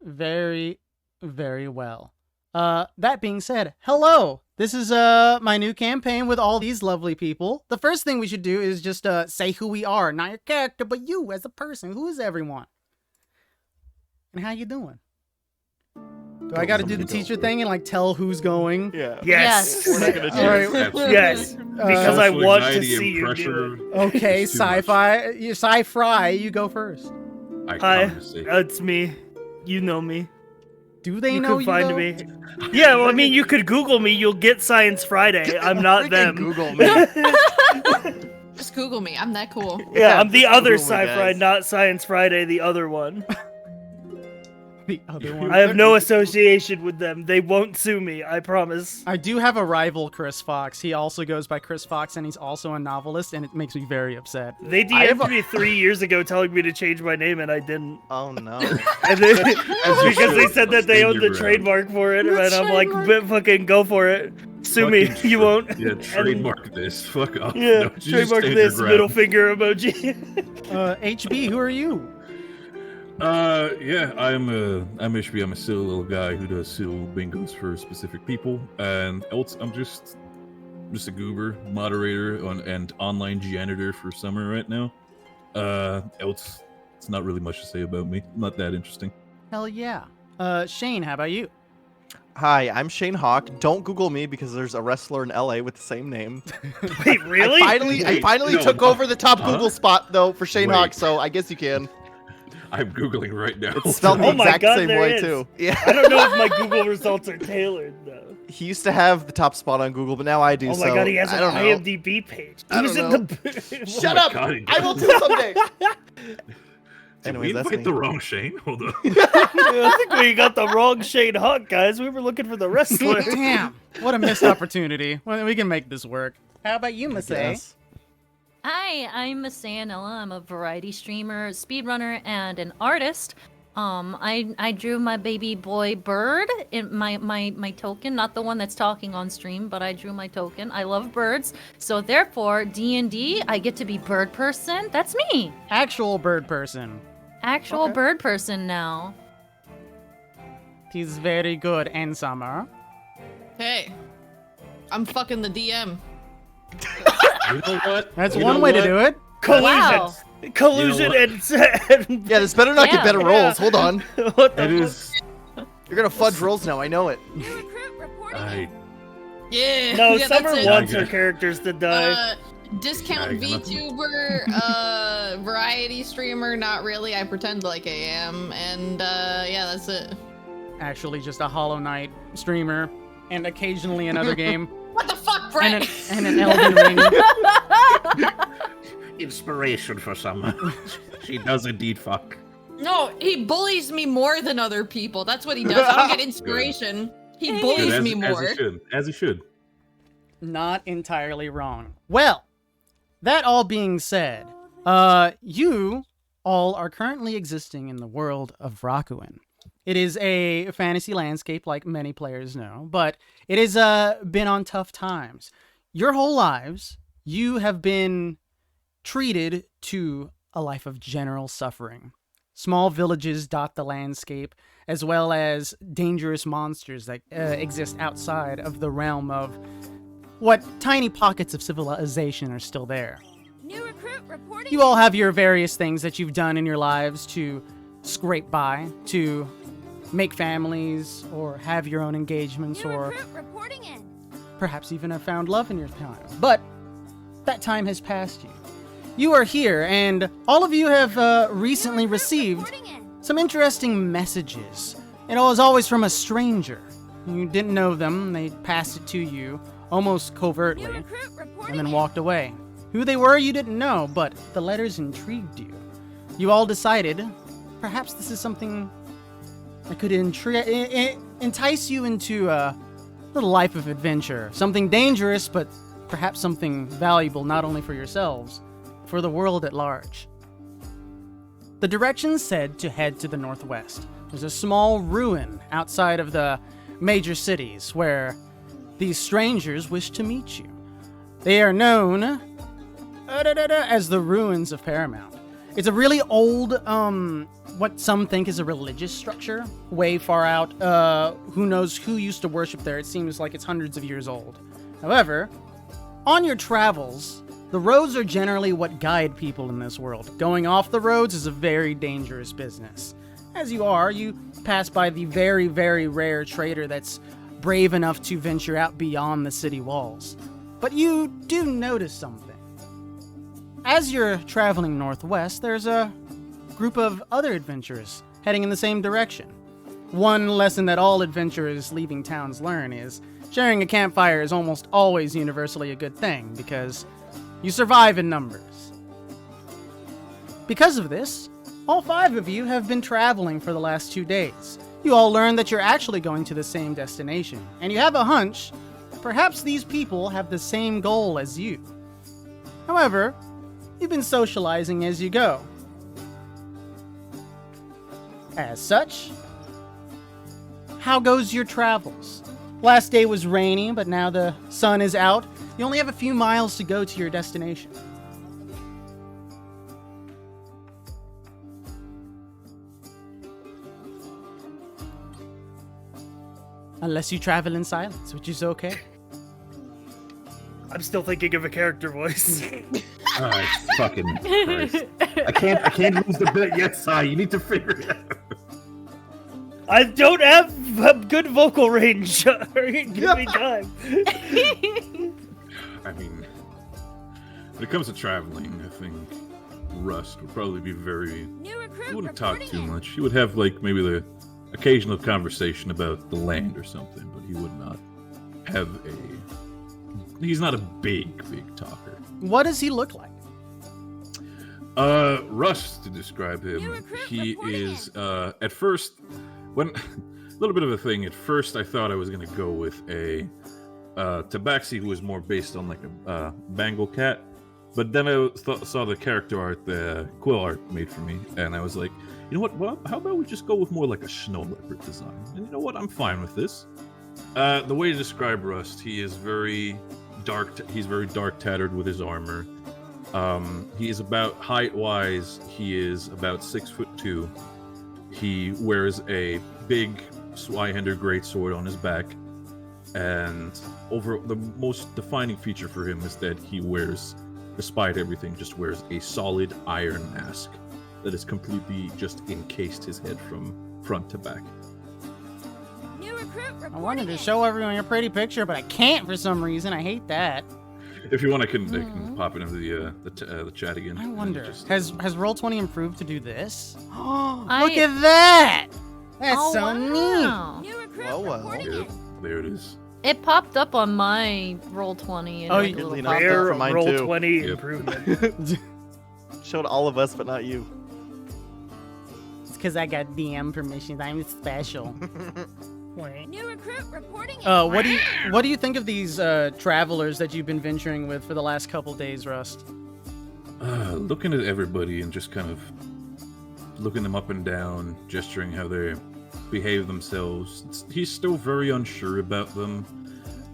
very, very well. That being said, hello! This is my new campaign with all these lovely people. The first thing we should do is just say who we are. Not your character, but you as a person. Who is everyone? And how you doing? Do I gotta do the teacher thing and like tell who's going? Yeah. Yes. We're not gonna do Alright. it. Yes. Because I want to see you do it. Okay, It's too much. sci-fi, you go first. Hi, it's me. You know me. Do they You know can find though? me. Yeah, well, I mean, you could Google me. You'll get Science Friday. I'm not Freaking them. Google me. Just Google me. I'm that cool. Yeah, I'm the just other Google me, Sci-Fi, guys. not Science Friday, the other one. The other one. I have no association with them. They won't sue me, I promise. I do have a rival, Chris Fox. He also goes by Chris Fox, and he's also a novelist, and it makes me very upset. They I have DM'd me 3 years ago telling me to change my name, and I didn't. Oh no. And then, you because they should. said that they Stand owned the your ground. trademark for it, and The I'm like, trademark. fucking go for it. Sue me, Fucking you won't. Yeah, trademark this. Fuck off. Yeah, No, you just trademark stand your this ground. middle finger emoji. HB, who are you? Yeah, I'm HB. I'm a silly little guy who does silly bingos for specific people, and else I'm just a goober, moderator and online janitor for summer right now. Else, it's not really much to say about me. Not that interesting. Hell yeah. Shane, how about you? Hi, I'm Shane Hawk. Don't Google me because there's a wrestler in LA with the same name. Wait, really? I finally no, took no. over the top Huh? Google spot though for Shane Wait. Hawk, so I guess you can. I'm googling right now. It's spelled the Oh my exact God, same there way is. too. Yeah. I don't know if my Google results are tailored, though. He used to have the top spot on Google, but now I do. Oh my so God, he has I an don't know. IMDb page. I He's don't in know. the... Shut my up! God, he I will does. too someday. Did Anyways, we that's invite me. the wrong Shane? Hold on. I think we got the wrong Shane Hawk, guys. We were looking for the wrestler. Damn, what a missed opportunity. Well, we can make this work. How about you, Miss A? Yes. Hi, I'm Masanella. I'm a variety streamer, speedrunner, and an artist. I drew my baby boy bird in my token, not the one that's talking on stream, but I drew my token. I love birds, so therefore D&D, I get to be bird person. That's me, Actual bird person. actual Okay. bird person now. He's very good, and Summer. Hey, I'm fucking the DM. You know what? That's You one know way to what? do it. Collusion. Wow. Collusion You and... Yeah, this better not Yeah. get better rolls. Hold on. What the It fuck? is. You're gonna fudge rolls now. I know it. I Yeah. No, yeah, Summer that's it. wants her Okay. characters to die. Discount Yeah, I got nothing. VTuber, variety streamer, not really. I pretend like I am, and yeah, that's it. Actually, just a Hollow Knight streamer, and occasionally another game, What the fuck, Brett? and an Elden Ring. inspiration for someone. She does indeed fuck. No, he bullies me more than other people. That's what he does. I don't get inspiration. He Good. bullies Good, me as more. he should. As he should. Not entirely wrong. Well, that all being said, you all are currently existing in the world of Rakuin. It is a fantasy landscape, like many players know, but it has been on tough times. Your whole lives, you have been treated to a life of general suffering. Small villages dot the landscape, as well as dangerous monsters that exist outside of the realm of what tiny pockets of civilization are still there. New recruit reporting. You all have your various things that you've done in your lives to scrape by, to make families, or have your own engagements, or reporting in. perhaps even have found love in your time. But that time has passed you. You are here, and all of you have recently received some interesting messages. It was always from a stranger. You didn't know them, they passed it to you, almost covertly, and then walked away. Who they were, you didn't know, but the letters intrigued you. You all decided, perhaps this is something that could entice you into a little life of adventure. Something dangerous, but perhaps something valuable not only for yourselves, for the world at large. The directions said to head to the northwest. There's a small ruin outside of the major cities where these strangers wish to meet you. They are known as the ruins of Paramount. It's a really old, what some think is a religious structure, way far out. Who knows who used to worship there? It seems like it's hundreds of years old. However, on your travels, the roads are generally what guide people in this world. Going off the roads is a very dangerous business. As you pass by the very, very rare trader that's brave enough to venture out beyond the city walls. But you do notice something. As you're traveling northwest, there's a group of other adventurers heading in the same direction. One lesson that all adventurers leaving towns learn is sharing a campfire is almost always universally a good thing, because you survive in numbers. Because of this, all 5 of you have been traveling for the last 2 days. You all learn that you're actually going to the same destination, and you have a hunch that perhaps these people have the same goal as you. However, you've been socializing as you go. As such, how goes your travels? Last day was rainy, but now the sun is out. You only have a few miles to go to your destination. Unless you travel in silence, which is okay. I'm still thinking of a character voice. Oh, fucking Christ. I can't lose the bet yet, Sai. You need to figure it out. I don't have a good vocal range. Give me time. I mean, when it comes to traveling, I think Rust would probably be very... He wouldn't talk too much. He would have, like, maybe the occasional conversation about the land or something, but he would not have a... He's not a big talker. What does he look like? Rust, to describe him, he is, at first, when... a little bit of a thing. At first, I thought I was going to go with a Tabaxi who was more based on, like, a Bengal cat. But then I saw the character art, the quill art made for me, and I was like, you know what, well, how about we just go with more like a snow leopard design? And you know what, I'm fine with this. The way to describe Rust, he is very dark, he's very dark tattered with his armor. He is about, height-wise, he is about 6'2". He wears a big Swihender greatsword on his back, and over the most defining feature for him is that he wears, despite everything, just wears a solid iron mask that is completely just encased his head from front to back. I wanted to show everyone your pretty picture, but I can't for some reason. I hate that. If you want, I can pop it into the chat again. I wonder, Just, has Roll20 improved to do this? I- Look at that! That's Oh, so wow. neat. Well. yeah, there it is. It popped up on my Roll20. And Oh, like a you- little you pop-up. Rare for mine roll too. 20 Yep. improvement. Showed all of us, but not you. It's because I got DM permissions. I'm special. New recruit reporting in. What do you think of these travelers that you've been venturing with for the last couple days, Rust? Looking at everybody and just kind of looking them up and down, gesturing how they behave themselves. He's still very unsure about them.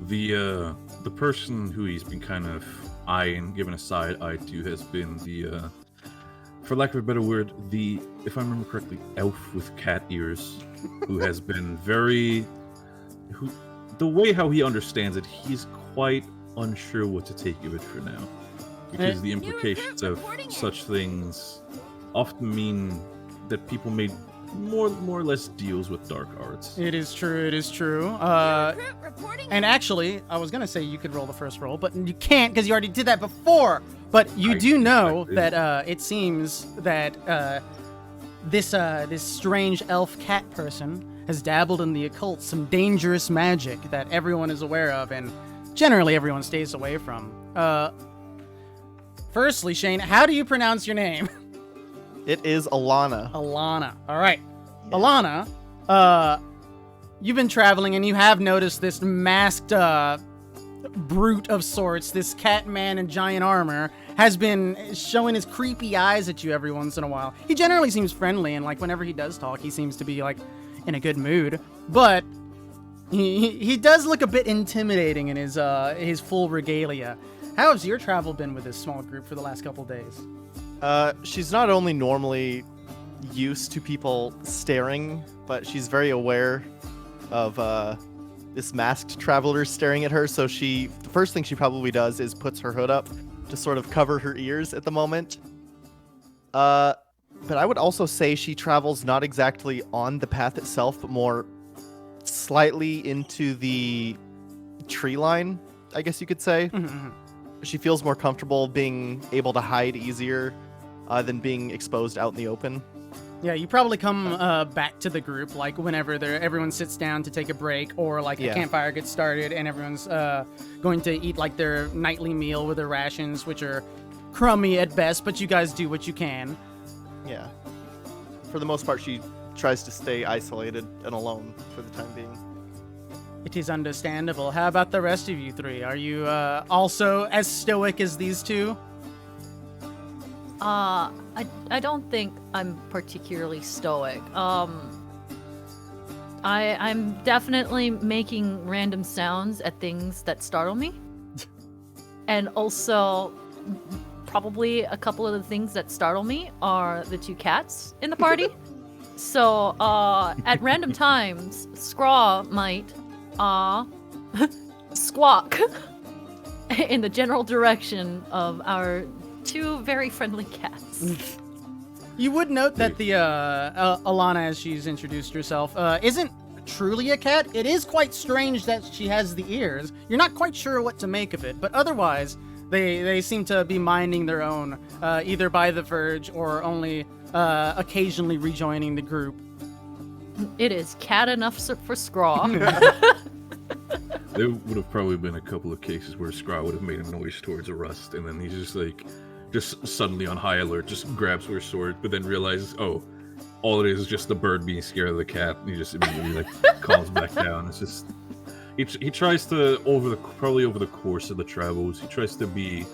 The person who he's been kind of eyeing, giving a side eye to, has been the, for lack of a better word, the, if I remember correctly, elf with cat ears, who has been the way how he understands it, he's quite unsure what to take of it for now. Because the implications of such things often mean that people made more or less deals with dark arts. It is true. Recruit reporting And actually, I was gonna say you could roll the first roll, but you can't because you already did that before. But you do know that it seems that this strange elf cat person has dabbled in the occult, some dangerous magic that everyone is aware of, and generally everyone stays away from. Firstly, Shane, how do you pronounce your name? It is Alana. Alana. All right. Alana, you've been traveling and you have noticed this masked brute of sorts, this cat man in giant armor, has been showing his creepy eyes at you every once in a while. He generally seems friendly, and like whenever he does talk, he seems to be like in a good mood. But he does look a bit intimidating in his full regalia. How has your travel been with this small group for the last couple days? She's not only normally used to people staring, but she's very aware of this masked traveler staring at her. So the first thing she probably does is puts her hood up to sort of cover her ears at the moment. But I would also say she travels not exactly on the path itself, but more slightly into the tree line, I guess you could say. Mhm. She feels more comfortable being able to hide easier than being exposed out in the open. Yeah, you probably come back to the group like whenever everyone sits down to take a break, or like the Yeah. campfire gets started and everyone's going to eat like their nightly meal with their rations, which are crummy at best, but you guys do what you can. Yeah. For the most part, she tries to stay isolated and alone for the time being. It is understandable. How about the rest of you three? Are you also as stoic as these two? I don't think I'm particularly stoic. I'm definitely making random sounds at things that startle me. And also, probably a couple of the things that startle me are the two cats in the party. So, at random times, Scraw might, squawk in the general direction of our two very friendly cats. You would note that the Alana, as she's introduced herself, isn't truly a cat. It is quite strange that she has the ears. You're not quite sure what to make of it, but otherwise, they seem to be minding their own, either by the verge or only occasionally rejoining the group. It is cat enough for Scraw. There would have probably been a couple of cases where Scraw would have made a noise towards a Rust, and then he's just suddenly on high alert, just grabs her sword, but then realizes, oh, all it is just the bird being scared of the cat, and he just immediately calms back down. It's just he tries to probably over the course of the travels, he tries to be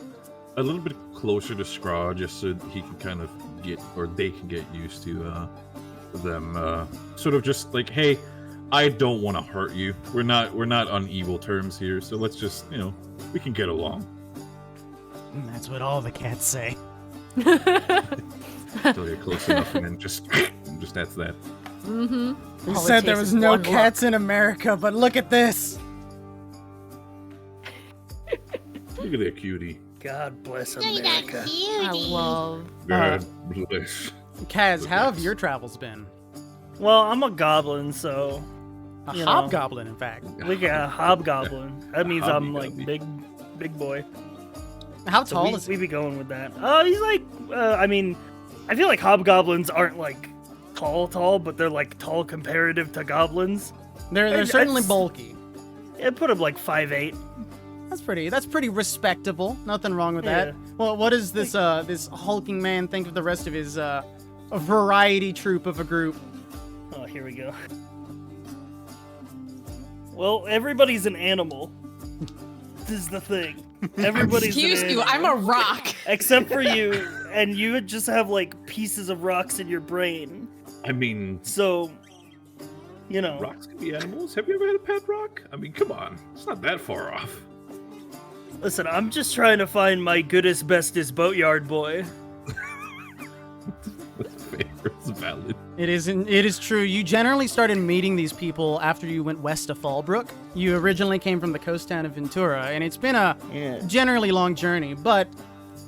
a little bit closer to Scraw, just so he can kind of they can get used to them. Sort of just like, hey, I don't want to hurt you. We're not on evil terms here, so let's just, we can get along. That's what all the cats say. Until you're close enough, and then just that's that. Mm-hmm. You said there was no cats in America, but look at this. Look at that cutie. God bless Look at that America. cutie. I love. God bless. Kaz, how have your travels been? Well, I'm a goblin, so A You know. hobgoblin, in fact. we got a hobgoblin. That means I'm like Hobby-gobby. big boy. How So tall is we he? be going with that. He's like, I mean, I feel like hobgoblins aren't like tall, but they're like tall comparative to goblins. They're certainly I'd- bulky. Yeah, put him like 5'8". That's pretty respectable. Nothing wrong with that. Yeah. Well, what does this this hulking man think of the rest of his variety troop of a group? Oh, here we go. Well, everybody's an animal. This is the thing. Everybody's Excuse an you, animal. I'm a rock. Except for you, and you just have like pieces of rocks in your brain. I mean, So, you know. rocks can be animals. Have you ever had a pet rock? I mean, come on, it's not that far off. Listen, I'm just trying to find my goodest, bestest boatyard boy. That's fair. It's valid. It is true. You generally started meeting these people after you went west of Fallbrook. You originally came from the coast town of Ventura, and it's been a Yeah. generally long journey, but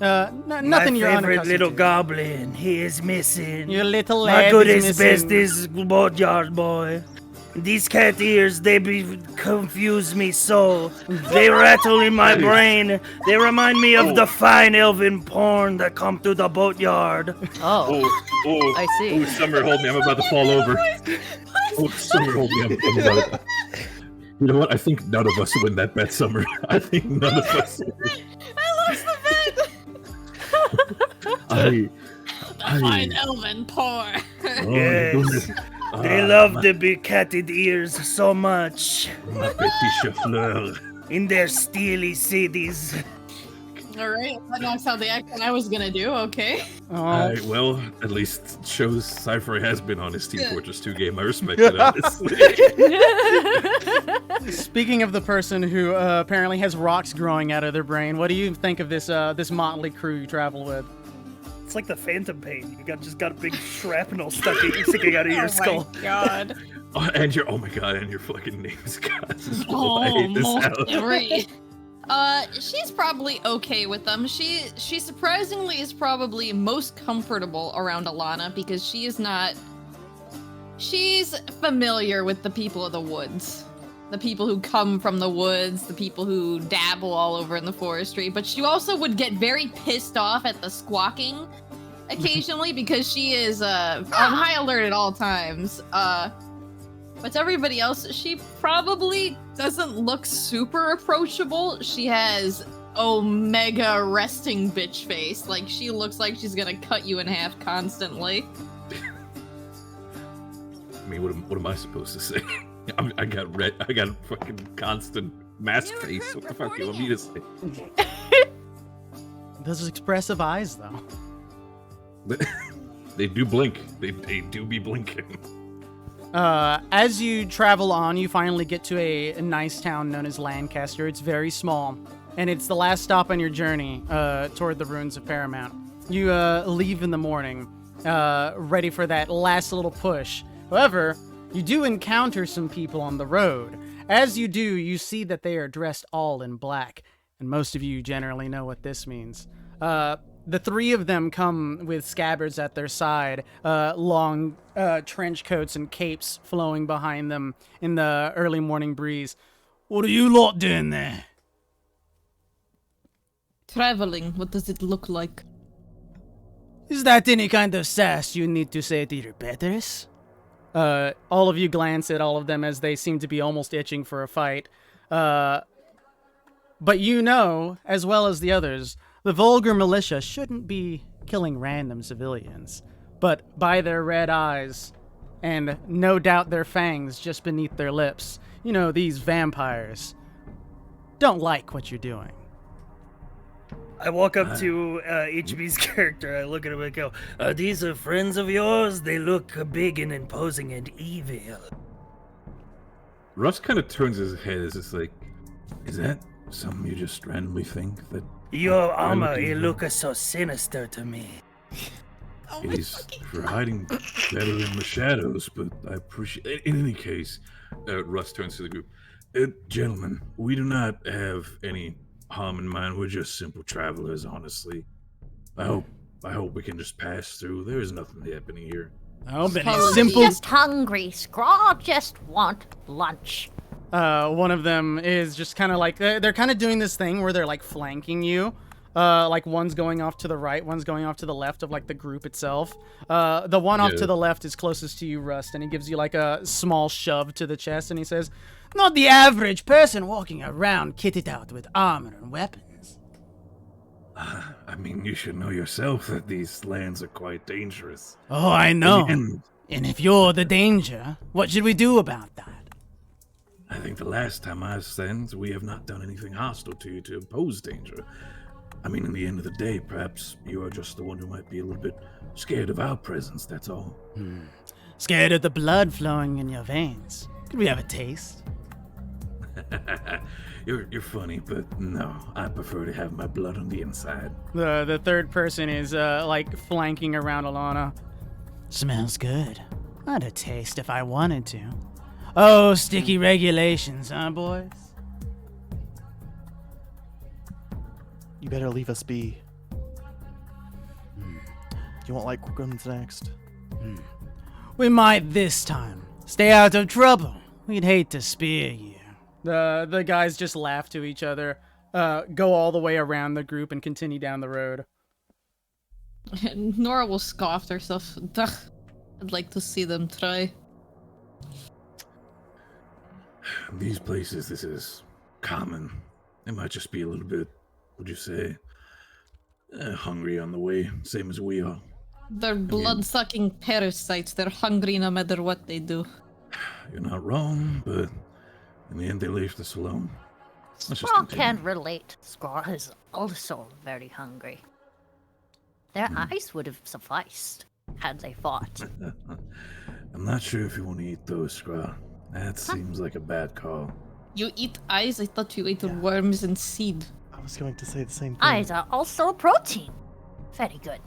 nothing My you're favorite unaccustomed little to. goblin, he is missing. Your little My lad goodest, is missing. bestest boatyard boy. These cat ears, they confuse me so. They rattle in my brain. They remind me of the fine elven porn that come through the boatyard. Oh, Oh, I see. Oh, Summer, hold me. I'm about to fall over. Oh, Summer, hold me. I'm about to... You know what? I think none of us win that bet, Summer. I think none of us win. I lost the bet. I... The fine elven poor. Oh, Yes. goodness. They Ah, love the big catted ears so much. ma petit chauffeur. In their steely cities. All right, that knocks out the accent I was gonna do. Okay. Oh, Well, at least shows Cypher has been on his Team Fortress 2 game. I respect it, honestly. speaking of the person who apparently has rocks growing out of their brain, what do you think of this this motley crew you travel with? It's like the phantom pain. You just got a big shrapnel sticking out of your skull. Oh my god. Oh my god, and your fucking name's Gus. Oh, I hate this most house. she's probably okay with them. She surprisingly is probably most comfortable around Alana because she's familiar with the people of the woods. The people who come from the woods, the people who dabble all over in the forestry, but she also would get very pissed off at the squawking occasionally because she is on high alert at all times. But to everybody else, she probably doesn't look super approachable. She has omega resting bitch face. Like, she looks like she's gonna cut you in half constantly. I mean, what am I supposed to say? I got fucking constant mask face. What the fuck do you want me to say? Those expressive eyes, though. They do blink. They do be blinking. As you travel on, you finally get to a nice town known as Lancaster. It's very small, and it's the last stop on your journey toward the ruins of Paramount. You leave in the morning, ready for that last little push. However, you do encounter some people on the road. As you do, you see that they are dressed all in black, and most of you generally know what this means. The three of them come with scabbards at their side, long trench coats and capes flowing behind them in the early morning breeze. What are you lot doing there? Traveling, what does it look like? Is that any kind of sass you need to say to your betters? All of you glance at all of them as they seem to be almost itching for a fight. But you know, as well as the others, the vulgar militia shouldn't be killing random civilians. But by their red eyes, and no doubt their fangs just beneath their lips, you know, these vampires don't like what you're doing. I walk up to HB's character. I look at him and go, these are friends of yours? They look big and imposing and evil. Russ kind of turns his head as it's like, is that something you just randomly think that? Your armor, it looks so sinister to me. It is for hiding better in the shadows, but I appreciate. In any case, Russ turns to the group. Gentlemen, we do not have any harm in mind. We're just simple travelers, honestly. I hope we can just pass through. There is nothing happening here. Oh, but it's simple. Just hungry. Scraw just want lunch. One of them is just kind of like, they're kind of doing this thing where they're like flanking you. Like one's going off to the right, one's going off to the left of like the group itself. The one off to the left is closest to you, Rust, and he gives you like a small shove to the chest and he says, "Not the average person walking around kitted out with armor and weapons." I mean, you should know yourself that these lands are quite dangerous. Oh, I know. And if you're the danger, what should we do about that? I think the last time I sent, we have not done anything hostile to you to impose danger. I mean, in the end of the day, perhaps you are just the one who might be a little bit scared of our presence, that's all. Scared of the blood flowing in your veins. Could we have a taste? You're funny, but no, I prefer to have my blood on the inside. The third person is like flanking around Alana. Smells good. I'd a taste if I wanted to. Oh, sticky regulations, huh, boys? You better leave us be. You won't like what comes next. We might this time. Stay out of trouble. We'd hate to spear you. The guys just laugh to each other, go all the way around the group and continue down the road. Nora will scoff to herself. Ugh, I'd like to see them try. These places, this is common. They might just be a little bit, would you say, hungry on the way, same as we are. They're blood-sucking parasites. They're hungry no matter what they do. You're not wrong, but in the end they left us alone. Scraw can't relate. Scraw is also very hungry. Their eyes would have sufficed had they fought. I'm not sure if you want to eat those, Scraw. That seems like a bad call. You eat eyes? I thought you ate worms and seed. I was going to say the same thing. Eyes are also a protein. Very good.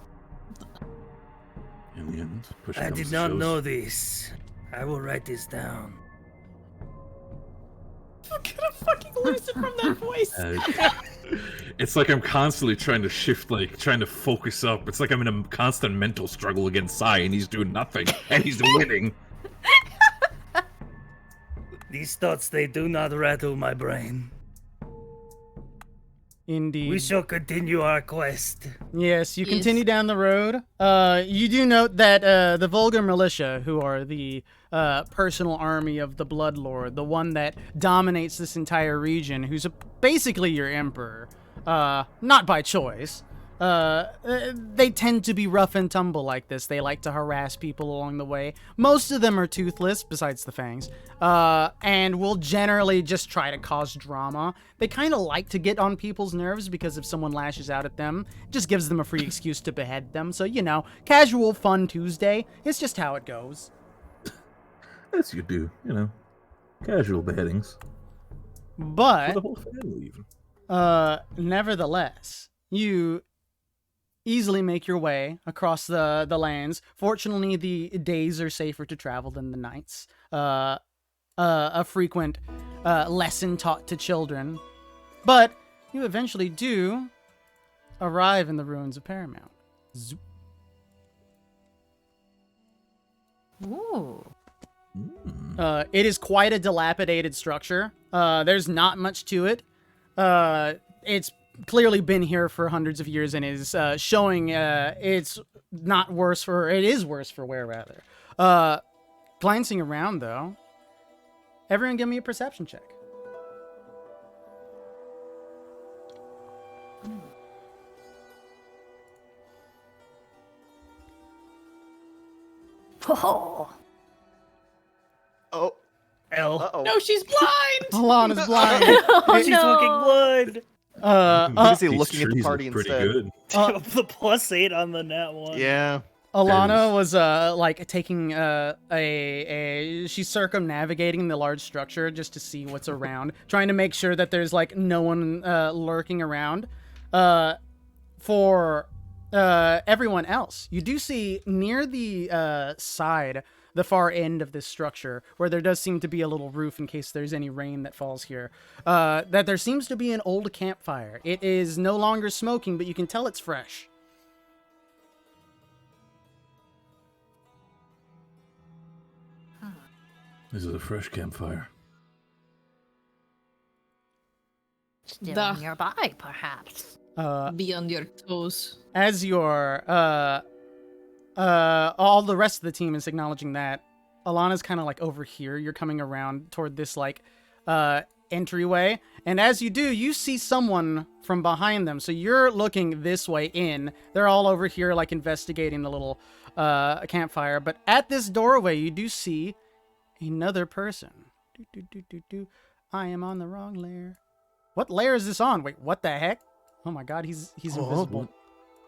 in the end. Push I comes did to not shove. know this. I will write this down. I'm gonna fucking lose it from that voice. It's like I'm constantly trying to shift, like trying to focus up. It's like I'm in a constant mental struggle against Sai, and he's doing nothing, and he's winning. These thoughts, they do not rattle my brain. Indeed. We shall continue our quest. Yes, you Yes. continue down the road. You do note that the Vulgar Militia, who are the personal army of the Bloodlord, the one that dominates this entire region, who's basically your emperor, not by choice. They tend to be rough and tumble like this. They like to harass people along the way. Most of them are toothless, besides the fangs, and will generally just try to cause drama. They kind of like to get on people's nerves because if someone lashes out at them, it just gives them a free excuse to behead them. So, you know, casual fun Tuesday. It's just how it goes. As you do, you know, casual beheadings for But, the whole family, even. nevertheless, you easily make your way across the lands. Fortunately, the days are safer to travel than the nights. A frequent lesson taught to children. But you eventually do arrive in the ruins of Paramount. Zoop. Ooh. It is quite a dilapidated structure. There's not much to it. It's clearly been here for hundreds of years and is showing it's not worse for, it is worse for wear, rather. Glancing around, though, everyone give me a perception check. Oh. Oh, L. uh-oh. No, she's blind. Alana's blind. She's looking blind. Busy These looking at the trees party look pretty instead. good. The +8 on the nat one. Yeah. Alana was like taking she's circumnavigating the large structure just to see what's around, trying to make sure that there's like no one lurking around. For everyone else, you do see near the side, the far end of this structure, where there does seem to be a little roof in case there's any rain that falls here, that there seems to be an old campfire. It is no longer smoking, but you can tell it's fresh. This is a fresh campfire. Still nearby, perhaps. Be on your toes. As your all the rest of the team is acknowledging that, Alana's kind of like over here. You're coming around toward this like entryway, and as you do, you see someone from behind them. So you're looking this way in. They're all over here like investigating the little campfire, but at this doorway you do see another person. I am on the wrong layer. What layer is this on? Wait, what the heck? Oh my god, he's invisible.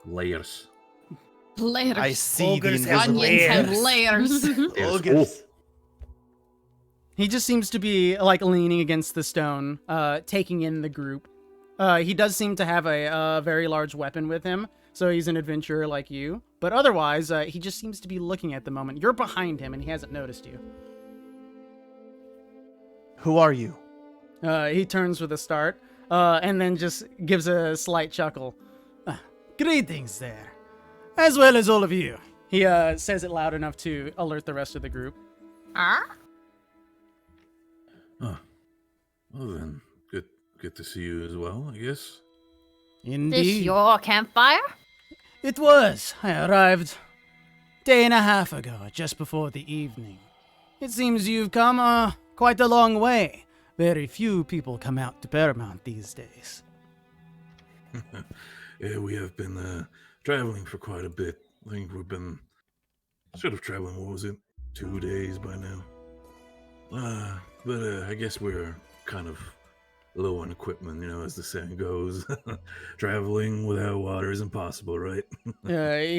Layers. Layers. I see the Ogres have invisible. Onions have layers. layers. Ogres. He just seems to be like leaning against the stone, taking in the group. He does seem to have a very large weapon with him, so he's an adventurer like you. But otherwise, he just seems to be looking at the moment. You're behind him, and he hasn't noticed you. Who are you? He turns with a start, and then just gives a slight chuckle. Greetings there, as well as all of you. He says it loud enough to alert the rest of the group. Huh. Well then, good to see you as well, I guess. This Indeed. your campfire? It was. I arrived day and a half ago, just before the evening. It seems you've come quite a long way. Very few people come out to Paramount these days. Yeah, we have been traveling for quite a bit. I think we've been sort of traveling, what was it, 2 days by now? But I guess we're kind of low on equipment, you know, as the saying goes. Traveling without water is impossible, right?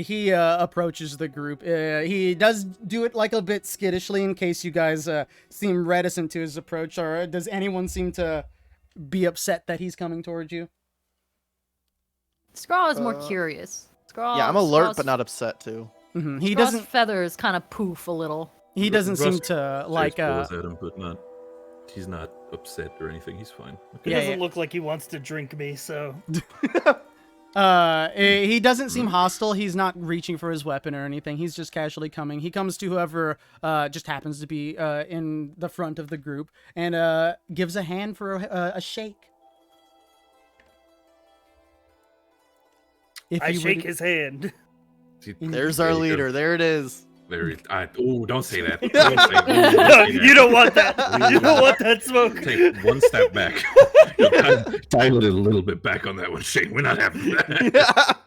He approaches the group. He does do it like a bit skittishly in case you guys seem reticent to his approach, or does anyone seem to be upset that he's coming towards you? Scrawl is more curious. Scrawl, Yeah, I'm alert Scrawl's- but not upset too. He Ross' doesn't. feathers kind of poof a little. He doesn't seem Russ to just like. blows at him, but not. He's not upset or anything. He's fine. He Yeah, doesn't yeah. look like he wants to drink me, so. He doesn't seem hostile. He's not reaching for his weapon or anything. He's just casually coming. He comes to whoever just happens to be in the front of the group and gives a hand for a shake. If I you shake would- his hand. See, There's there our you go. leader. There it is. Don't say that. Don't say that. You don't want that. You don't want that smoke. Take one step back. Dial it a little bit back on that one, Shane. We're not having that.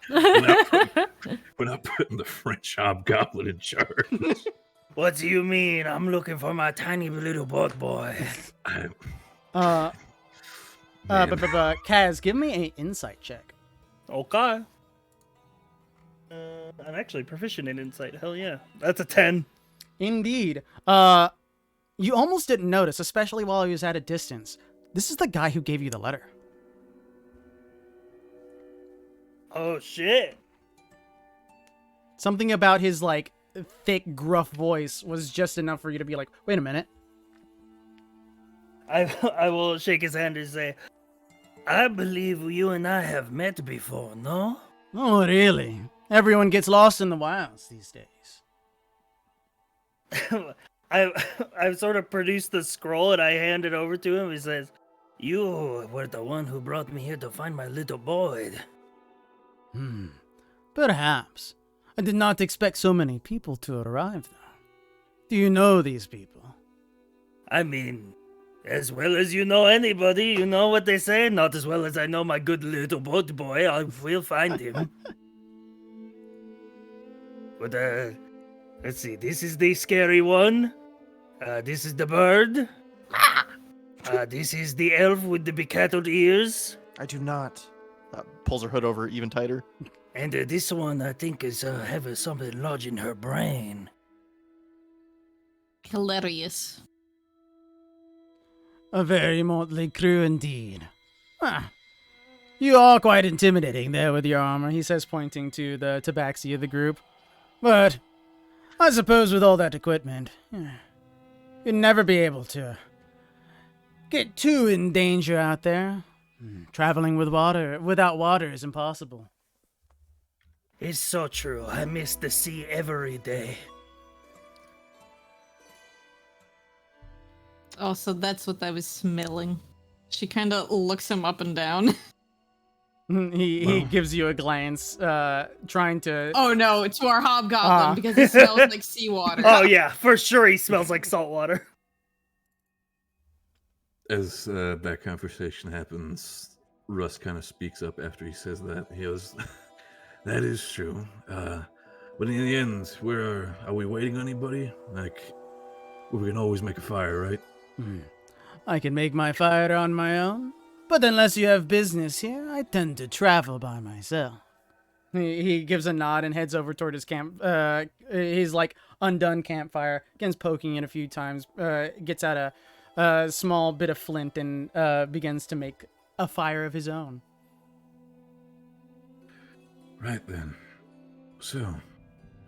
We're not putting the French hobgoblin in charge. What do you mean? I'm looking for my tiny little boat boy. but Kaz, give me an insight check. Okay. I'm actually proficient in insight. Hell yeah. That's a 10. Indeed. You almost didn't notice, especially while he was at a distance. This is the guy who gave you the letter. Oh, shit. Something about his, like, thick, gruff voice was just enough for you to be like, wait a minute. I will shake his hand and say, I believe you and I have met before, no? Oh, really? Everyone gets lost in the wilds these days. I've sort of produced the scroll and I hand it over to him. He says, you were the one who brought me here to find my little boy. Perhaps. I did not expect so many people to arrive, though. Do you know these people? I mean, as well as you know anybody, you know what they say? Not as well as I know my good little boat boy. I will find him. But, let's see. This is the scary one. This is the bird. This is the elf with the becattled ears. I do not. Pulls her hood over even tighter. And this one, I think, is having something lodged in her brain. Hilarious. A very motley crew indeed. You are quite intimidating there with your armor, he says, pointing to the tabaxi of the group. But I suppose with all that equipment, you'd never be able to get too in danger out there. Traveling without water is impossible. It's so true. I miss the sea every day. Oh, so that's what I was smelling. She kind of looks him up and down. He gives you a glance, trying to... Oh no, to our hobgoblin because it smells like seawater. Oh yeah, for sure he smells like salt water. As that conversation happens, Russ kind of speaks up after he says that. He goes, that is true. But in the end, are we waiting on anybody? Like, we can always make a fire, right? I can make my fire on my own, but unless you have business here, I tend to travel by myself. He gives a nod and heads over toward his camp. His like undone campfire. Begins poking it a few times. Gets out a small bit of flint and begins to make a fire of his own. Right then. So,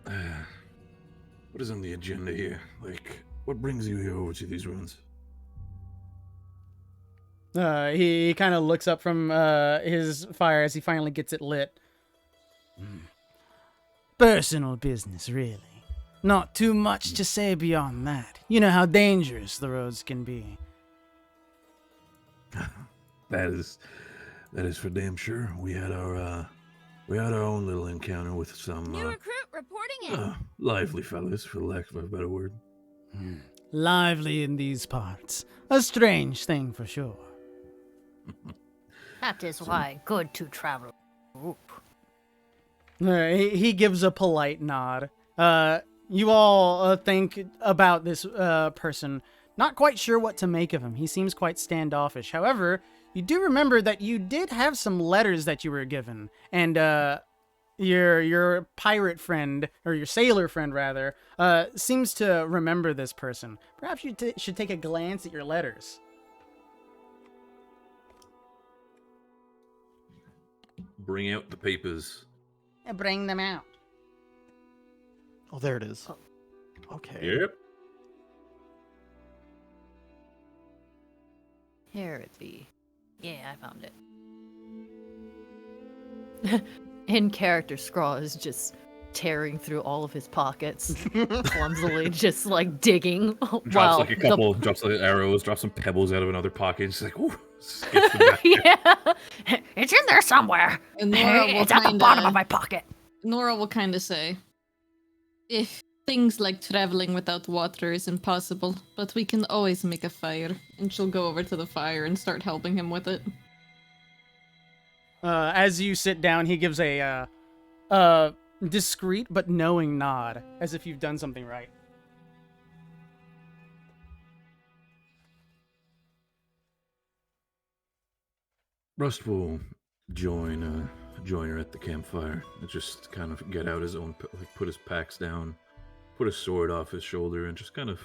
what is on the agenda here? Like, what brings you here over to these ruins? He kind of looks up from his fire as he finally gets it lit. Personal business, really. Not too much to say beyond that. You know how dangerous the roads can be. That is for damn sure. We had our own little encounter with some New recruit reporting in. lively fellas, for lack of a better word. Lively in these parts. A strange thing for sure. That is why good to travel. Group. He gives a polite nod. You all think about this person. Not quite sure what to make of him. He seems quite standoffish. However, you do remember that you did have some letters that you were given. And your pirate friend, or your sailor friend rather, seems to remember this person. Perhaps you should take a glance at your letters. Bring out the papers. And bring them out. Oh, there it is. Okay. Yep. Here it be. Yeah, I found it. In character, Scraw is just tearing through all of his pockets, clumsily, just like digging. Drops while like a couple, drops like arrows, drops some pebbles out of another pocket. It's like, ooh, skips them back. yeah, it's in there somewhere. And Nora will It's at the bottom of my pocket. Nora will kind of say, if things like traveling without water is impossible, but we can always make a fire. And she'll go over to the fire and start helping him with it. As you sit down, he gives a discreet but knowing nod, as if you've done something right. Rust will join her at the campfire and just kind of get out his own, like put his packs down, put his sword off his shoulder, and just kind of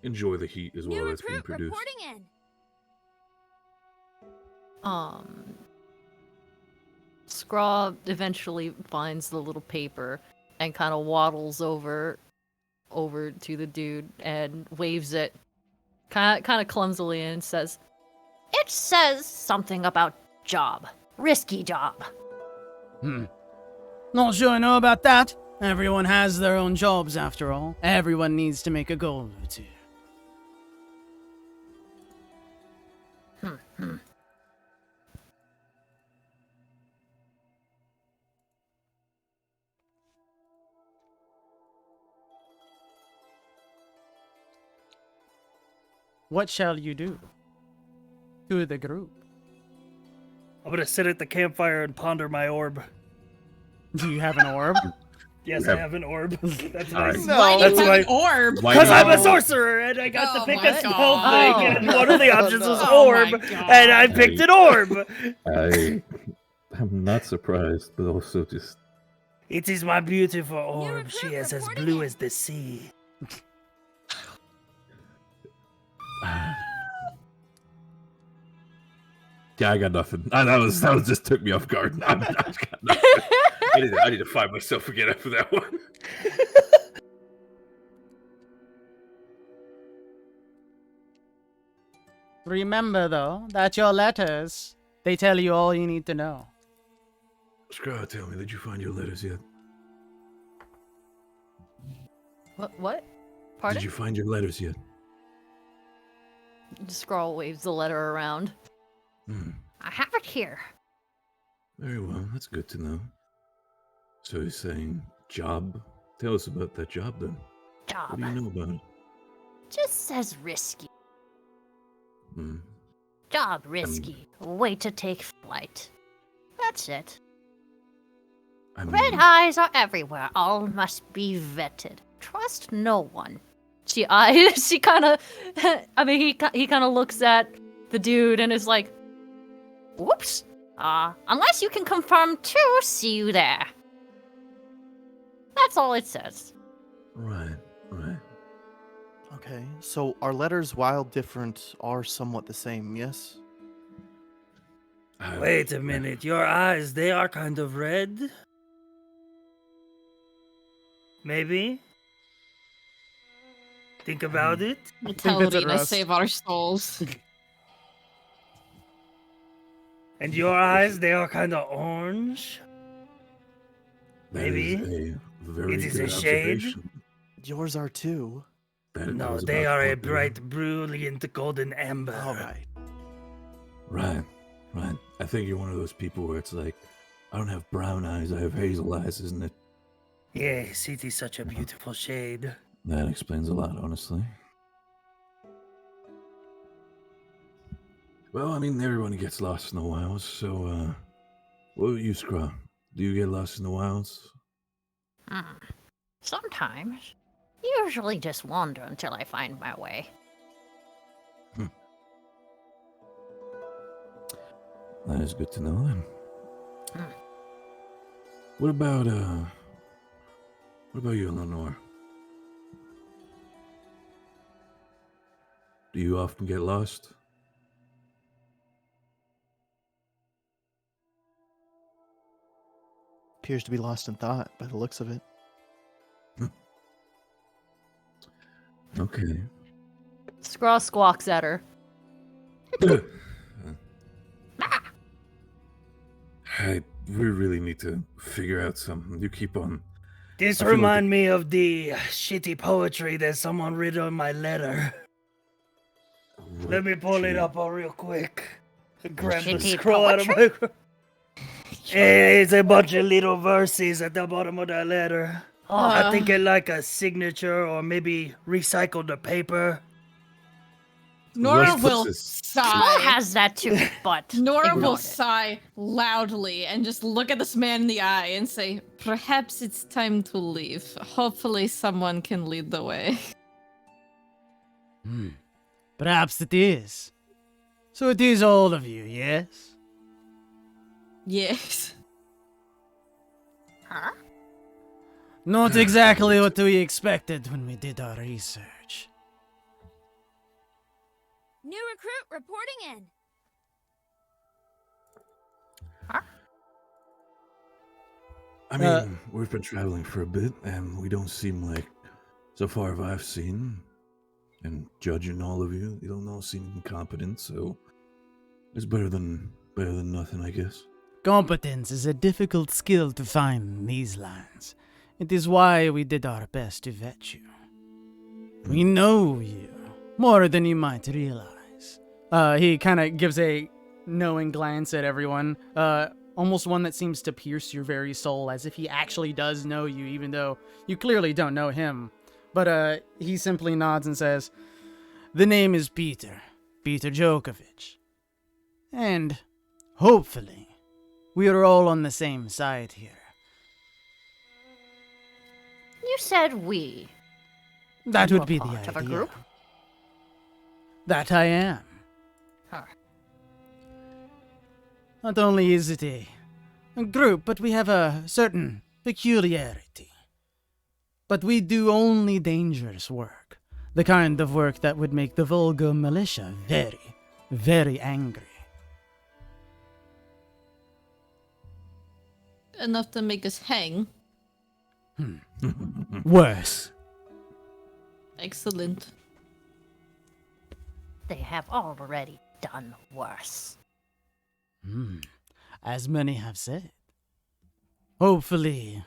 enjoy the heat as well that's being produced. Scraw eventually finds the little paper and kind of waddles over to the dude and waves it kind of clumsily and says, "It says something about job. Risky job." Not sure I know about that. Everyone has their own jobs, after all. Everyone needs to make a goal or two. What shall you do to the group? I'm gonna sit at the campfire and ponder my orb. Do you have an orb? Yes, I have an orb. That's nice. No. Why do That's you have why- an orb? Because I'm a sorcerer and I got Oh to pick my a spell God. thing, and one of the options was Oh my orb, God. and I picked an orb. I'm not surprised, but also just It is my beautiful orb. She recruit is as reporting blue in. as the sea. yeah, I got nothing. That was just took me off guard. I just got nothing. I need to find myself again after that one. Remember, though, that your letters, they tell you all you need to know. Scraw, tell me, did you find your letters yet? What? Pardon? Did you find your letters yet? Scraw waves the letter around. I have it here. Very well, that's good to know. So he's saying job? Tell us about that job then. What Job. do you know about it? Just says risky. Hmm. Job risky. Way to take flight. That's it. I mean, Red eyes are everywhere. All must be vetted. Trust no one. She kind of, I mean, he kind of looks at the dude and is like, whoops. Unless you can confirm too, see you there. That's all it says. Right. Okay, so our letters, while different, are somewhat the same, yes? Wait a minute, your eyes, they are kind of red? Maybe? Think about it. We'll think tell that's it, Rita, Russ. save our souls. And your eyes, they are kind of orange? That is Maybe. a very It is good a shade. observation. Yours are too. That I No, was they about to are a point that out. bright, brilliant golden amber. All right. Right. I think you're one of those people where it's like, I don't have brown eyes, I have hazel eyes, isn't it? Yes, it is such a beautiful shade. That explains a lot, honestly. Well, I mean, everybody gets lost in the wilds, so, what about you, Scraw? Do you get lost in the wilds? Sometimes. Usually just wander until I find my way. That is good to know, then. What about you, Eleanor? Do you often get lost? Appears to be lost in thought by the looks of it. Okay. Scraw squawks at her. We really need to figure out something. You keep on. This I feel like remind me of the shitty poetry that someone wrote on my letter. Let me pull it up real quick. Grab the Shitty scroll out of my... It's a bunch of little verses at the bottom of that letter. I think it like a signature or maybe recycle the paper. Nora What's will this? Nora sigh. has that too, but Nora will ignored it. sigh loudly and just look at this man in the eye and say, "Perhaps it's time to leave. Hopefully someone can lead the way." Perhaps it is. So it is all of you, yes? Yes. Huh? Not exactly what we expected when we did our research. New recruit reporting in. I mean, we've been traveling for a bit, and we don't seem like, so far as I've seen, and judging all of you, you don't all seem incompetent. So it's better than nothing, I guess. Competence is a difficult skill to find in these lands. It is why we did our best to vet you. We know you more than you might realize. He kind of gives a knowing glance at everyone, almost one that seems to pierce your very soul, as if he actually does know you, even though you clearly don't know him. But he simply nods and says, "The name is Peter Djokovic. And hopefully, we are all on the same side here." You said we. That You would are be the part of a idea. group? That I am. Huh. Not only is it a group, but we have a certain peculiarity. But we do only dangerous work. The kind of work that would make the vulgar militia very, very angry. Enough to make us hang. Worse. Excellent. They have already done worse. As many have said. Hopefully,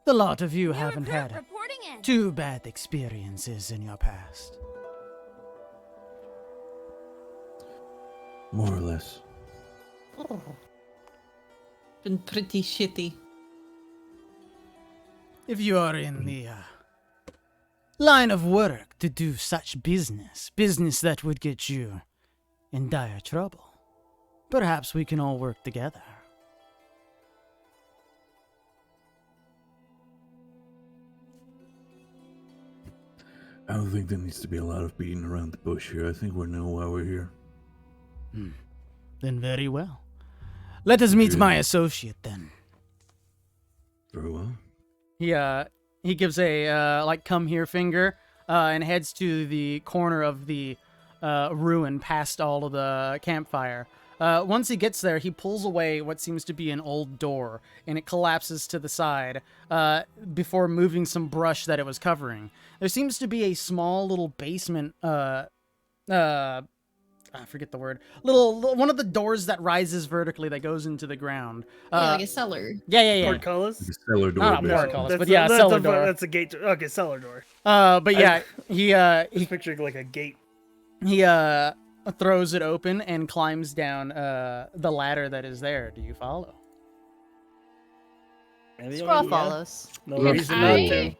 the lot of you New haven't recruit had reporting in. too bad experiences in your past. More or less. Been pretty shitty. If you are in the line of work to do such business that would get you in dire trouble, perhaps we can all work together. I don't think there needs to be a lot of beating around the bush here. I think we know why we're here. Then very well. Let us meet Good. my associate then. Very well. He gives a come here finger and heads to the corner of the ruin past all of the campfire. Once he gets there, he pulls away what seems to be an old door, and it collapses to the side before moving some brush that it was covering. There seems to be a small little basement. I forget the word. Little one of the doors that rises vertically that goes into the ground. Yeah, like a cellar. Yeah. Portcullis? The cellar door. Not a basically. portcullis, That's but yeah, that's cellar door. That's a gate. Okay, cellar door. But yeah, Just picturing like a gate. he throws it open and climbs down the ladder that is there. Do you follow? Scrawl follows. No Look, reason I- not to.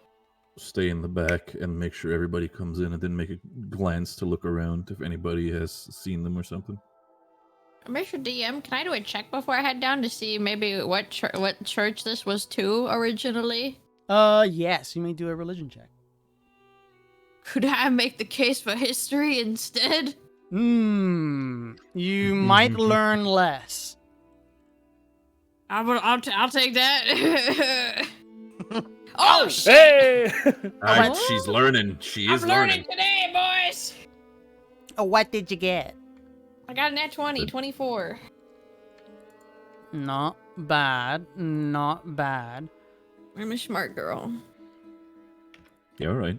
Stay in the back and make sure everybody comes in, and then make a glance to look around if anybody has seen them or something. Mr. DM, can I do a check before I head down to see maybe what church this was to originally? Yes, you may do a religion check. Could I make the case for history instead? You might learn less. I'll take that. Oh shit! Hey! What? She's learning. She is I'm learning today, boys. What did you get? I got a nat 20, 24. Not bad. Not bad. I'm a smart girl. Yeah, all right.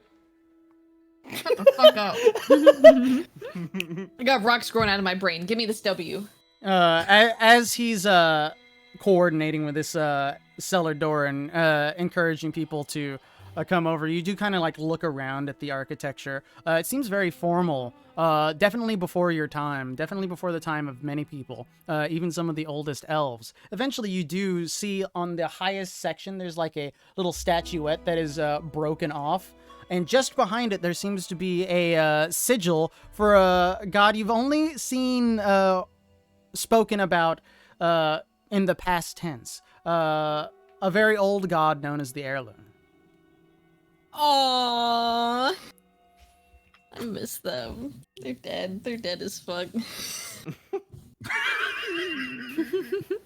Shut the fuck up. I got rocks growing out of my brain. Give me this W. As he's coordinating with this cellar door and encouraging people to come over, you do kind of like look around at the architecture. It seems very formal. Definitely before your time. Definitely before the time of many people. Even some of the oldest elves. Eventually, you do see on the highest section, there's like a little statuette that is broken off. And just behind it, there seems to be a sigil for a god you've only seen spoken about in the past tense. A very old god known as the Heirloom. Aww. I miss them. They're dead. They're dead as fuck.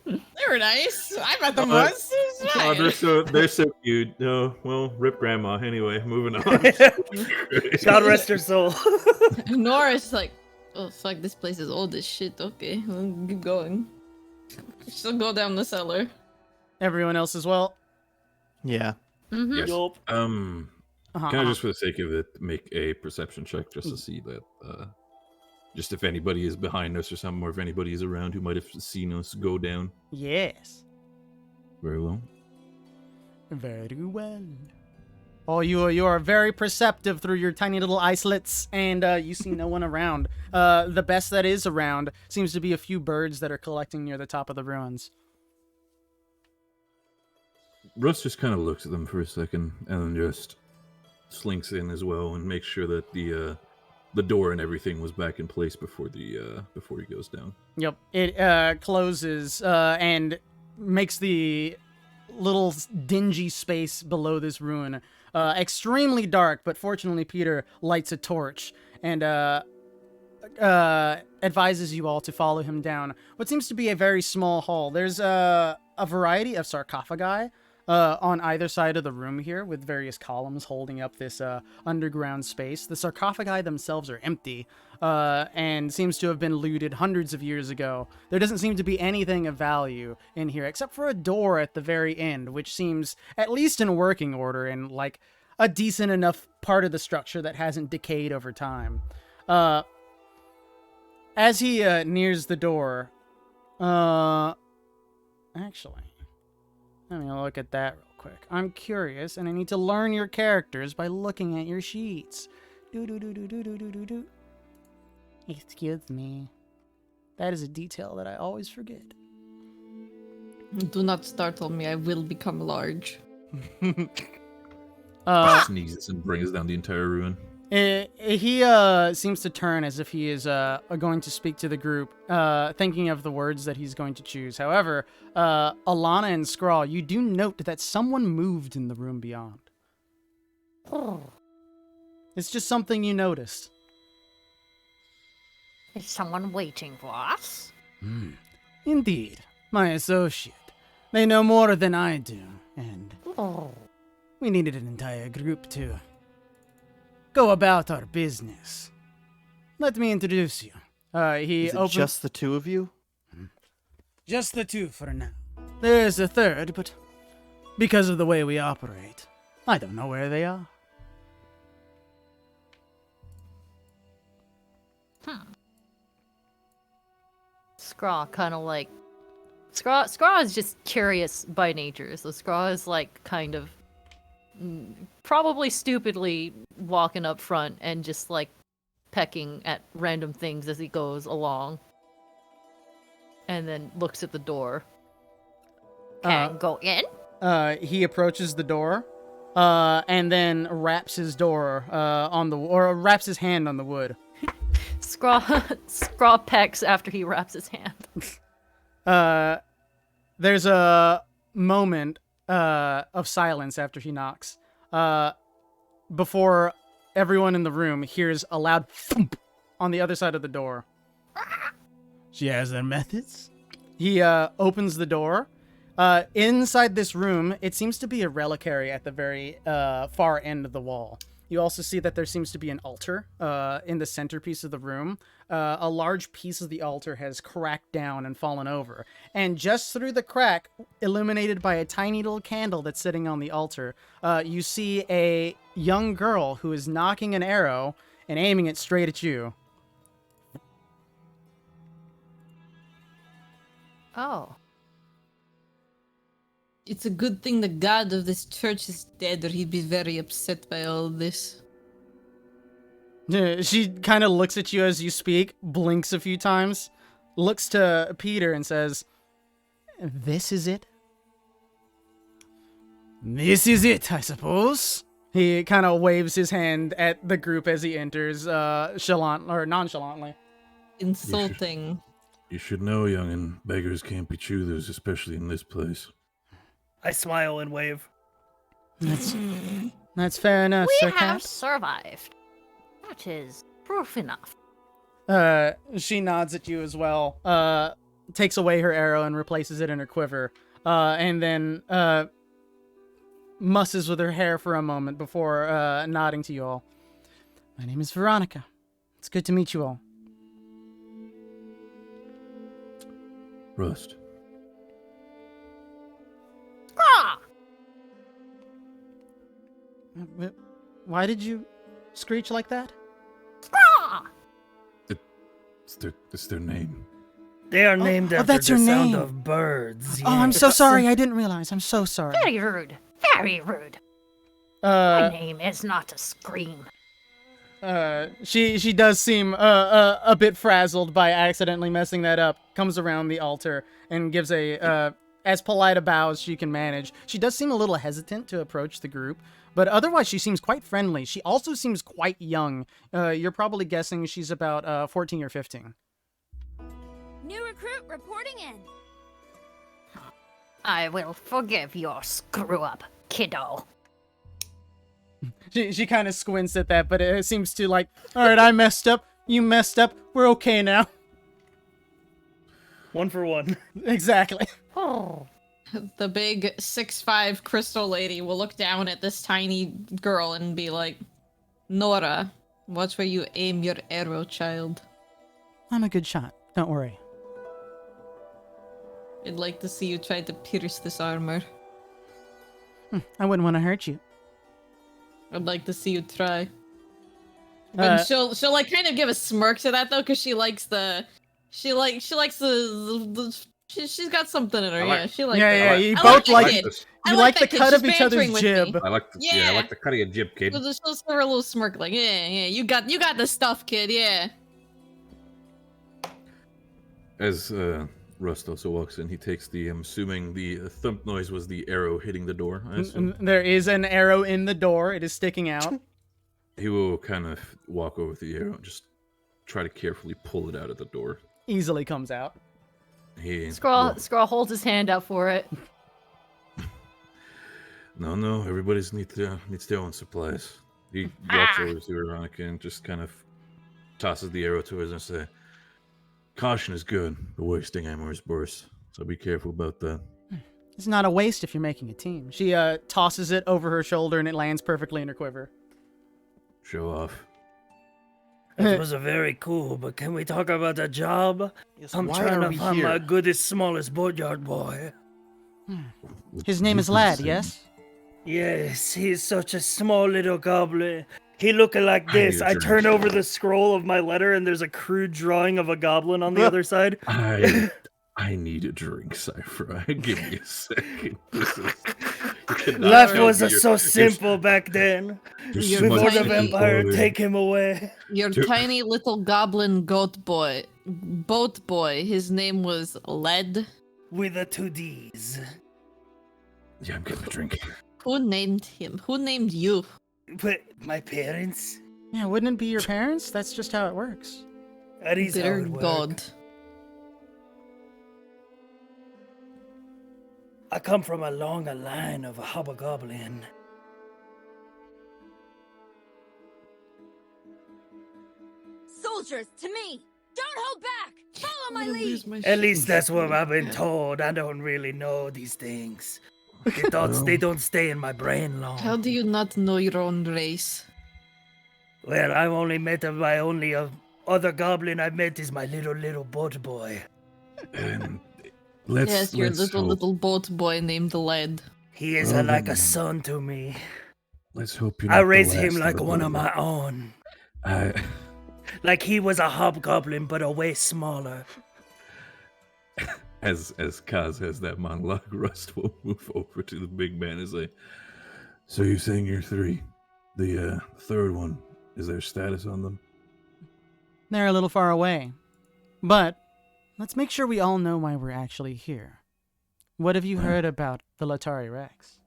They were nice. I met them once. It was Oh, fine. they're so cute. Oh, well, rip grandma. Anyway, moving on. God rest her soul. Nora's like, oh fuck, this place is old as shit. Okay, we'll keep going. She'll go down the cellar. Everyone else as well? Yeah. Mm-hmm. Yes. Yup. Can I just, for the sake of it, make a perception check just to see that, just if anybody is behind us or something, or if anybody is around who might have seen us go down? Yes. Very well. Very well. Oh, you are very perceptive through your tiny little eye slits, and you see no one around. The best that is around seems to be a few birds that are collecting near the top of the ruins. Russ just kind of looks at them for a second and then just slinks in as well and makes sure that the door and everything was back in place before he goes down. Yep. It closes and makes the little dingy space below this ruin extremely dark, but fortunately Peter lights a torch and advises you all to follow him down what seems to be a very small hall. There's a variety of sarcophagi on either side of the room here, with various columns holding up this underground space. The sarcophagi themselves are empty and seems to have been looted hundreds of years ago. There doesn't seem to be anything of value in here except for a door at the very end, which seems at least in working order and like a decent enough part of the structure that hasn't decayed over time. As he nears the door, actually, let me look at that real quick. I'm curious, and I need to learn your characters by looking at your sheets. Do. Excuse me. That is a detail that I always forget. Do not startle me. I will become large. Sneezes and brings down the entire ruin. He seems to turn as if he is going to speak to the group, thinking of the words that he's going to choose. However, Alana and Scrawl, you do note that someone moved in the room beyond. It's just something you noticed. Is someone waiting for us? Indeed, my associate. They know more than I do, and we needed an entire group to go about our business. Let me introduce you. Is it just the two of you? Just the two for now. There is a third, but because of the way we operate, I don't know where they are. Scraw kind of like... Scraw is just curious by nature, so Scraw is like kind of probably stupidly walking up front and just like pecking at random things as he goes along. And then looks at the door. Can go in? He approaches the door, and then wraps his door wraps his hand on the wood. Scraw pecks after he wraps his hand. There's a moment of silence after he knocks, before everyone in the room hears a loud thump on the other side of the door. She has their methods. He opens the door. Inside this room, it seems to be a reliquary at the very far end of the wall. You also see that there seems to be an altar in the centerpiece of the room. A large piece of the altar has cracked down and fallen over. And just through the crack, illuminated by a tiny little candle that's sitting on the altar, you see a young girl who is knocking an arrow and aiming it straight at you. Oh. It's a good thing the god of this church is dead, or he'd be very upset by all this. She kind of looks at you as you speak, blinks a few times, looks to Peter and says, "This is it?" "This is it, I suppose." He kind of waves his hand at the group as he enters, nonchalantly. Insulting. You should know, youngin', beggars can't be choosers, especially in this place. I smile and wave. That's fair enough, We Sir have Cap. survived. That is proof enough. She nods at you as well, takes away her arrow and replaces it in her quiver, and then musses with her hair for a moment before nodding to you all. "My name is Veronica. It's good to meet you all." Rust. Ah! Why did you screech like that? Ah! It's their name. They are named after that's the your sound name. of birds. Oh, I'm yes. so sorry. I didn't realize. I'm so sorry. Very rude. Very rude. My Uh, name is not a scream. she does seem a bit frazzled by accidentally messing that up. Comes around the altar and gives a as polite a bow as she can manage. She does seem a little hesitant to approach the group, but otherwise she seems quite friendly. She also seems quite young. You're probably guessing she's about 14 or 15. New recruit reporting in. I will forgive your screw up, kiddo. She kind of squints at that, but it seems to like, all right, I messed up. You messed up. We're okay now. One for one. Exactly. Oh. The big 6'5" crystal lady will look down at this tiny girl and be like, "Nora, watch where you aim your arrow, child. I'm a good shot. Don't worry. I'd like to see you try to pierce this armor. I wouldn't want to hurt you. I'd like to see you try." But she'll like kind of give a smirk to that though, because she's got something in her. I like- Yeah, she likes. Yeah, that. yeah, you I both that like kid. this. I You like like the that kid. cut She's of each other's bantering with me. jib. I like the Yeah. I like the cut of your jib, kid. She'll just give her a little smirk, like, yeah, you got the stuff, kid. Yeah. As Rust also walks in, he takes I'm assuming the thump noise was the arrow hitting the door. I assume. There is an arrow in the door. It is sticking out. He will kind of walk over to the arrow and just try to carefully pull it out of the door. Easily comes out. He Scroll holds his hand out for it. No, everybody's needs their own supplies. He walks over to Veronica and just kind of tosses the arrow to her and say, "Caution is good, but wasting ammo is worse. So be careful about that." It's not a waste if you're making a team. She tosses it over her shoulder and it lands perfectly in her quiver. Show off. That was a very cool, but can we talk about the job? Yes, I'm why trying are to we find here? my goodest, smallest boatyard boy. His name is Lad, yes? Yes, he's such a small little goblin. He looking like I need this. a I drink. turn over the scroll of my letter and there's a crude drawing of a goblin on the other side. I need a drink, Cypher. Give me a second. You cannot Life tell was me so you're- simple back then. you're Before smart, the tiny vampire boy. take him away. Your Dude. tiny little goblin boat boy. His name was Led. With the 2 Ds. Yeah, I'm getting a drink. Who named him? Who named you? But my parents? Yeah, wouldn't it be your parents? That's just how it works. That is how Dear it work. God. I come from a long line of hobgoblin. Soldiers, to me! Don't hold back! Follow my I'm gonna lead! lose my At shit. least that's what I've been told. I don't really know these things. The thoughts, they don't stay in my brain long. How do you not know your own race? Well, I've only met him. My only other goblin I've met is my little boat boy. And let's Yes, your let's hope, little boat boy named Led. He is Well, like a then- son to me. let's hope you're I not the raise him last like a one of brother. my own. I Like he was a hobgoblin, but a way smaller. as Kaz has that monologue, Rust will move over to the big man and say, "So you're saying you're 3? The third one, is there status on them?" They're a little far away. But let's make sure we all know why we're actually here. What have you heard about the Latari Rex?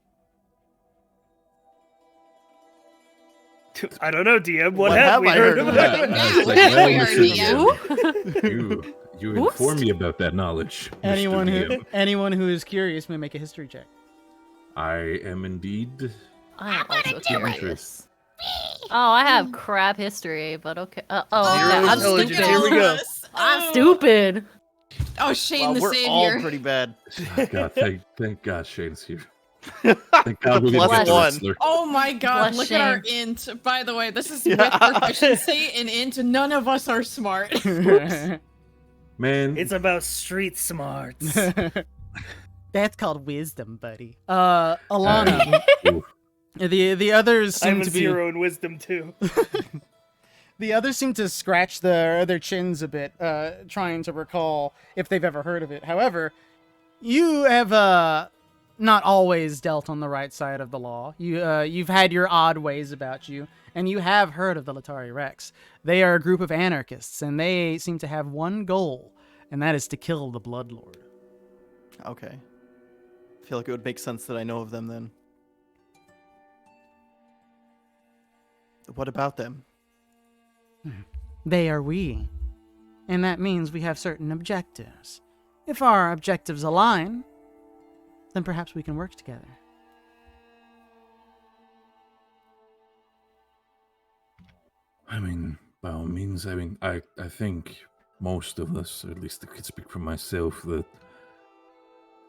I don't know, DM. What What have have we I heard heard about? about? Yeah, It's what like, have well, we heard, Mr. DM? You Oops. inform me about that knowledge, Mr. DM. Anyone who is curious may make a history check. I am indeed. I'm also do it. curious. Oh, I have crap history, but okay. Zero Okay. I'm intelligence. stupid. Here we go. I'm stupid. Oh, Shane Well, the we're Savior. all pretty bad. God, thank God Shane's here. Thank God we Plus didn't get the one. wrestler. Oh my god, Bless look at our int. By the way, this is Yeah. with proficiency in int. None of us are smart. Man, It's about street smarts. That's called wisdom, buddy. Alana. oof. The others I'm seem a to be 0 in wisdom too. the others seem to scratch their chins a bit, trying to recall if they've ever heard of it. However, you have not always dealt on the right side of the law. You've had your odd ways about you, and you have heard of the Latari Rex. They are a group of anarchists, and they seem to have one goal, and that is to kill the Bloodlord. Okay. I feel like it would make sense that I know of them then. What about them? They are we, and that means we have certain objectives. If our objectives align, then perhaps we can work together. I mean, by all means, I think most of us, or at least I could speak for myself, that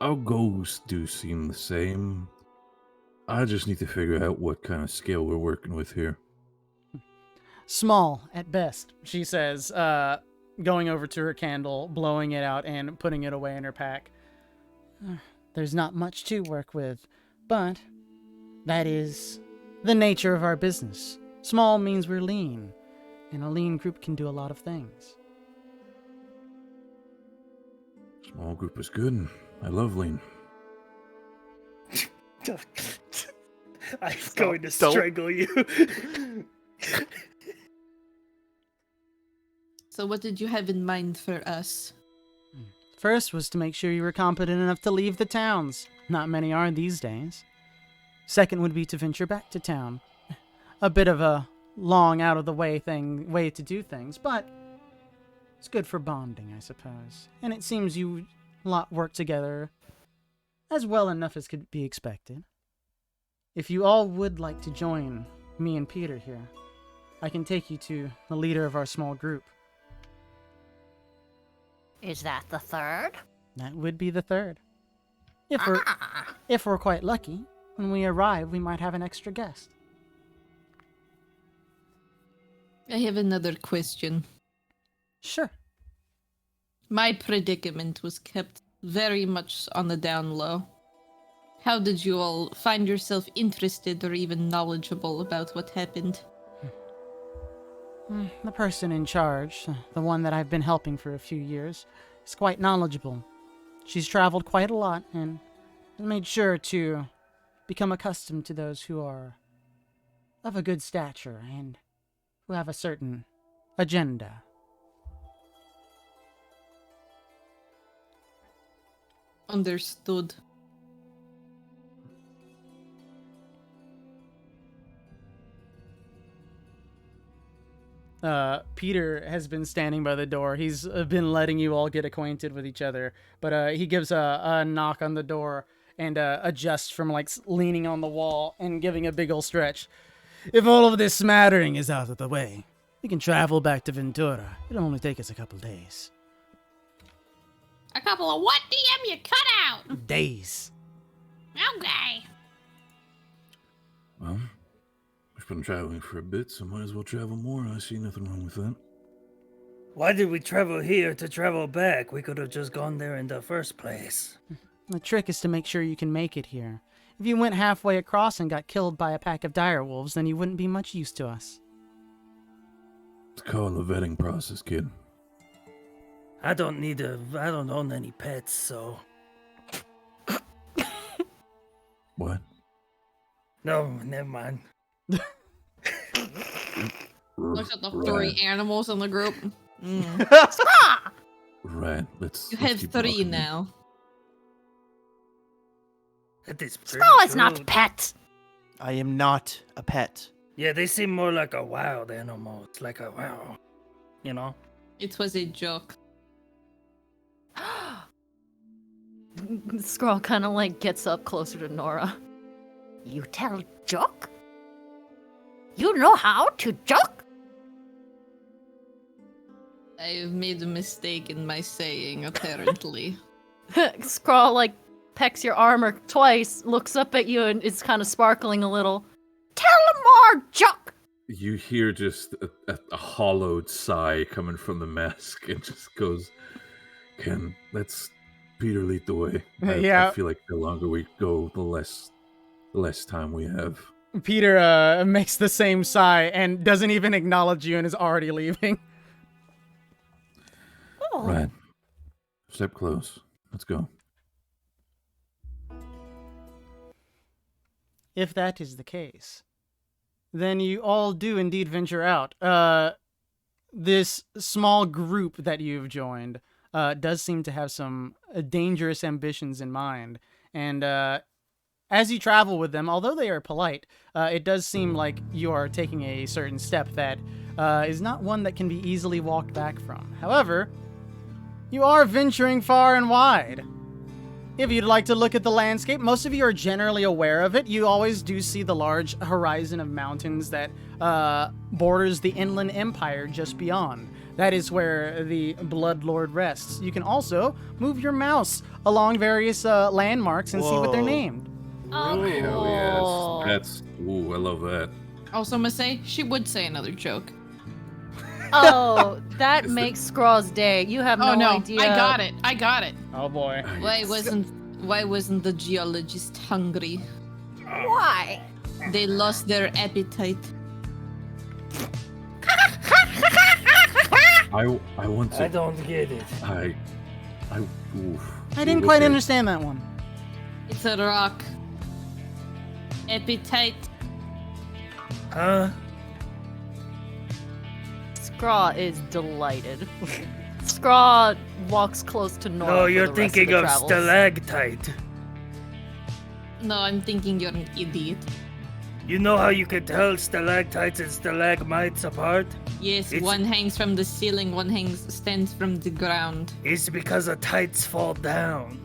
our goals do seem the same. I just need to figure out what kind of scale we're working with here. Small at best, she says, going over to her candle, blowing it out, and putting it away in her pack. There's not much to work with, but that is the nature of our business. Small means we're lean, and a lean group can do a lot of things. Small group is good. I love lean. I'm going to don't. strangle you. So what did you have in mind for us? First was to make sure you were competent enough to leave the towns. Not many are these days. Second would be to venture back to town. A bit of a long out of the way to do things, but it's good for bonding, I suppose. And it seems you lot work together as well enough as could be expected. If you all would like to join me and Peter here, I can take you to the leader of our small group. Is that the third? That would be the third. If we're quite lucky, when we arrive, we might have an extra guest. I have another question. Sure. My predicament was kept very much on the down low. How did you all find yourself interested or even knowledgeable about what happened? The person in charge, the one that I've been helping for a few years, is quite knowledgeable. She's traveled quite a lot and made sure to become accustomed to those who are of a good stature and who have a certain agenda. Understood. Peter has been standing by the door. He's been letting you all get acquainted with each other, but he gives a knock on the door and adjusts from like leaning on the wall and giving a big ol' stretch. If all of this smattering is out of the way, we can travel back to Ventura. It'll only take us a couple days. A couple of what, DM? You cut out! Days. Okay. Well, if I've been traveling for a bit, so might as well travel more. I see nothing wrong with that. Why did we travel here to travel back? We could have just gone there in the first place. The trick is to make sure you can make it here. If you went halfway across and got killed by a pack of direwolves, then you wouldn't be much use to us. It's called the vetting process, kid. I don't own any pets, so... What? No, never mind. Look at the three animals in the group. Right, let's You let's have keep 3 walking. now. That is pretty Scroll is not cute. pet. I am not a pet. Yeah, they seem more like a wild animal. It's like a wow. You know? It was a joke. Scroll kind of like gets up closer to Nora. You tell joke? You know how to joke? I've made a mistake in my saying, apparently. Scroll like pecks your armor twice, looks up at you, and it's kind of sparkling a little. Tell more joke. You hear just a hollowed sigh coming from the mask, and just goes, "Ken, let's Peter lead the way. Yeah. I feel like the longer we go, the less time we have." Peter makes the same sigh and doesn't even acknowledge you and is already leaving. Oh. Right. Step close. Let's go. If that is the case, then you all do indeed venture out. This small group that you've joined does seem to have some dangerous ambitions in mind. And as you travel with them, although they are polite, it does seem like you are taking a certain step that is not one that can be easily walked back from. However, you are venturing far and wide. If you'd like to look at the landscape, most of you are generally aware of it. You always do see the large horizon of mountains that borders the inland empire just beyond. That is where the Blood Lord rests. You can also move your mouse along various landmarks and see what they're Whoa. named. Oh, Hell cool. yes. That's ooh, I love that. Also, Masay, she would say another joke. Oh, that makes Scrawl's day. You have no idea. I got it. Oh boy. Why wasn't the geologist hungry? Why? They lost their appetite. I want to. I don't get it. Oof. I didn't Ooh, quite okay. understand that one. It's a rock. Appetite. Huh? Scraw is delighted. Scraw walks close to Nora. No, for you're the rest thinking the of travels. stalactite. No, I'm thinking you're an idiot. You know how you can tell stalactites and stalagmites apart? Yes, It's- one hangs from the ceiling, one stands from the ground. It's because the tights fall down.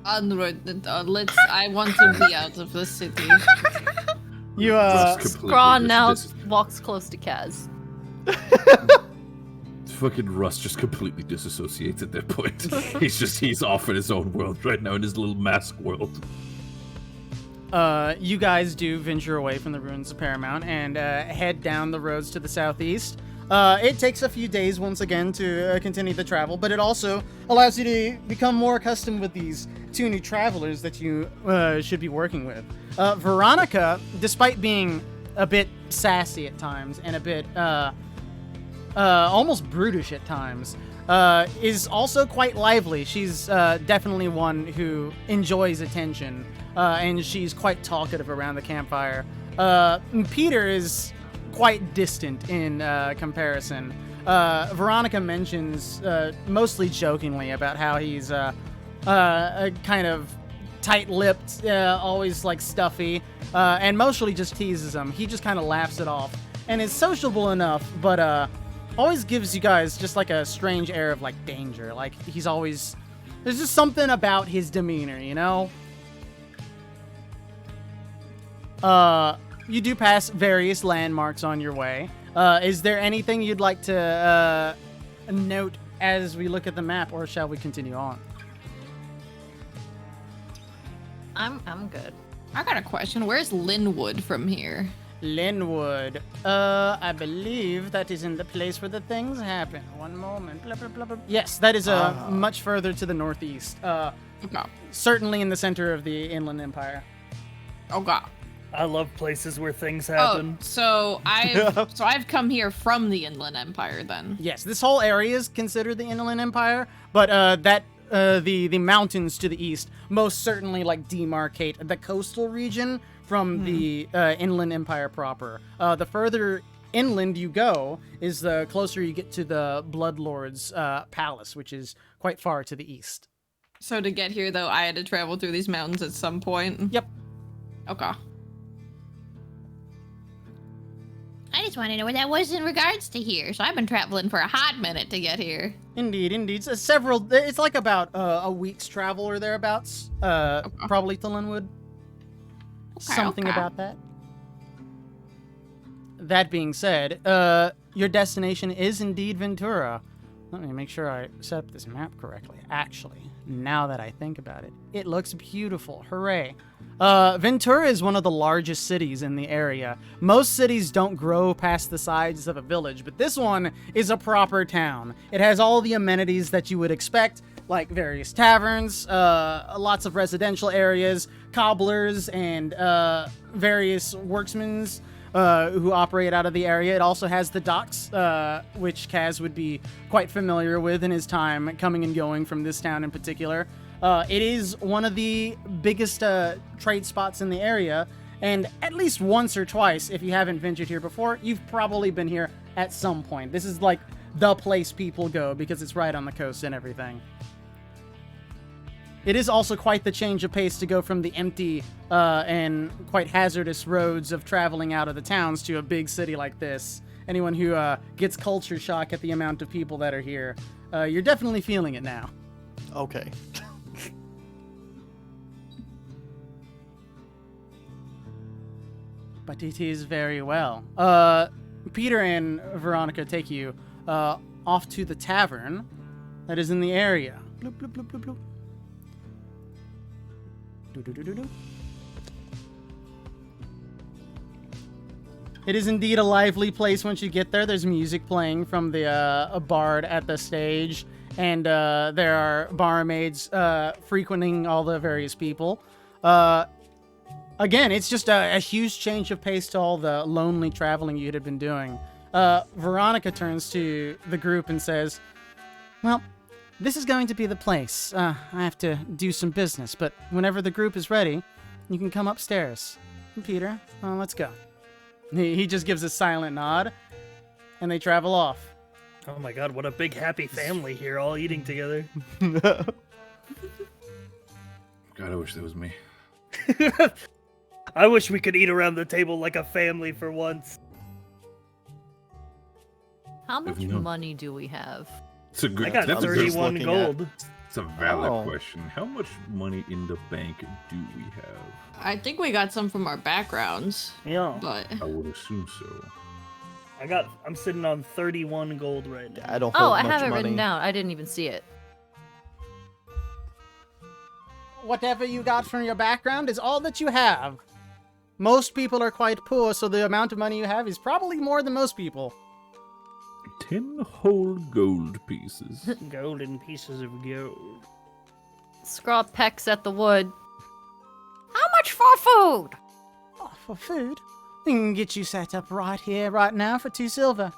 Onward, I want to be out of the city. You Just completely Scraw now dis- walks close to Kaz. Fucking Russ just completely disassociates at that point. he's off in his own world right now, in his little mask world. you guys do venture away from the ruins of Paramount and head down the roads to the southeast. It takes a few days once again to continue the travel, but it also allows you to become more accustomed with these 2 new travelers that you should be working with. Veronica, despite being a bit sassy at times and a bit almost brutish at times, is also quite lively. She's definitely one who enjoys attention, and she's quite talkative around the campfire. Peter is quite distant in comparison. Veronica mentions, mostly jokingly, about how he's kind of tight-lipped, always like stuffy, and mostly just teases him. He just kind of laughs it off and is sociable enough, but always gives you guys just like a strange air of like danger. Like he's always, there's just something about his demeanor, you know? You do pass various landmarks on your way. Is there anything you'd like to note as we look at the map, or shall we continue on? I'm good. I got a question. Where's Linwood from here? Linwood. I believe that is in the place where the things happen. One moment. Blah, blah, blah, blah. Yes, that is much further to the northeast. Okay. Certainly in the center of the Inland Empire. Okay. I love places where things Oh, happen. so I've come here from the Inland Empire then. Yes, this whole area is considered the Inland Empire, but the mountains to the east most certainly like demarcate the coastal region from the Inland Empire proper. The further inland you go is the closer you get to the Bloodlord's palace, which is quite far to the east. So to get here though, I had to travel through these mountains at some point. Yep. Okay. I just want to know where that was in regards to here. So I've been traveling for a hot minute to get here. Indeed, indeed. So it's like about a week's travel or thereabouts, probably to Linwood. Something about that. That being said, your destination is indeed Ventura. Let me make sure I set up this map correctly. Actually, now that I think about it, it looks beautiful. Hooray. Ventura is one of the largest cities in the area. Most cities don't grow past the size of a village, but this one is a proper town. It has all the amenities that you would expect, like various taverns, lots of residential areas, cobblers, and various worksmen's who operate out of the area. It also has the docks, which Kaz would be quite familiar with in his time coming and going from this town in particular. It is one of the biggest trade spots in the area, and at least once or twice, if you haven't ventured here before, you've probably been here at some point. This is like the place people go because it's right on the coast and everything. It is also quite the change of pace to go from the empty and quite hazardous roads of traveling out of the towns to a big city like this. Anyone who gets culture shock at the amount of people that are here, you're definitely feeling it now. Okay. But it is very well. Peter and Veronica take you off to the tavern that is in the area. Bloop, bloop, bloop, bloop, bloop. Do-do-do-do-do. It is indeed a lively place once you get there. There's music playing from the a bard at the stage, and there are barmaids frequenting all the various people. Again, it's just a huge change of pace to all the lonely traveling you had been doing. Veronica turns to the group and says, well, this is going to be the place. I have to do some business, but whenever the group is ready, you can come upstairs. Peter, let's go. He just gives a silent nod, and they travel off. Oh my god, what a big happy family here, all eating together. God, I wish that was me. I wish we could eat around the table like a family for once. How much No. money do we have? It's a good. I got that's a good- 31 looking gold. It's a valid Oh. question. How much money in the bank do we have? I think we got some from our backgrounds, Yeah. but I would assume so. I'm sitting on 31 gold right now. I don't Oh, hold I much have it money. written down. I didn't even see it. Whatever you got from your background is all that you have. Most people are quite poor, so the amount of money you have is probably more than most people. 10 whole gold pieces. Golden pieces of gold. Scraw pecks at the wood. How much for food? Oh, for food? We can get you set up right here, right now, for 2 silver.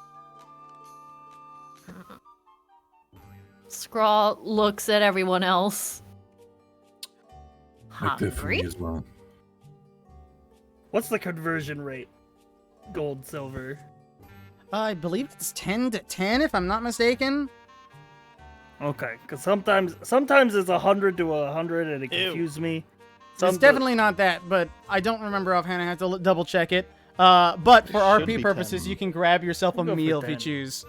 Scraw looks at everyone else. Like that for me Hungry? as well. What's the conversion rate? Gold, silver. I believe it's 10 to 10, if I'm not mistaken. Okay, because sometimes it's 100 to 100 and it Ew. confused me. It's definitely not that, but I don't remember offhand. I have to double check it. But for It should RP be purposes, 10. you can grab yourself a We'll go for meal if you 10. choose.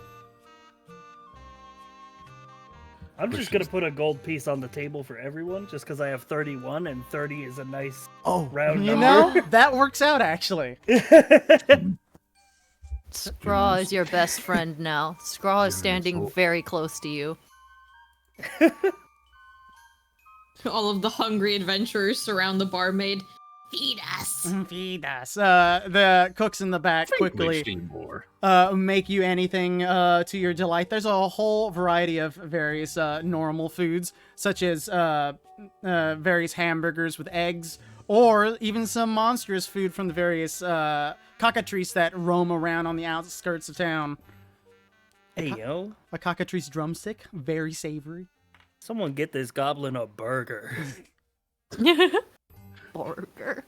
I'm just gonna put a gold piece on the table for everyone, just because I have 31 and 30 is a nice Oh, round You number. know, that works out, actually. Scraw is your best friend now. Scraw is standing Generous. very close to you. All of the hungry adventurers surround the barmaid. Feed us. Feed us. The cooks in the back quickly more. make you anything to your delight. There's a whole variety of various normal foods, such as various hamburgers with eggs, or even some monstrous food from the various cockatrices that roam around on the outskirts of town. Hey, yo. A cockatrice drumstick, very savory. Someone get this goblin a burger. Burger.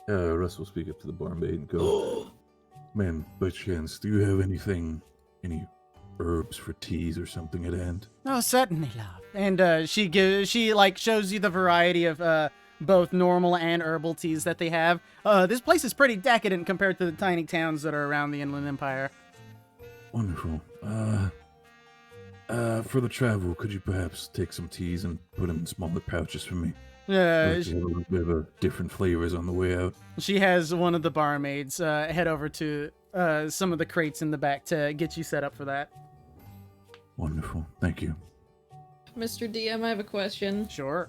Russ will speak up to the barmaid and go, "Man, by chance, do you have any herbs for teas or something at hand?" Oh, certainly, love. And she like shows you the variety of both normal and herbal teas that they have. This place is pretty decadent compared to the tiny towns that are around the Inland Empire. Wonderful. For the travel, could you perhaps take some teas and put them in smaller pouches for me? I'd like to have a little bit of different flavors on the way out. She has one of the barmaids head over to some of the crates in the back to get you set up for that. Wonderful. Thank you. Mr. DM, I have a question. Sure.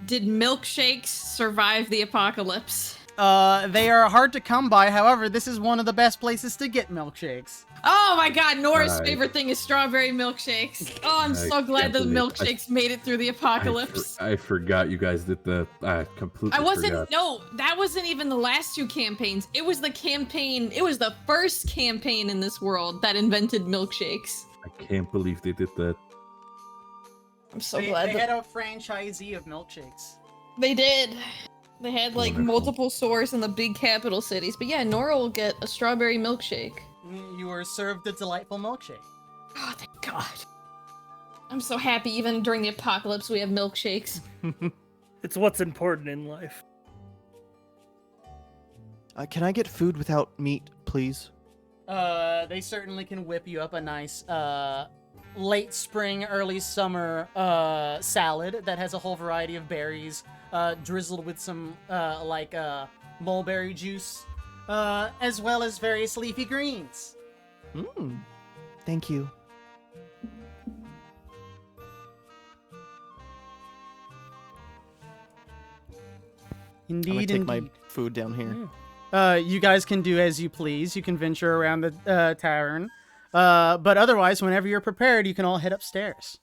Did milkshakes survive the apocalypse? They are hard to come by. However, this is one of the best places to get milkshakes. Oh my god, Nora's I- favorite thing is strawberry milkshakes. Oh, I'm so glad can't the believe- milkshakes made it through the apocalypse. I forgot you guys did the. I completely I wasn't, forgot. no, that wasn't even the last two campaigns. It was the campaign, it was the first campaign in this world that invented milkshakes. I can't believe they did that. I'm so They glad had a franchisee of milkshakes. they did. They had like Wonderful. multiple stores in the big capital cities. But yeah, Nora will get a strawberry milkshake. You were served a delightful milkshake. Oh, thank God. I'm so happy even during the apocalypse we have milkshakes. It's what's important in life. Can I get food without meat, please? They certainly can whip you up a nice late spring, early summer salad that has a whole variety of berries, drizzled with some mulberry juice, as well as various leafy greens. Thank you. Indeed, I'm gonna take my indeed. food down here. You guys can do as you please. You can venture around the tavern. But otherwise, whenever you're prepared, you can all head upstairs.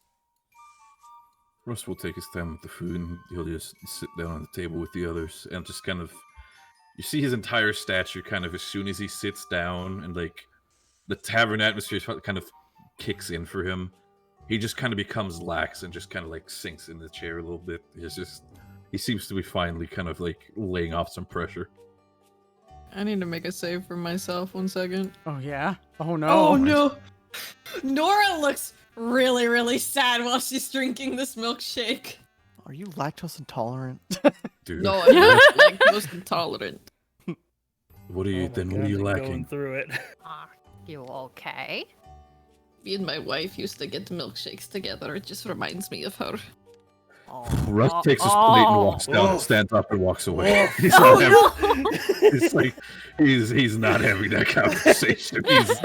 Russ will take his time with the food and he'll just sit down on the table with the others and just kind of. You see his entire stature kind of as soon as he sits down and like the tavern atmosphere kind of kicks in for him. He just kind of becomes lax and just kind of like sinks in the chair a little bit. He seems to be finally kind of like laying off some pressure. I need to make a save for myself 1 second. Oh yeah. Oh no. Oh no! Nora looks really, really sad while she's drinking this milkshake. Are you lactose intolerant? Dude, No, I'm not lactose intolerant. what are you Oh my then? What God, are you I'm lacking? Going through it. Are you okay? Me and my wife used to get milkshakes together. It just reminds me of her. Russ takes his plate and walks down, Oh. stands up and walks away. He's Oh, not having, it's like he's not having that conversation. He's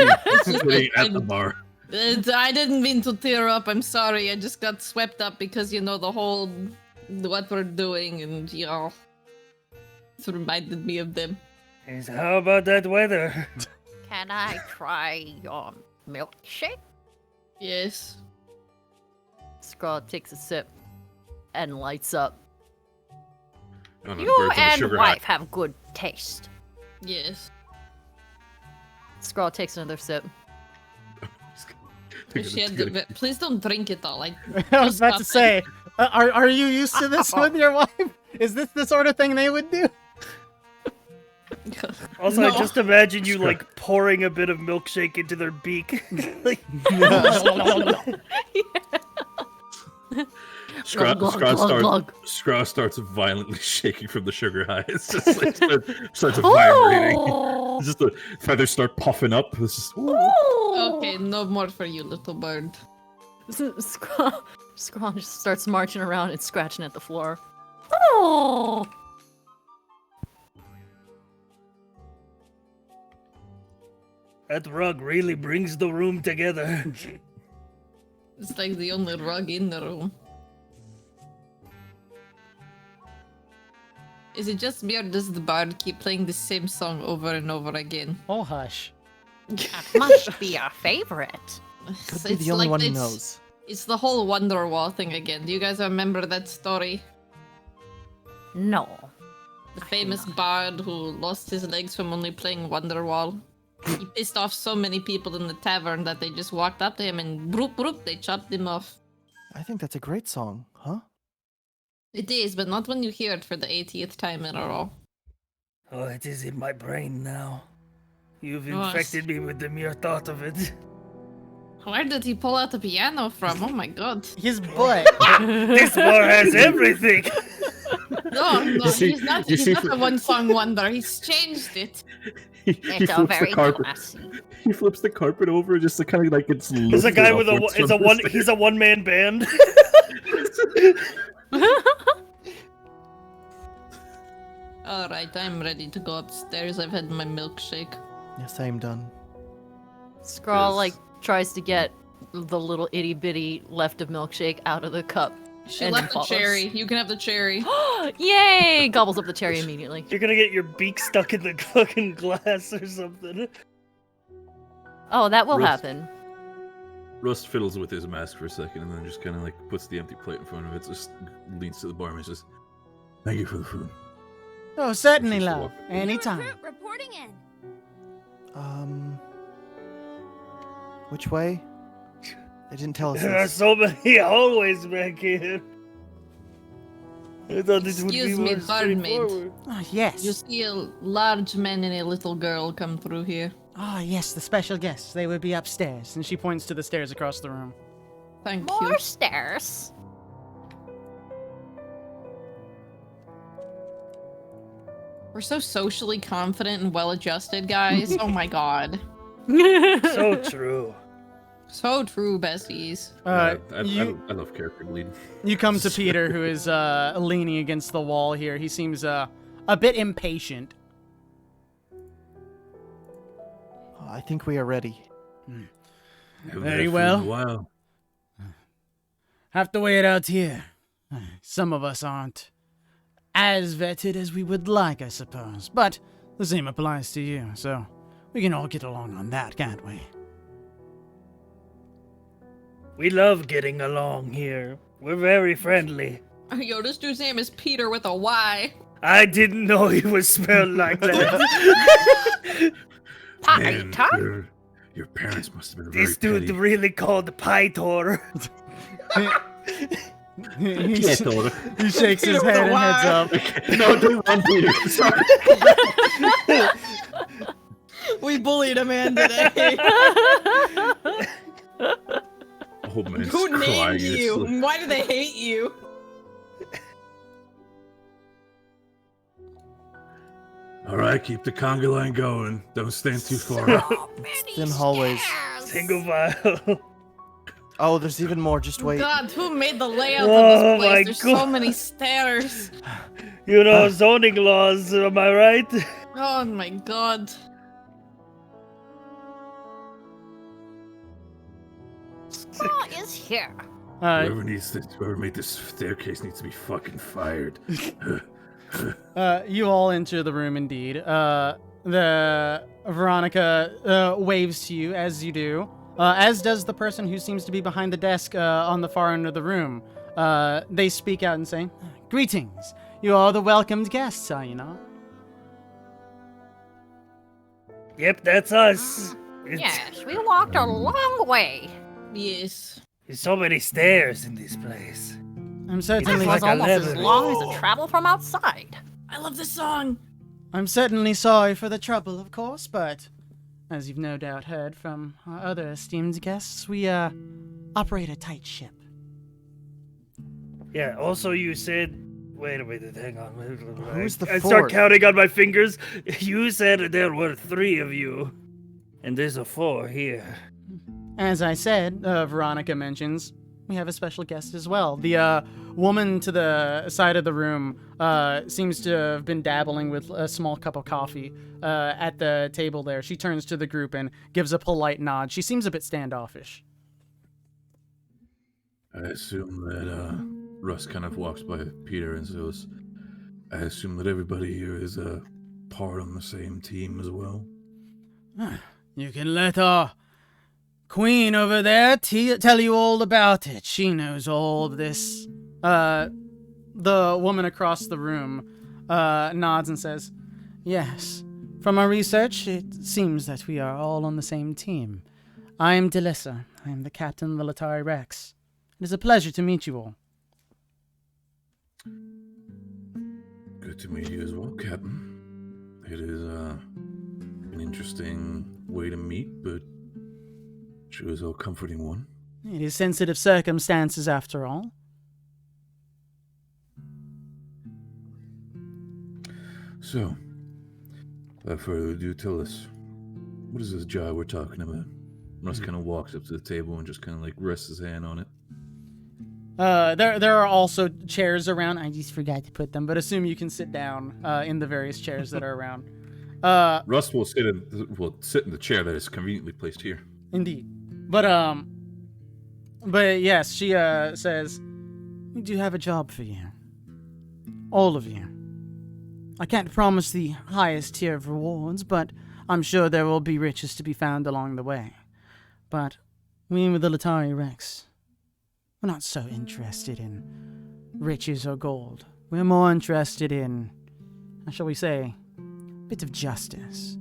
sitting at the bar. I didn't mean to tear up. I'm sorry. I just got swept up because the whole what we're doing, and it reminded me of them. Is how about that weather? Can I try your milkshake? Yes. Scrawl takes a sip and lights up. Oh, no, You birds on the and sugar wife high. have good taste. Yes. Scrawl takes another sip. She had the, please don't drink it all. I was about to say, are you used to this with your wife? Is this the sort of thing they would do? Also, No. I just imagine you like pouring a bit of milkshake into their beak. Like, Scraw starts violently shaking from the sugar high. It's just like starts vibrating. Oh! It's just the feathers start puffing up. It's just, Okay, no more for you, little bird. Scrawl just starts marching around and scratching at the floor. Oh! that rug really brings the room together. It's like the only rug in the room. Is it just me or does the bard keep playing the same song over and over again? Oh, hush. That must be our favorite. Could be the only one who knows. It's the whole Wonderwall thing again. Do you guys remember that story? No. The famous bard who lost his legs from only playing Wonderwall. He pissed off so many people in the tavern that they just walked up to him and broop broop, they chopped him off. I think that's a great song, huh? It is, but not when you hear it for the 80th time in a row. Oh, it is in my brain now. You've Oh, infected me with the mere thought of it. Where did he pull out the piano from? Oh my god. His butt. This bar has everything. No, see- he's not you see- a one-song wonder. He's changed it. He It's all flips very the carpet. classy. He flips the carpet over just to kind of like it's. There's a guy with he's a one-man band. Alright, I'm ready to go upstairs. I've had my milkshake. Yes, I am done. Scrawl Yes. like tries to get the little itty bitty left of milkshake out of the cup. She And left the follows. cherry. You can have the cherry. Yay! Gobbles up the cherry immediately. You're gonna get your beak stuck in the fucking glass or something. Oh, that will Ruth. happen. Rust fiddles with his mask for a second and then just kind of like puts the empty plate in front of it. Just leans to the barman and says, "Thank you for the food." Oh, certainly, She's love. walking. Anytime. Recruit reporting in. Which way? They didn't tell us There are this. so many hallways back here. I thought this would be Excuse me, more barmaid. straightforward. Oh, yes. You see a large man and a little girl come through here. Ah, yes, the special guests. They would be upstairs. And she points to the stairs across the room. Thank More you. stairs. We're so socially confident and well-adjusted, guys. Oh my god. So true. So true, besties. I You love character bleed. you come to Peter, who is leaning against the wall here. He seems a bit impatient. Oh, I think we are ready. Haven't Very had food in well. a while. Have to wait out here. Some of us aren't as vetted as we would like, I suppose. But the same applies to you, so we can all get along on that, can't we? We love getting along here. We're very friendly. Yo, this dude's name is Peter with a Y. I didn't know he was spelled like that. Man, Peter? your parents must have been very This dude petty. really called Pytor. he, Yeah, Thor. he shakes his head and heads up. No, don't run, Peter. Sorry. We bullied a man today. Oh man, Who it's named crying. you? It's Why do they hate you? All right, keep the conga line going. Don't stand too far up. Thin hallways. Single file. Oh, there's even more. Just wait. God, who made the layout Oh of this my place? There's so God. many stairs. You know, zoning laws, am I right? Oh my god. What is here? Whoever made this staircase needs to be fucking fired. You all enter the room indeed. The Veronica waves to you as you do, as does the person who seems to be behind the desk on the far end of the room. They speak out and say, "Greetings. You are the welcomed guests, are you not?" Yep, that's us. It's, Yes, we walked a long way. Yes. There's so many stairs in this place. I'm That certainly, like was almost as 11. long as the travel from outside. I love this song. I'm certainly sorry for the trouble, of course, but as you've no doubt heard from our other esteemed guests, we operate a tight ship. Yeah, also you said... Wait a minute, hang on. Who's the I start fourth? counting on my fingers. You said there were 3 of you. And there's a 4 here. As I said, Veronica mentions, we have a special guest as well. The woman to the side of the room seems to have been dabbling with a small cup of coffee at the table there. She turns to the group and gives a polite nod. She seems a bit standoffish. I assume that Russ kind of walks by Peter and says, I assume that everybody here is part on the same team as well. You can let our queen over there tell you all about it. She knows all of this. The woman across the room nods and says, yes. From our research, it seems that we are all on the same team. I am Delissa. I am the captain of the Latari Rex. It is a pleasure to meet you all. Good to meet you as well, Captain. It is an interesting way to meet, but sure is a comforting one. It is sensitive circumstances, after all. So, without further ado, tell us, what is this jar we're talking about? Russ kind of walks up to the table and just kind of like rests his hand on it. There are also chairs around. I just forgot to put them, but assume you can sit down in the various chairs that are around. Russ will sit in the chair that is conveniently placed here. Indeed. But yes, she says, we do have a job for you. All of you. I can't promise the highest tier of rewards, but I'm sure there will be riches to be found along the way. But we with the Latari Rex, we're not so interested in riches or gold. We're more interested in, how shall we say, a bit of justice.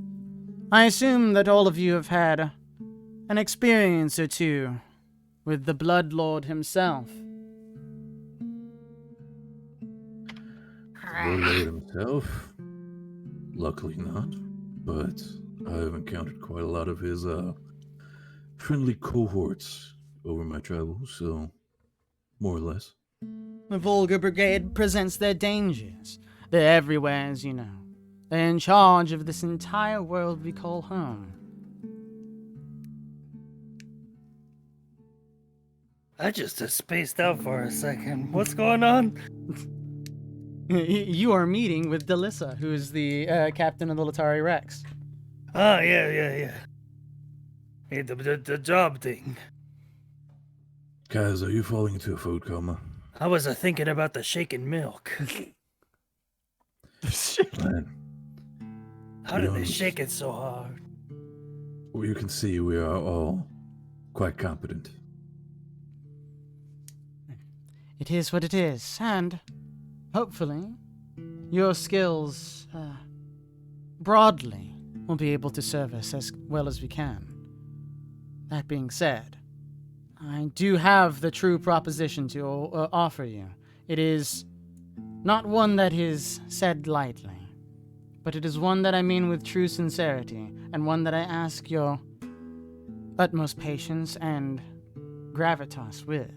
I assume that all of you have had an experience or two with the Blood Lord himself. Blood Lord himself? Luckily not, but I have encountered quite a lot of his friendly cohorts over my travels, so more or less. The Volga Brigade presents their dangers. They're everywhere, as you know. They're in charge of this entire world we call home. I just spaced out for a second. What's going on? You are meeting with Delissa, who is the captain of the Latari Rex. Oh, yeah. Hey, the job thing. Kaz, are you falling into a food coma? I was thinking about the shaken milk. Man, How did they shake it so hard? well, you can see we are all quite competent. It is what it is, and hopefully your skills, broadly, will be able to serve us as well as we can. That being said, I do have the true proposition to offer you. It is not one that is said lightly, but it is one that I mean with true sincerity, and one that I ask your utmost patience and gravitas with.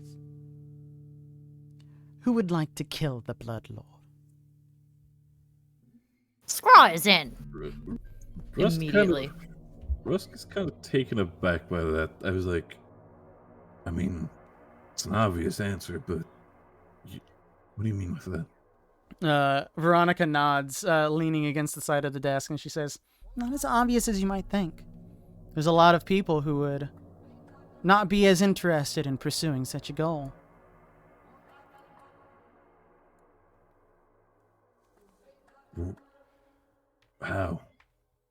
Who would like to kill the Blood Lord? Scraw is in. Russ Immediately. Russ is kind of taken aback by that. I was like, I mean, it's an obvious answer, but what do you mean with that? Veronica nods, leaning against the side of the desk, and she says, not as obvious as you might think. There's a lot of people who would not be as interested in pursuing such a goal. Well, how?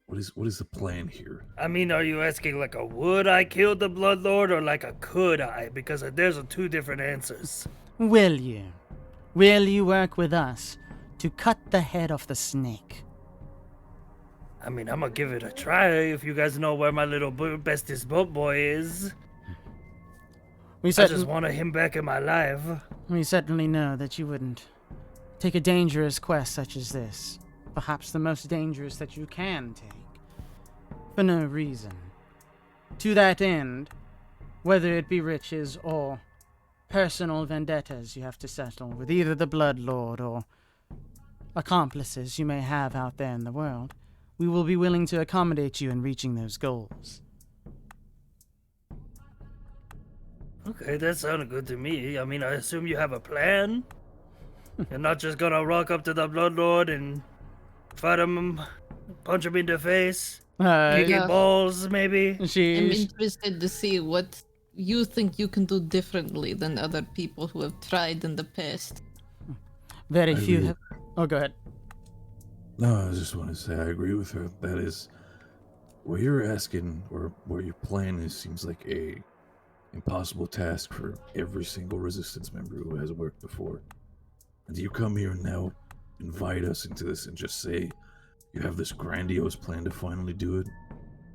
What is the plan here? I mean, are you asking like a would I kill the Blood Lord or like a could I? Because there's two different answers. Will you? Will you work with us to cut the head off the snake? I mean, I'm gonna give it a try if you guys know where my little bestest boat boy is. I just wanted him back in my life. We certainly know that you wouldn't take a dangerous quest such as this. Perhaps the most dangerous that you can take. For no reason. To that end, whether it be riches or personal vendettas you have to settle with either the Blood Lord or accomplices you may have out there in the world, we will be willing to accommodate you in reaching those goals. Okay, that sounded good to me. I mean, I assume you have a plan? You're not just gonna rock up to the Blood Lord and fight him, punch him in the face, kick Yeah. balls, maybe? I'm interested to see what you think you can do differently than other people who have tried in the past. Very few have... Oh, go ahead. No, I just want to say I agree with her. That is, what you're asking or what your plan is seems like a impossible task for every single resistance member who has worked before. And you come here and now invite us into this and just say you have this grandiose plan to finally do it?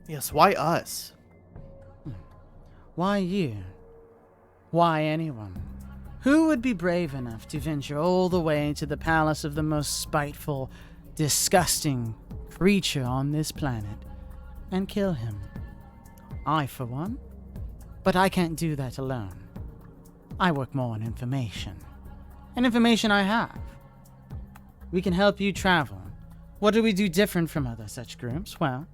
Yes, why us? Why you? Why anyone? Who would be brave enough to venture all the way to the palace of the most spiteful, disgusting creature on this planet and kill him? I, for one. But I can't do that alone. I work more on information. And information I have. We can help you travel. What do we do different from other such groups? Well,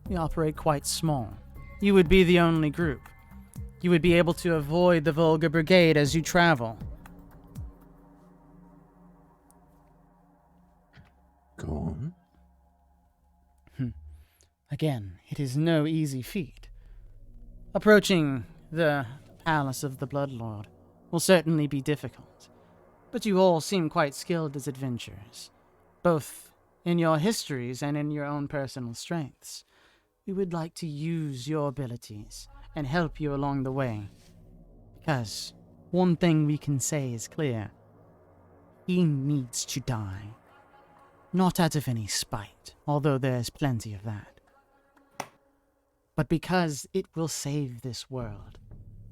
we operate quite small. You would be the only group. You would be able to avoid the Volga Brigade as you travel. Go on. Again, it is no easy feat. Approaching the palace of the Bloodlord will certainly be difficult, but you all seem quite skilled as adventurers, both in your histories and in your own personal strengths. We would like to use your abilities and help you along the way, because one thing we can say is clear. He needs to die. Not out of any spite, although there's plenty of that, but because it will save this world.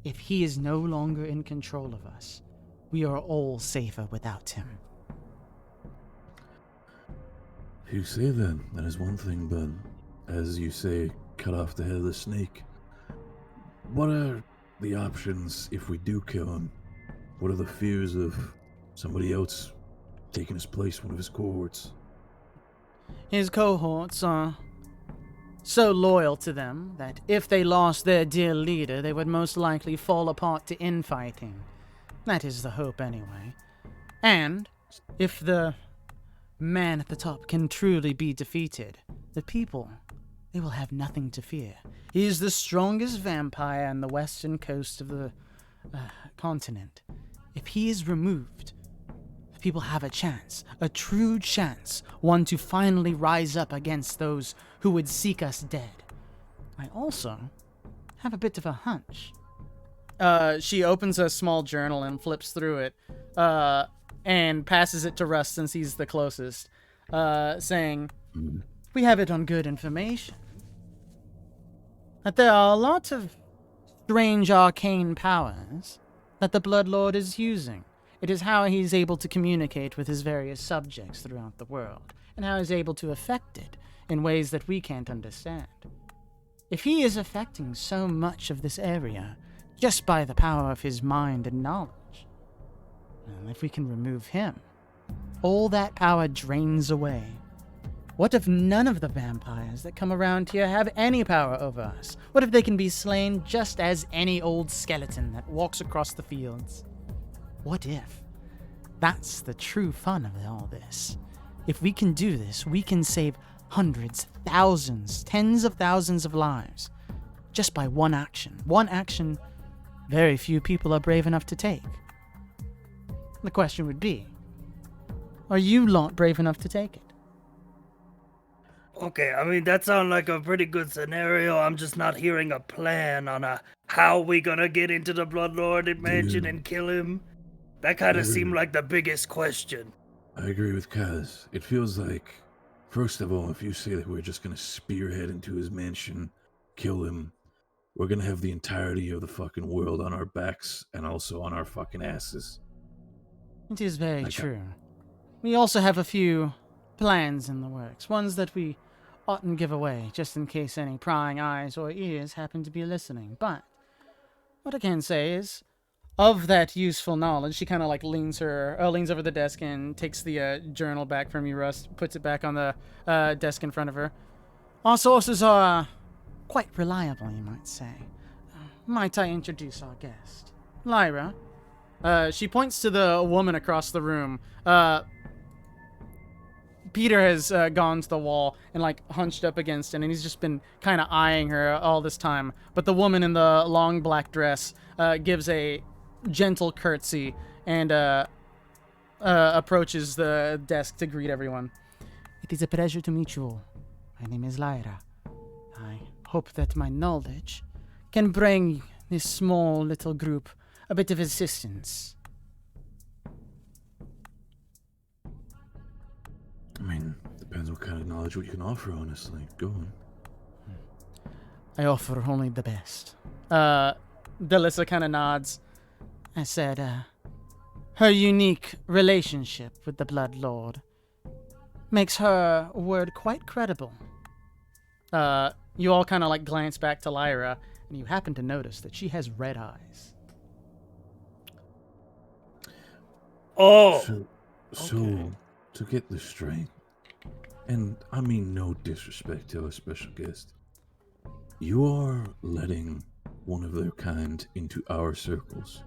If he is no longer in control of us, we are all safer without him. If you say that is one thing, but as you say, cut off the head of the snake. What are the options if we do kill him? What are the fears of somebody else taking his place, one of his cohorts? His cohorts are so loyal to them that if they lost their dear leader, they would most likely fall apart to infighting. That is the hope anyway. And if the man at the top can truly be defeated, the people, they will have nothing to fear. He is the strongest vampire on the western coast of the continent. If he is removed, the people have a chance, a true chance, one to finally rise up against those who would seek us dead. I also have a bit of a hunch. She opens a small journal and flips through it, and passes it to Russ since he's the closest, saying, "We have it on good information that there are a lot of strange arcane powers that the Bloodlord is using. It is how he's able to communicate with his various subjects throughout the world, and how he's able to affect it in ways that we can't understand. If he is affecting so much of this area just by the power of his mind and knowledge, and if we can remove him, all that power drains away. What if none of the vampires that come around here have any power over us? What if they can be slain just as any old skeleton that walks across the fields? What if? That's the true fun of all this. If we can do this, we can save hundreds, thousands, tens of thousands of lives just by one action. One action very few people are brave enough to take. The question would be, are you lot brave enough to take it? Okay, I mean, that sounds like a pretty good scenario. I'm just not hearing a plan on how we gonna get into the Bloodlord mansion and kill him. That kind of seemed like the biggest question. I agree with Kaz. It feels like, first of all, if you say that we're just gonna spearhead into his mansion, kill him, we're gonna have the entirety of the fucking world on our backs and also on our fucking asses. It is very true. We also have a few plans in the works, ones that we oughtn't give away, just in case any prying eyes or ears happen to be listening. But what I can say is, of that useful knowledge, she kind of like leans over the desk and takes the journal back from you, Russ, puts it back on the desk in front of her. Our sources are quite reliable, you might say. Might I introduce our guest? Lyra. She points to the woman across the room. Peter has gone to the wall and like hunched up against it, and he's just been kind of eyeing her all this time. But the woman in the long black dress gives a gentle curtsy and approaches the desk to greet everyone. It is a pleasure to meet you all. My name is Lyra. I hope that my knowledge can bring this small little group a bit of assistance. I mean, depends what kind of knowledge you can offer, honestly. Go on. I offer only the best. Delissa kind of nods. I said, her unique relationship with the Blood Lord makes her word quite credible. You all kind of like glance back to Lyra, and you happen to notice that she has red eyes. Oh, So, to get this straight, and I mean no disrespect to our special guest, you are letting one of their kind into our circles.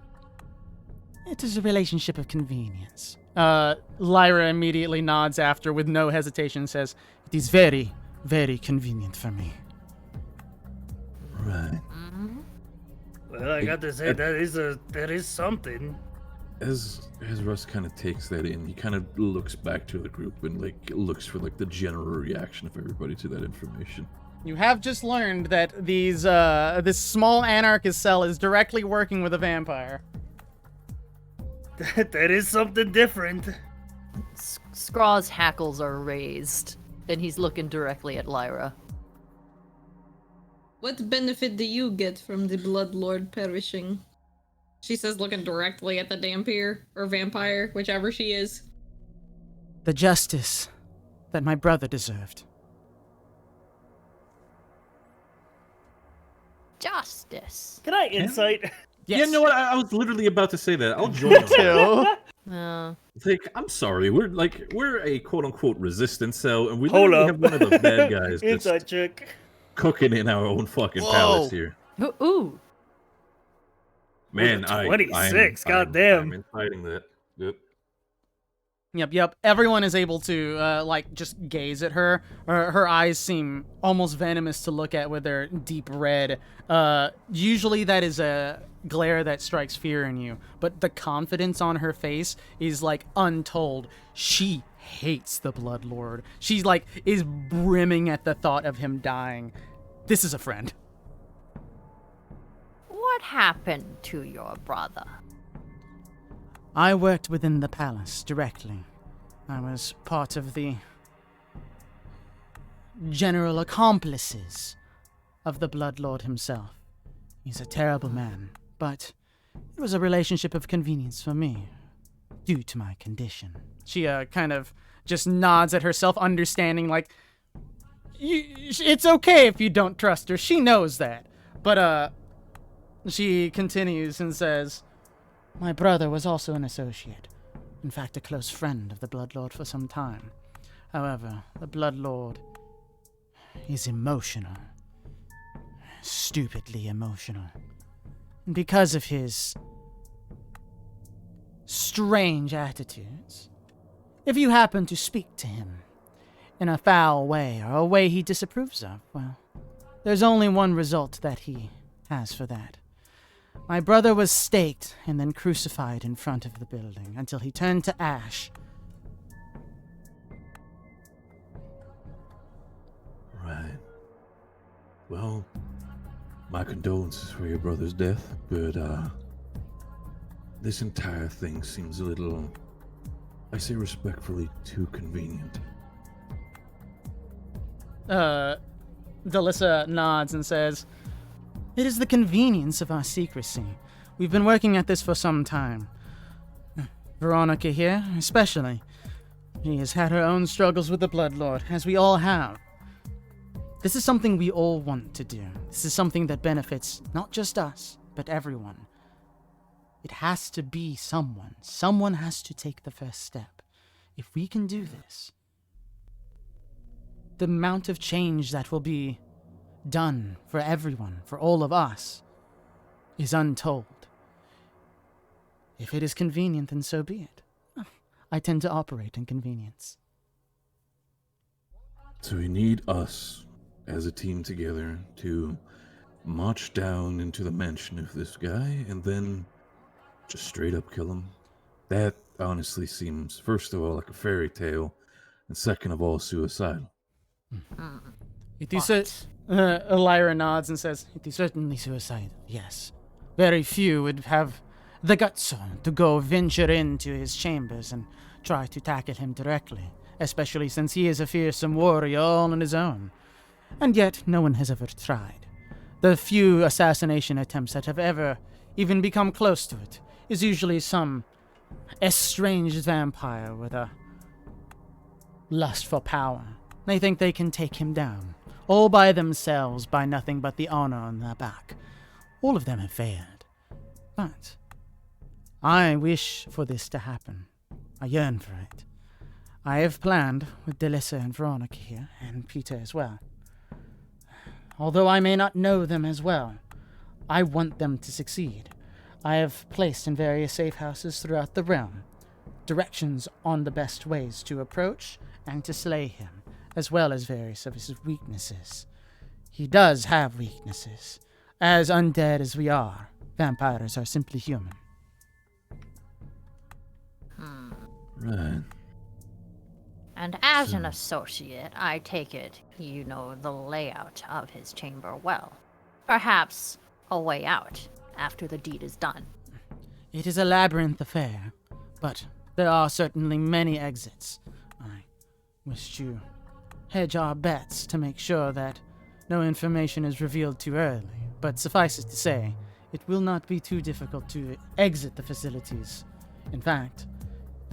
It is a relationship of convenience. Lyra immediately nods after with no hesitation and says, it is very, very convenient for me. Right. well, I got to say that is something. As Russ kind of takes that in, he kind of looks back to the group and like looks for like the general reaction of everybody to that information. You have just learned that this small anarchist cell is directly working with a vampire. That is something different. Scraw's hackles are raised, and he's looking directly at Lyra. What benefit do you get from the Blood Lord perishing? She says, looking directly at the Dampier, or vampire, whichever she is. The justice that my brother deserved. Justice. Can I insight? Yes. Yeah, no, I was literally about to say that. I'll join you. Too. Like, I'm sorry, we're a quote unquote resistance cell, and we Hold literally up. have one of the bad guys Insight just check. cooking in our own fucking Whoa. palace here. Ooh. Man, Ooh, 26, goddamn. I'm inciting that. Yep. Yep. Everyone is able to, just gaze at her. Her eyes seem almost venomous to look at with their deep red. Usually that is a glare that strikes fear in you, but the confidence on her face is, untold. She hates the Blood Lord. She's, is brimming at the thought of him dying. This is a friend. What happened to your brother? I worked within the palace directly. I was part of the general accomplices of the Blood Lord himself. He's a terrible man, but it was a relationship of convenience for me, due to my condition. She kind of just nods at herself, understanding, it's okay if you don't trust her. She knows that. But, she continues and says, my brother was also an associate. In fact, a close friend of the Blood Lord for some time. However, the Blood Lord is emotional. Stupidly emotional. And because of his strange attitudes, if you happen to speak to him in a foul way or a way he disapproves of, well, there's only one result that he has for that. My brother was staked and then crucified in front of the building until he turned to ash. Right. Well, my condolences for your brother's death, but this entire thing seems a little, I say respectfully, too convenient. Delissa nods and says, it is the convenience of our secrecy. We've been working at this for some time. Veronica here, especially. She has had her own struggles with the Blood Lord, as we all have. This is something we all want to do. This is something that benefits not just us, but everyone. It has to be someone. Someone has to take the first step. If we can do this, the amount of change that will be done for everyone, for all of us, is untold. If it is convenient, then so be it. I tend to operate in convenience. So we need us as a team together to march down into the mansion of this guy and then just straight up kill him. That honestly seems, first of all, like a fairy tale, and second of all, suicidal. It is Lyra nods and says, "It is certainly suicide, yes. Very few would have the guts to go venture into his chambers and try to tackle him directly, especially since he is a fearsome warrior all on his own. And yet, no one has ever tried. The few assassination attempts that have ever even become close to it is usually some estranged vampire with a lust for power. They think they can take him down, all by themselves, by nothing but the honor on their back. All of them have failed. But I wish for this to happen. I yearn for it. I have planned with Delissa and Veronica here, and Peter as well. Although I may not know them as well, I want them to succeed. I have placed in various safe houses throughout the realm directions on the best ways to approach and to slay him, as well as various of his weaknesses. He does have weaknesses. As undead as we are, vampires are simply human." Right. And as an associate, I take it you know the layout of his chamber well. Perhaps a way out after the deed is done. It is a labyrinth affair, but there are certainly many exits. I wish to hedge our bets to make sure that no information is revealed too early, but suffice it to say, it will not be too difficult to exit the facilities. In fact,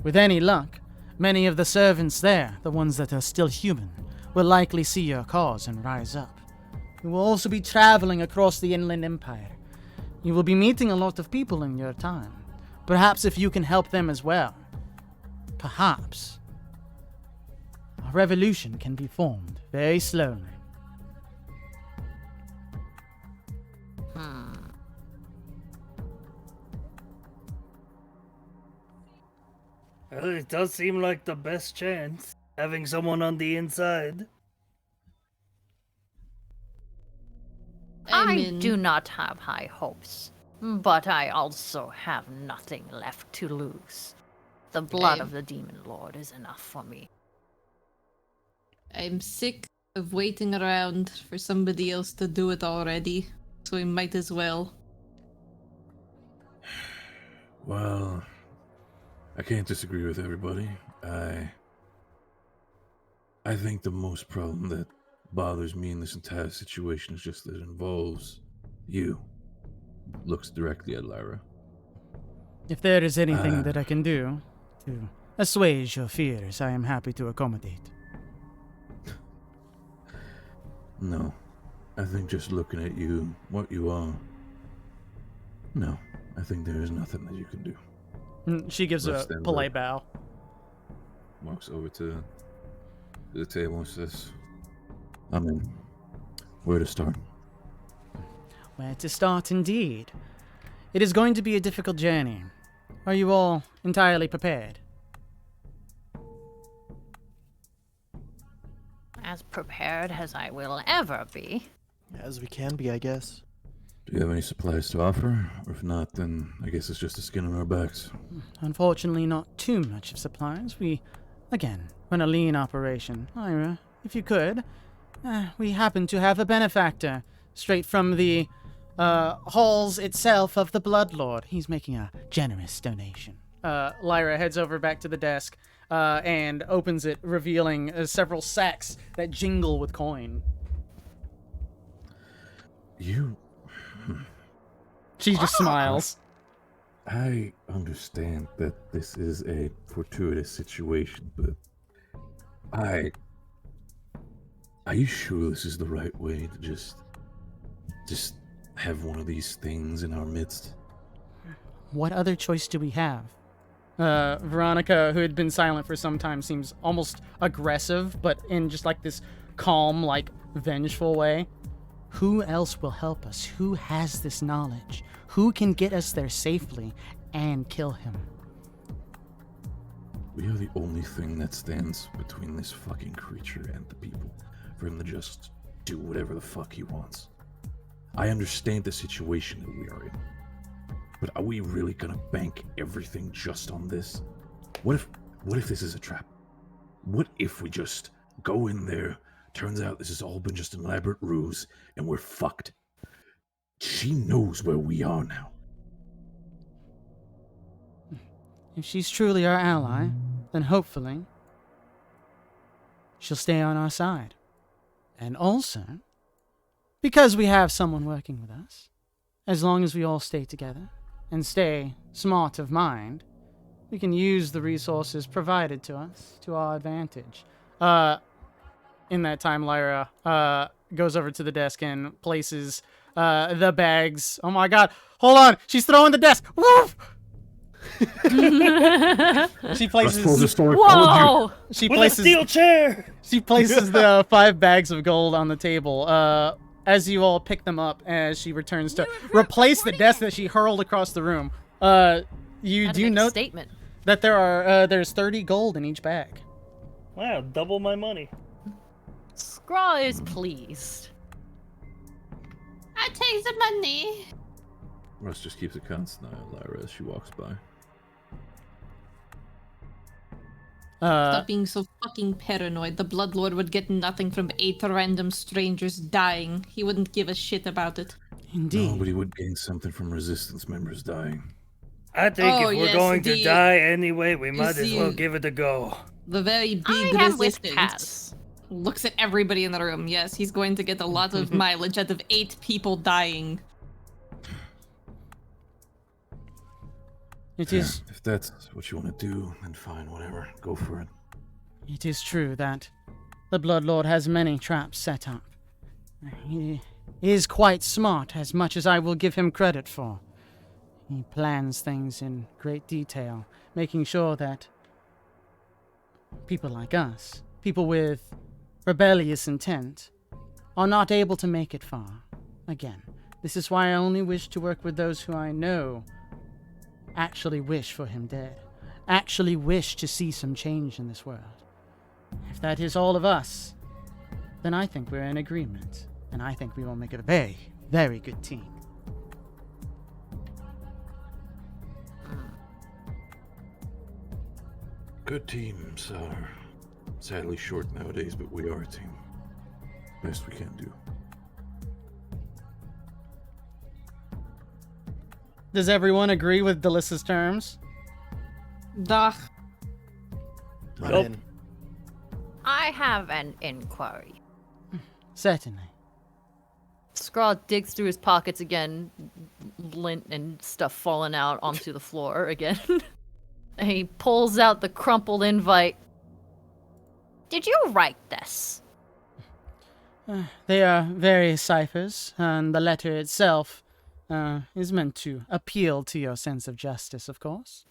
with any luck, many of the servants there, the ones that are still human, will likely see your cause and rise up. You will also be traveling across the Inland Empire. You will be meeting a lot of people in your time. Perhaps if you can help them as well, perhaps a revolution can be formed very slowly. Well, it does seem like the best chance, having someone on the inside. I do not have high hopes, but I also have nothing left to lose. The blood of the Demon Lord is enough for me. I'm sick of waiting around for somebody else to do it already, so we might as well. Well, I can't disagree with everybody. I think the most problem that bothers me in this entire situation is just that it involves you. Looks directly at Lyra. If there is anything that I can do to assuage your fears, I am happy to accommodate. No. I think just looking at you, what you are. No. I think there is nothing that you can do. She gives a polite bow. Walks over to the table and says, I mean, where to start? Where to start, indeed. It is going to be a difficult journey. Are you all entirely prepared? As prepared as I will ever be. As we can be, I guess. Do you have any supplies to offer? Or if not, then I guess it's just a skin on our backs. Unfortunately, not too much of supplies. We, again, run a lean operation. Lyra, if you could, we happen to have a benefactor, straight from the halls itself of the Bloodlord. He's making a generous donation. Lyra heads over back to the desk and opens it, revealing several sacks that jingle with coin. She just smiles. I understand that this is a fortuitous situation, but are you sure this is the right way to just have one of these things in our midst? What other choice do we have? Veronica, who had been silent for some time, seems almost aggressive, but in just like this calm, like vengeful way. Who else will help us? Who has this knowledge? Who can get us there safely and kill him? We are the only thing that stands between this fucking creature and the people, for him to just do whatever the fuck he wants. I understand the situation that we are in, But are we really gonna bank everything just on this? What if this is a trap? What if we just go in there, turns out this has all been just an elaborate ruse, and we're fucked? She knows where we are now. If she's truly our ally, then hopefully she'll stay on our side. And also, because we have someone working with us, as long as we all stay together and stay smart of mind, we can use the resources provided to us to our advantage. In that time, Lyra goes over to the desk and places the bags. Oh my god, hold on! She's throwing the desk! Woof! She places. Whoa! She With places. a steel chair! She places the 5 bags of gold on the table. As you all pick them up, as she returns to replace the desk that she hurled across the room. You Gotta do make a note statement. that there's 30 gold in each bag. Wow, double my money. Scraw is pleased. I take the money. Russ just keeps a constant eye on Lyra as she walks by. Stop being so fucking paranoid. The Bloodlord would get nothing from 8 random strangers dying. He wouldn't give a shit about it. Indeed. Nobody would gain something from resistance members dying. I think Oh, if we're yes, going to the- die anyway, we might as see- well give it a go. The very big I am with resistance Cass. looks at everybody in the room. Yes, he's going to get a lot of mileage out of 8 people dying. It is. If that's what you want to do, then fine, whatever. Go for it. It is true that the Bloodlord has many traps set up. He is quite smart, as much as I will give him credit for. He plans things in great detail, making sure that people like us, people with rebellious intent, are not able to make it far. Again, this is why I only wish to work with those who I know actually wish for him dead, actually wish to see some change in this world. If that is all of us, then I think we're in agreement, and I think we will make it a very, very good team. Good teams are sadly short nowadays, but we are a team. Best we can do. Does everyone agree with Delissa's terms? Duh. I'm Nope. in. I have an inquiry. Certainly. Scraw digs through his pockets again, lint and stuff falling out onto the floor again. And he pulls out the crumpled invite. Did you write this? They are various ciphers, and the letter itself is meant to appeal to your sense of justice, of course.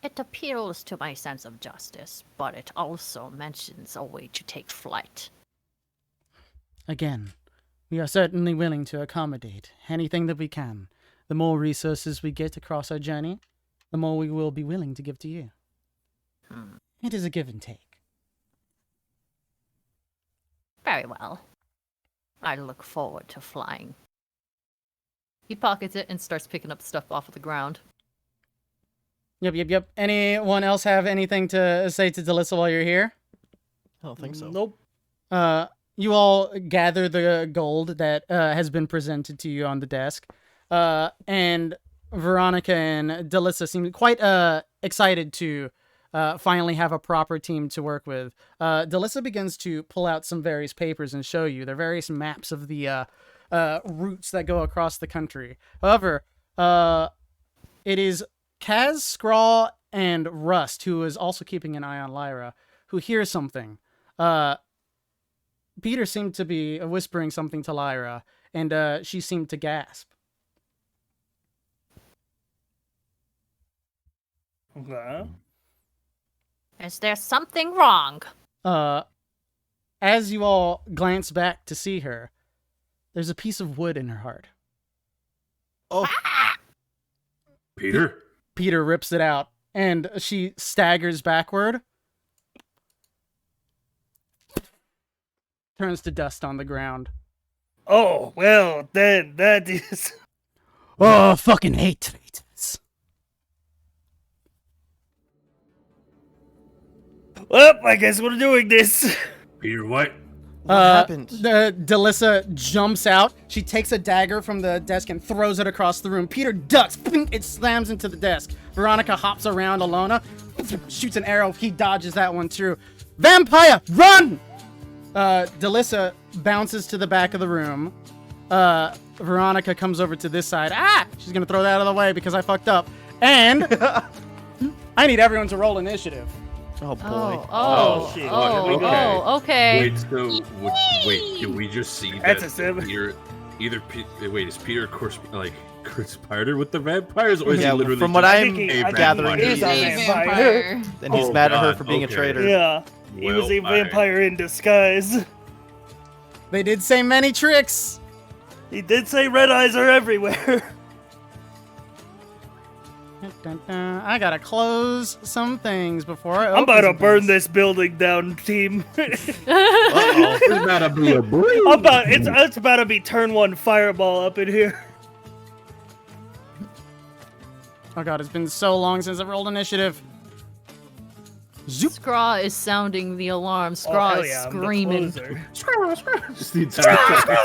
It appeals to my sense of justice, but it also mentions a way to take flight. Again, we are certainly willing to accommodate anything that we can. The more resources we get across our journey, the more we will be willing to give to you. It is a give and take. Very well. I look forward to flying. He pockets it and starts picking up stuff off of the ground. Yep. Anyone else have anything to say to Delissa while you're here? I don't think so. Nope. You all gather the gold that has been presented to you on the desk. And Veronica and Delissa seem quite excited to finally have a proper team to work with. Delissa begins to pull out some various papers and show you. They're various maps of the routes that go across the country. However, it is Kaz, Scraw, and Rust, who is also keeping an eye on Lyra, who hears something. Peter seemed to be whispering something to Lyra, and she seemed to gasp. Okay. Is there something wrong? As you all glance back to see her, there's a piece of wood in her heart. Oh, Peter? Peter rips it out, and she staggers backward, turns to dust on the ground. Oh, well, then that is... Oh, fucking hate traitors. Well, I guess we're doing this. Peter, what? What happened? Delissa jumps out. She takes a dagger from the desk and throws it across the room. Peter ducks. It slams into the desk. Veronica hops around Alona, shoots an arrow. He dodges that one too. Vampire, run! Delissa bounces to the back of the room. Veronica comes over to this side. Ah! She's gonna throw that out of the way because I fucked up. And I need everyone to roll initiative. Oh boy. Oh, shit. Okay. okay. Wait, so wait, can we just see That's that a 7. Peter, wait, is Peter conspired with the vampires, or is Yeah, he literally from what just I'm I think gathering, he is he's, a a vampire. and he's Oh, mad at her God, for being a okay. traitor. Yeah, he was a Well, I- vampire in disguise. They did say many tricks. He did say red eyes are everywhere. Dun, dun. I gotta close some things before I I'm about to open burn things. this building down, team. Uh-oh. It's about to be a breeze. It's about to be turn 1 fireball up in here. Oh god, it's been so long since I've rolled initiative. Zoop. Scraw is sounding the alarm. Oh, Scraw hell is yeah, I'm the screaming. closer. Just the entire time.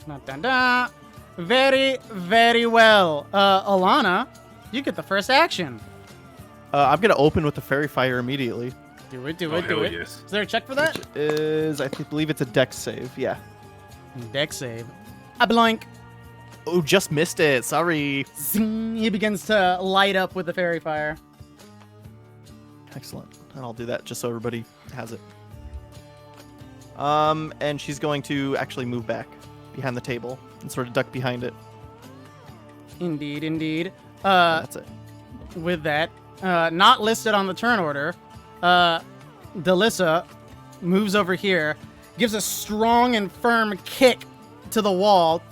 Dun, dun, dun. Very, very well. Alana, you get the first action. I'm gonna open with the fairy fire immediately. Do it, do Oh, it, do hell it. yes. Is there a check for that? I believe it's a dex save. Yeah. Deck save. A blank. Oh, just missed it. Sorry. Zing. He begins to light up with the fairy fire. Excellent. And I'll do that just so everybody has it. And she's going to actually move back behind the table and sort of duck behind it. Indeed, indeed. And that's it. With that, not listed on the turn order, Delissa moves over here, gives a strong and firm kick to the wall.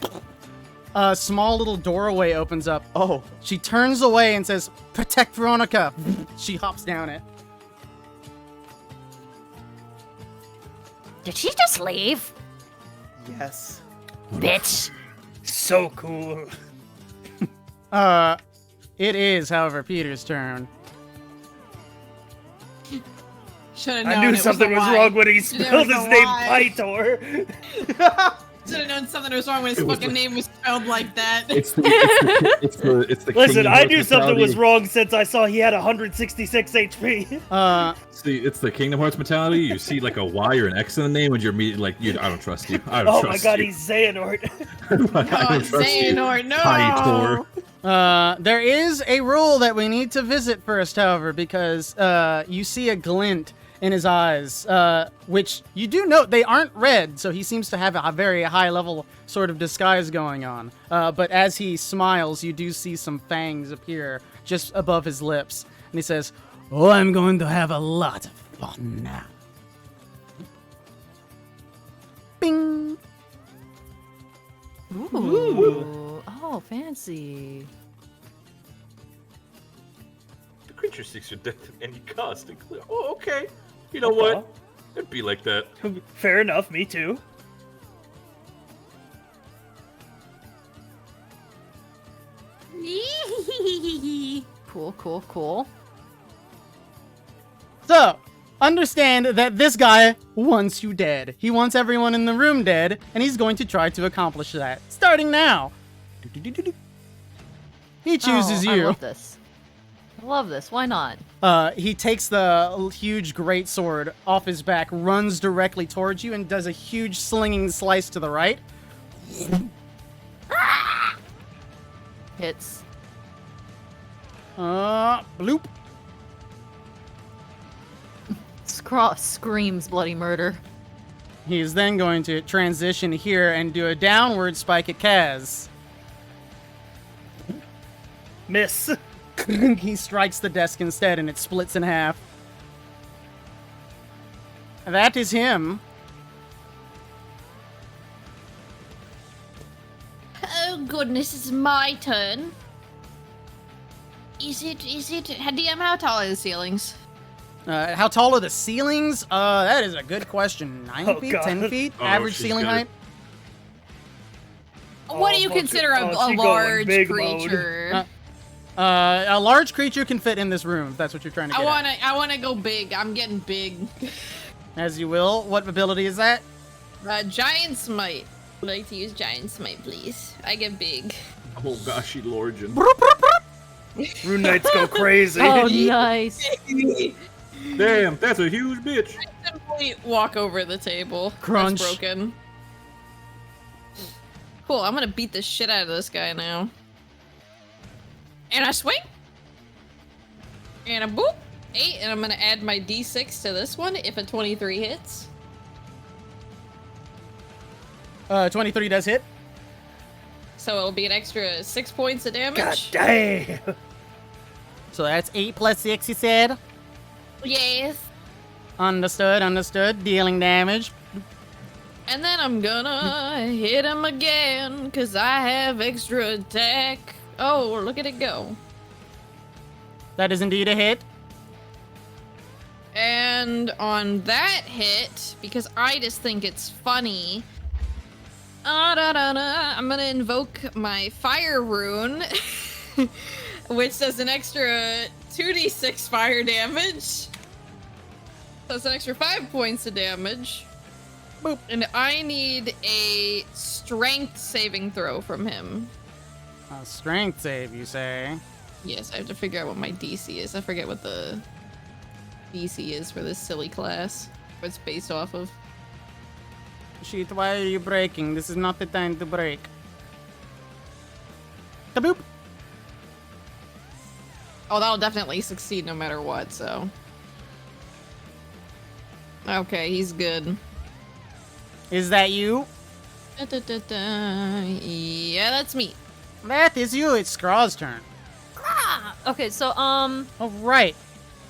A small little doorway opens up. Oh, She turns away and says, "Protect Veronica." She hops down it. Did she just leave? yes. Bitch. So cool. It is, however, Peter's turn. Should have I known knew it was something the was Y. wrong when he There spelled was his a name Y. Pytor. Should have known something was wrong when his It was fucking the- name was spelled like that. It's the Listen, Kingdom I Hearts knew something mentality. was wrong since I saw he had 166 HP. See, it's the Kingdom Hearts mentality. You see like a Y or an X in the name, and you're immediately like, I don't trust you. I don't Oh trust my god, you. he's Xehanort. I don't trust you. Xehanort, no! Pytor. There is a rule that we need to visit first, however, because you see a glint in his eyes, which you do note they aren't red, so he seems to have a very high level sort of disguise going on. But as he smiles, you do see some fangs appear just above his lips, and he says, "Oh, I'm going to have a lot of fun now." Bing! Ooh. Oh, fancy. The creature seeks your death at any cost. Oh, okay. You know what? It'd be like that. Fair enough, me too. Cool, cool, cool. So, understand that this guy wants you dead. He wants everyone in the room dead, and he's going to try to accomplish that. Starting now. He chooses Oh, I you. love this. I love this. Why not? He takes the huge greatsword off his back, runs directly towards you, and does a huge slinging slice to the right. Hits. Bloop. Scraw screams bloody murder. He is then going to transition here and do a downward spike at Kaz. Miss. He strikes the desk instead, and it splits in half. That is him. Oh goodness, it's my turn. Is it, DM, how tall are the ceilings? How tall are the ceilings? That is a good question. 9 Oh, feet, God. 10 feet, Oh, average she's ceiling good. height. What do you bunch of- consider a she going large big mode. creature? A large creature can fit in this room. If that's what you're trying to get at. I wanna go big. I'm getting big. As you will. What ability is that? Giant smite. I'd like to use giant smite, please. I get big. Oh gosh, she lorgin. Rune Knights go crazy. Oh, nice. Damn, that's a huge bitch. Simply walk over the table. Crunch. That's broken. Cool, I'm gonna beat the shit out of this guy now. And I swing. And a boop. 8, and I'm gonna add my d6 to this one if a 23 hits. 23 does hit. So it'll be an extra 6 points of damage. God damn. So that's 8 plus 6, you said? Yes. Understood, understood. Dealing damage. And then I'm gonna hit him again, because I have extra attack. Oh, look at it go. That is indeed a hit. And on that hit, because I just think it's funny, I'm gonna invoke my fire rune, which does an extra 2d6 fire damage. So it's an extra 5 points of damage. Boop. And I need a strength saving throw from him. A strength save, you say? Yes, I have to figure out what my DC is. I forget what the DC is for this silly class. What it's based off of. Shit, why are you breaking? This is not the time to break. Kaboop! Oh, that'll definitely succeed no matter what, so. Okay, he's good. Is that you? Yeah, that's me. That is you. It's Scraw's turn. Okay, so Oh, right.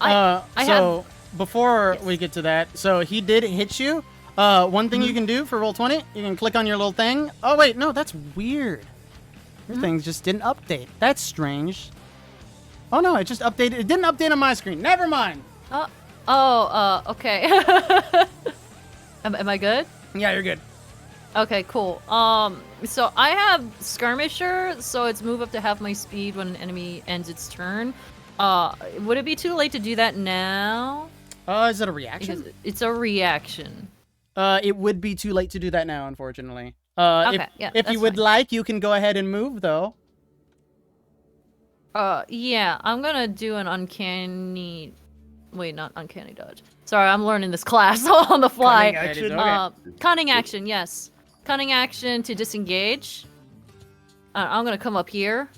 I so before we get to that, so he did hit you. One thing you can do for Roll20, you can click on your little thing. Oh wait, no, that's weird. Your thing just didn't update. That's strange. Oh no, it just updated. It didn't update on my screen. Never mind. okay. Am I good? Yeah, you're good. Okay, cool. So I have Skirmisher, so it's move up to half my speed when an enemy ends its turn. Would it be too late to do that now? Is it a reaction? Because it's a reaction. It would be too late to do that now, unfortunately. Okay, yeah, if you that's would fine. like, you can go ahead and move, though. Yeah, I'm gonna do an uncanny... Wait, not uncanny dodge. Sorry, I'm learning this class on the fly. Cunning action. Okay. Cunning action, yes. Cunning action to disengage. I'm gonna come up here.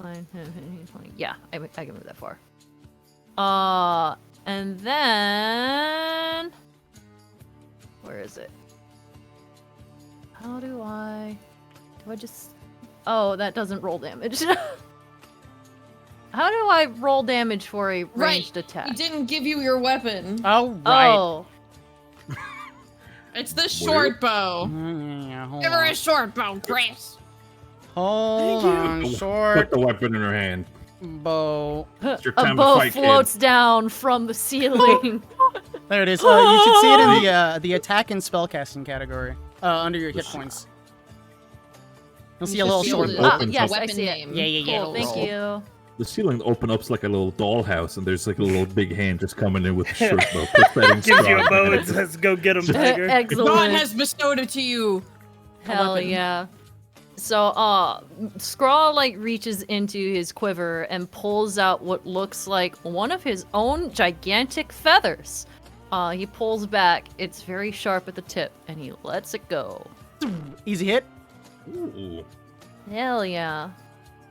5, 10, 15, 20. Yeah, I can move that far. And then... Where is it? How do I... Do I just... Oh, that doesn't roll damage. How do I roll damage for a ranged He attack? didn't give you your weapon. Oh, right. Oh. It's the short bow. Yeah, hold Give her on. a short bow, Chris. Hold on. Put Short the weapon in her hand. bow. It's your A time to bow fight, kid. floats down from the ceiling. There it is. You should see it in the attack and spellcasting category under your hit points. You'll see a little should short be bow. able to- opens yes, up. I weapon see it. name. Yeah, yeah, yeah. Cool, thank you. The ceiling open up like a little dollhouse, and there's like a little big hand just coming in with a short bow. Puts that in Gives you a Scraw's bow hand. and says, go get him, tiger. Excellent. God has bestowed it to you. Hell weapon. yeah. So, Scrawl, like, reaches into his quiver and pulls out what looks like one of his own gigantic feathers. He pulls back. It's very sharp at the tip, and he lets it go. Easy hit. Ooh. Hell yeah.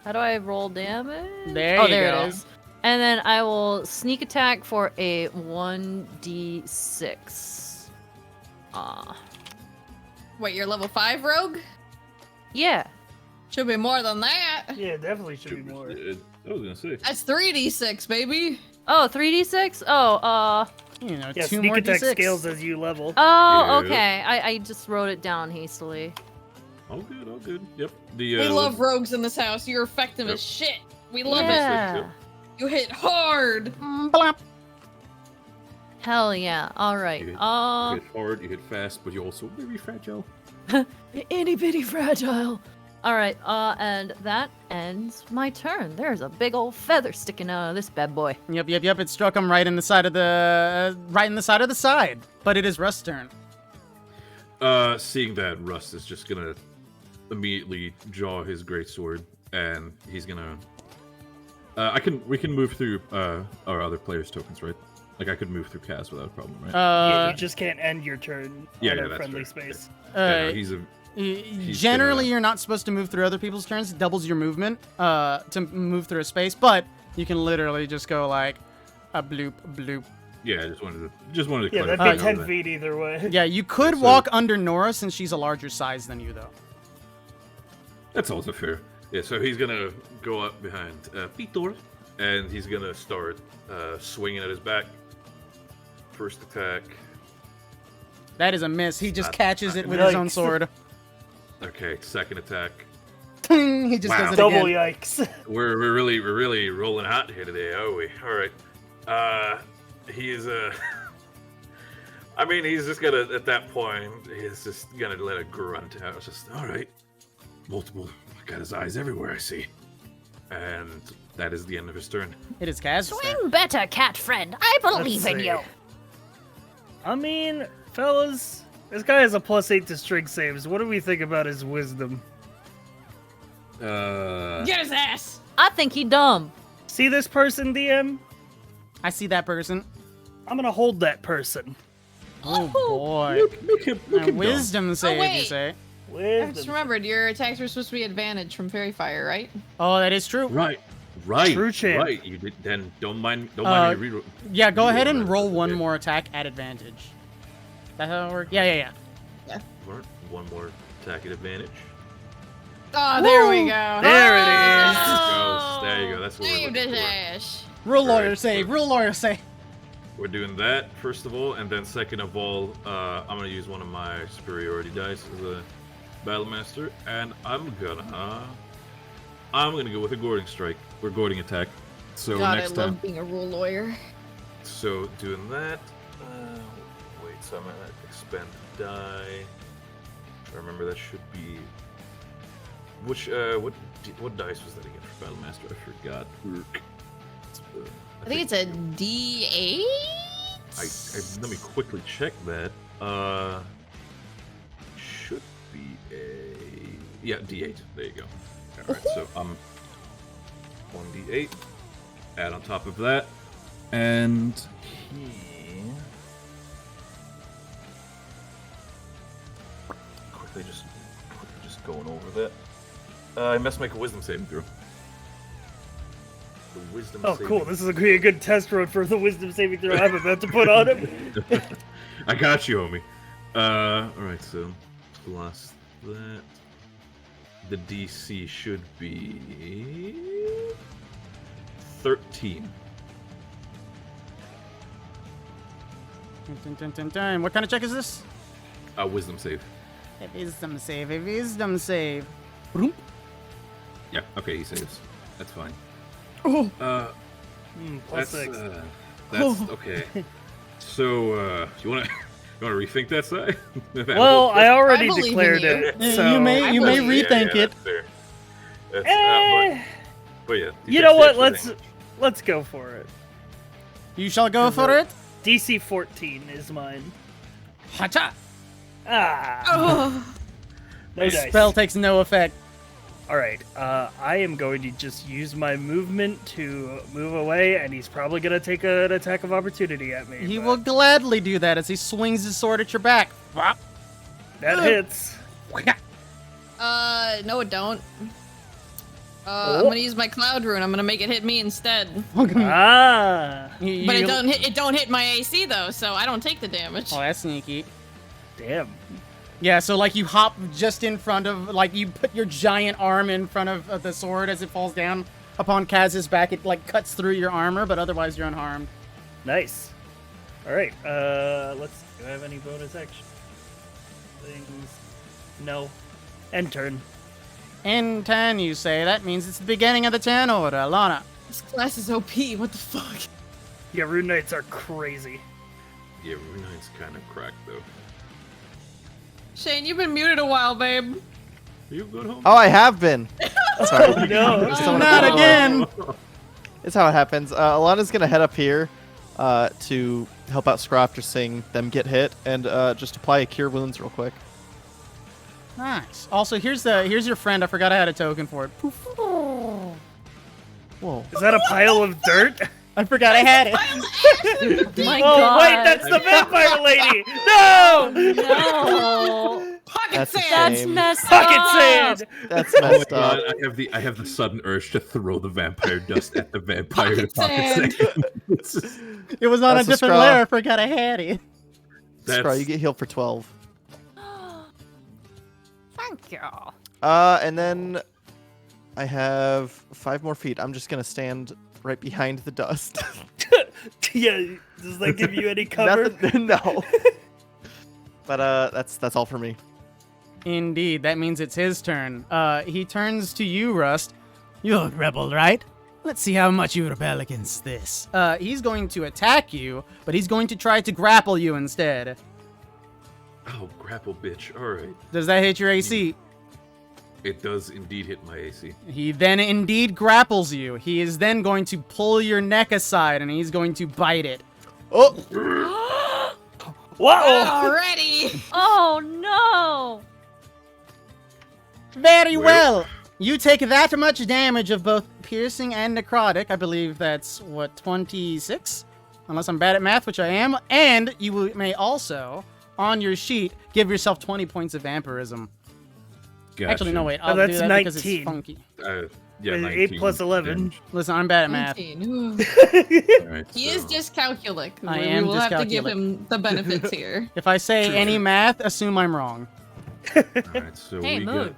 How do I roll damage? There oh, you there go. it is. And then I will sneak attack for a 1d6. Wait, you're level 5 rogue? Yeah. Should be more than that. Yeah, definitely should be more. I was gonna say. That's 3d6, baby. Oh, 3d6? Oh, You know, Yeah, 2 sneak more attack d6. scales as you level. Oh, Yeah. okay. I just wrote it down hastily. All good, all good. Yep. The We love rogues in this house. You're effective Yep. as shit. We love it. Yeah. You hit hard. Blop. Hell yeah. All right. You hit hard, you hit fast, but you're also very fragile. Itty bitty fragile. All right. And that ends my turn. There's a big old feather sticking out of this bad boy. Yep. It struck him right in the side of the side. But it is Rust's turn. Seeing that, Rust is just gonna immediately draw his greatsword, and he's gonna. We can move through our other players' tokens, right? Like I could move through Kaz without a problem, right? Yeah, you just can't end your turn Yeah, on yeah, a that's friendly fair. space. Yeah, no, he's Generally, gonna- you're not supposed to move through other people's turns. It doubles your movement to move through a space, but you can literally just go like a bloop, bloop. Yeah, I just wanted to Yeah, clarify. that'd be Oh, 10 that. feet either way. Yeah, you could So- walk under Nora since she's a larger size than you, though. That's also fair. Yeah, so he's gonna go up behind Vitor, and he's gonna start swinging at his back. First attack. That is a miss. He just Not- catches it with his own Yikes. sword. Okay, second attack. He just Wow. does it Double again. yikes. We're really rolling hot here today, are we? All right. He's I mean, he's just gonna at that point. He's just gonna let a grunt out. It's just all right. Multiple. Got his eyes everywhere. I see. And that is the end of his turn. It is Kaz's turn. Swing better, cat friend. I believe in see. you. I mean, fellas, this guy has a +8 to strength saves. What do we think about his wisdom? Get his ass. I think he dumb. See this person, DM? I see that person. I'm gonna hold that person. Oh boy. Make him A wisdom save, you wait. say? I Wisdom. just remembered your attacks were supposed to be advantage from fairy fire, right? Oh, that is true. Right. True champ. Right. You did. Then don't mind me reroll. Yeah, go ahead and Reroll roll that. one Okay. more attack at advantage. That's how it works? Yeah. One more attack at advantage. Oh, there we go. There it Oh, is. There you go. That's what we're Saved looking his for. ass. Rule lawyer Alright, save, so- rule lawyer save. We're doing that first of all, and then second of all, I'm gonna use one of my superiority dice as a battle master, and I'm gonna go with a gourding strike or gourding attack. So God, I next time, love being a rule lawyer. so doing that. Wait, so I'm gonna expend die. I remember that should be which what dice was that again for battle master? I forgot. I think it's a D8. Let me quickly check that. Should be a D8. There you go. All right, so 1D8. Add on top of that, and he quickly just going over that. I must make a wisdom saving throw. The wisdom. Oh, saving cool. This is gonna be a good test run for the wisdom saving throw I'm about to put on him. I got you, homie. Alright, so plus that. The DC should be 13. Dun. What kind of check is this? Wisdom save. A wisdom save, a wisdom save. Broom. Yeah, okay, he saves. That's fine. Oh. Plus 6. That's okay. So, you wanna rethink that side? Well, I already I believe in declared you. it. Yeah, So you may believe- rethink it. That's fair. That's, Eh, but yeah. you know what? defense Let's go for it. You shall go for it. DC 14 is mine. Hacha. Ah, Oh, no dice. Spell takes no effect. All right, I am going to just use my movement to move away, and he's probably gonna take an attack of opportunity at me. He but will gladly do that as he swings his sword at your back. Whop. That hits. no, it don't. I'm gonna use my cloud rune. I'm gonna make it hit me instead. Ah, But it don't hit my AC though, so I don't take the damage. Oh, that's sneaky. damn. Yeah, so like you hop just in front of, like you put your giant arm in front of the sword as it falls down upon Kaz's back. It like cuts through your armor, but otherwise you're unharmed. Nice. All right, do I have any bonus action things? No. End turn. In 10, you say. That means it's the beginning of the 10 order. Alana. This class is OP. What the fuck? Yeah, Rune Knights are crazy. Yeah, Rune 9's kind of cracked though. Shane, you've been muted a while, babe. Are you good home? Oh, I have been. Sorry. No. Just someone- Not again. It's how it happens. Alana's gonna head up here to help out Scraw after seeing them get hit, and just apply a cure wounds real quick. Nice. Also, here's your friend. I forgot I had a token for it. Poof. Whoa. Is that a pile of dirt? I forgot I had it. My Oh, God. wait, that's the vampire lady! No! No. Pocket That's a sand. That's shame. messed Pocket up. sand! That's Oh my messed god, up. I have the sudden urge to throw the vampire dust at the vampire Pocket pocket sand. sand. It's just- It was on That's a a different straw. layer. I forgot I had it. Scraw, you get healed for 12. Thank you. And then I have 5 more feet. I'm just gonna stand right behind the dust. Yeah, does that give you any cover? Nothing, no. But that's all for me. Indeed, that means it's his turn. He turns to you, Rust. You're a rebel, right? Let's see how much you rebel against this. He's going to attack you, but he's going to try to grapple you instead. Oh, grapple bitch. Alright. Does that hit your AC? It does indeed hit my AC. He then indeed grapples you. He is then going to pull your neck aside, and he's going to bite it. Oh! Whoa! Already. Oh no. Very Well. well. You take that much damage of both piercing and necrotic. I believe that's, what, 26? Unless I'm bad at math, which I am. And you may also, on your sheet, give yourself 20 points of vampirism. Gotcha. Actually, no, wait. Oh, I'll that's do that because it's 19. funky. Yeah, Wait, 19 8 plus 11. damage. Listen, I'm bad at math. 19. Ooh. Alright, He is so- dyscalculic. I we am will have to give dyscalculic. him the benefits here. If I say any math, assume I'm wrong. Alright, so Hey, we move. got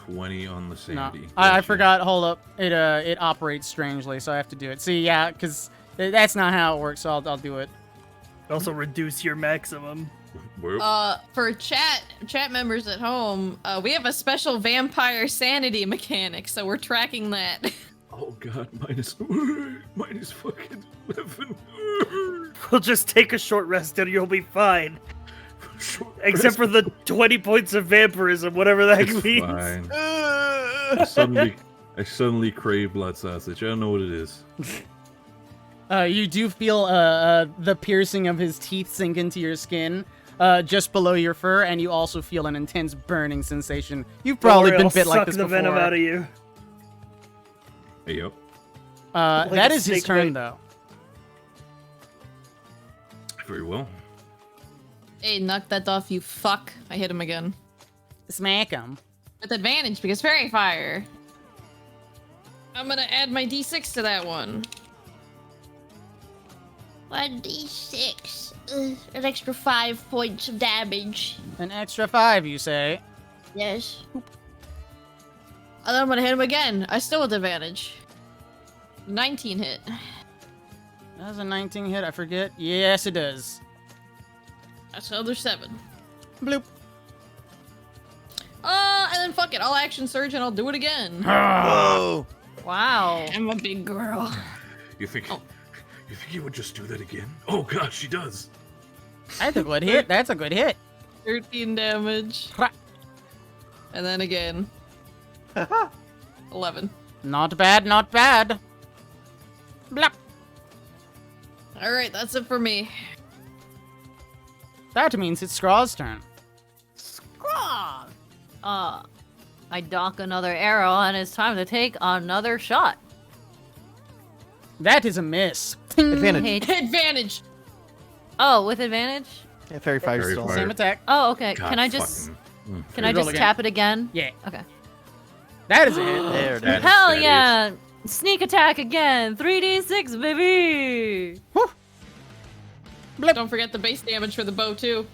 20 on the No, sandy. I Gotcha. forgot. Hold up. It operates strangely, so I have to do it. See, yeah, because that's not how it works, so I'll do it. Also reduce your maximum. Whoop. For chat members at home, we have a special vampire sanity mechanic, so we're tracking that. Oh god, minus fucking 11. We'll just take a short rest and you'll be fine. Short Except rest. for the 20 points of vampirism, whatever that It's means. fine. I suddenly crave blood sausage. I don't know what it is. You do feel the piercing of his teeth sink into your skin, just below your fur, and you also feel an intense burning sensation. You've probably Don't worry, been I'll bit like suck this the before. venom out of you. Hey, yo. Like that a is his snake turn, bite. though. Very well. Hey, knock that off, you fuck. I hit him again. Smack him. With advantage, because fairy fire. I'm gonna add my d6 to that one. 1d6. An extra 5 points of damage. An extra 5, you say? Yes. And then I'm gonna hit him again. I still with advantage. 19 hit. Does a 19 hit? I forget. Yes, it does. That's another 7. Bloop. And then fuck it. I'll action surge and I'll do it again. Whoa! Wow. I'm a big girl. You think you would just do that again? Oh god, she does. That's a good hit. That's a good hit. 13 damage. Crack. And then again. 11. Not bad, not bad. Blop. Alright, that's it for me. That means it's Scraw's turn. Scraw! I dock another arrow and it's time to take another shot. That is a miss. Advantage. Hey- Advantage! Oh, with advantage? Yeah, fairy fire Fairy still. fire. Same attack. Oh, okay. God, Can I just fucking- can I Roll just again. tap it again? Yeah. Okay. That is a hit. There it That- is. Hell that yeah! Sneak attack again. 3d6, baby. Don't forget the base damage for the bow, too.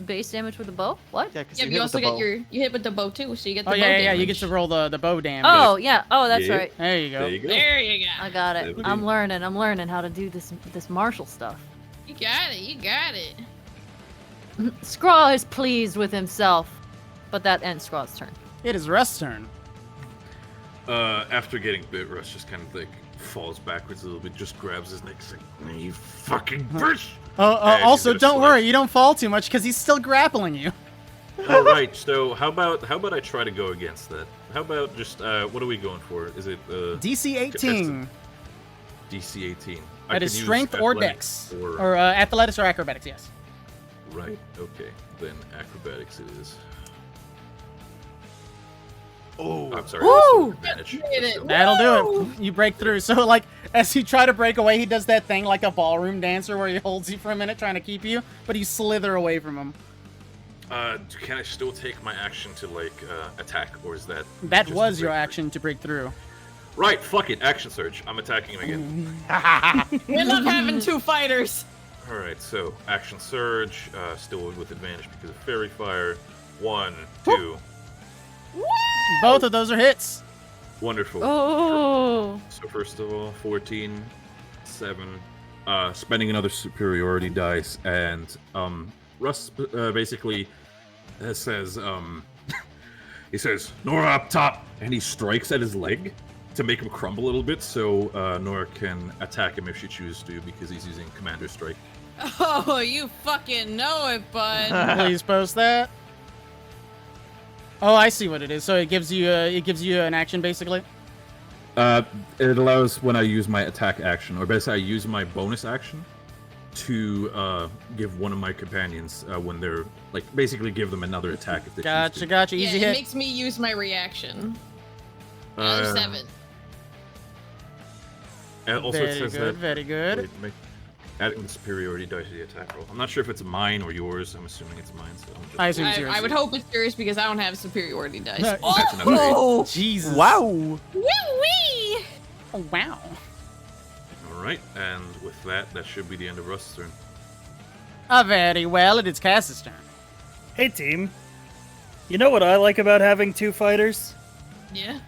Base damage with the bow? What? Yeah, because Yeah, you but hit you with also the get bow. you hit with the bow, too, so you get the Oh, bow yeah, yeah, damage. yeah. You get to roll the bow damage. Oh, yeah. Oh, that's Yeah. right. There you go. There you go. There you go. I got it. There I'm we learning. I'm learning how to do this martial stuff. You got it. You got it. Scraw is pleased with himself, but that ends Scraw's turn. It is Rust's turn. After getting bit, Russ just kind of like falls backwards a little bit, just grabs his neck, like, you fucking bitch! Also, gonna don't slash. worry, you don't fall too much because he's still grappling you. All right, so how about I try to go against that? How about just what are we going for? Is it DC 18. DC 18? That is strength or athletics dex. Or athletics or acrobatics, yes. Right. Okay. Then acrobatics it is. Oh, I'm sorry. Woo! Advantage. Made it. That'll do it. You break through. So, like, as you try to break away, he does that thing like a ballroom dancer where he holds you for a minute trying to keep you, but you slither away from him. Can I still take my action to like attack, or is that? That just was to your break action to break through. through? Right. Fuck it. Action surge. I'm attacking him again. We love having two fighters. All right. So action surge, still with advantage because of fairy fire. 1, 2. Both of those are hits. Wonderful. Oh. So first of all, 14, 7, spending another superiority dice, and Russ basically says, he says, Nora up top, and he strikes at his leg to make him crumble a little bit, so Nora can attack him if she chooses to, because he's using Commander Strike. Oh, you fucking know it, bud. Please post that. Oh, I see what it is. So it gives you an action basically. It allows when I use my attack action, or basically I use my bonus action to give one of my companions when they're like basically give them another attack if they choose to. Gotcha. Yeah, Easy it hit. makes me use my reaction. Another 7. And also Very it says good. that Very good. wait, adding the superiority dice to the attack roll. I'm not sure if it's mine or yours. I'm assuming it's mine. So I'm just... I assume it's yours. I would hope it's yours because I don't have superiority dice. No, That's another eight. Oh! Jesus. wow. Woo-wee! Oh, wow. All right, and with that, that should be the end of Russ's turn. Very well. It is Cass's turn. Hey, team. You know what I like about having two fighters? Yeah.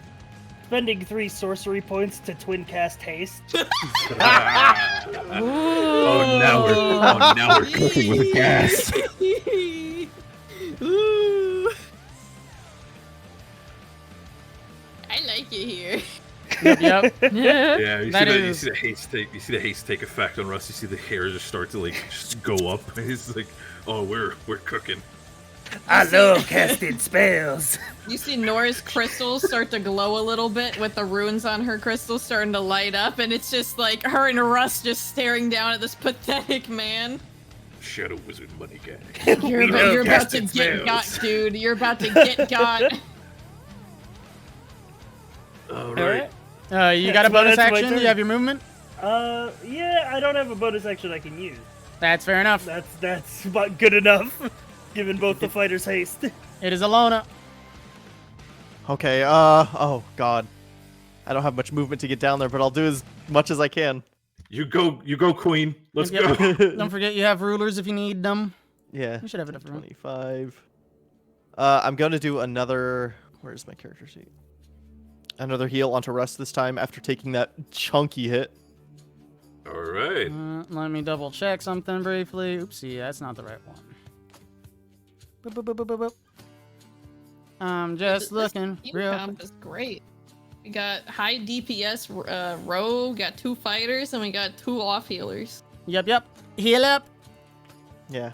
Spending 3 sorcery points to twin cast haste. Now we're cooking with gas. Ooh. I like it here. Yep. Yeah, you That see, is- the haste take. You see the haste take effect on Russ. You see the hair just start to like just go up. He's like, oh, we're cooking. I love casting spells. You see Nora's crystals start to glow a little bit with the runes on her crystals starting to light up, and it's just like her and Russ just staring down at this pathetic man. Shadow Wizard money gang. You're love about to casting get got, spells. dude. You're about to get got. All right. You got a bonus That's my action? turn. You have your movement? Yeah, I don't have a bonus action I can use. That's fair enough. That's about good enough, given both the fighters haste. It is Alona. Okay, oh god. I don't have much movement to get down there, but I'll do as much as I can. You go, Queen. Let's Yep. go. Don't forget you have rulers if you need them. Yeah. You should have enough room. 25. I'm going to do another... Where's my character sheet? Another heal onto Russ this time after taking that chunky hit. All right. Let me double check something briefly. Oopsie, that's not the right one. Boop, boop, boop, boop, boop, boop. I'm just looking This real comp quick. is great. We got high DPS rogue, got 2 fighters, and we got 2 off healers. Yep. Heal up. Yeah.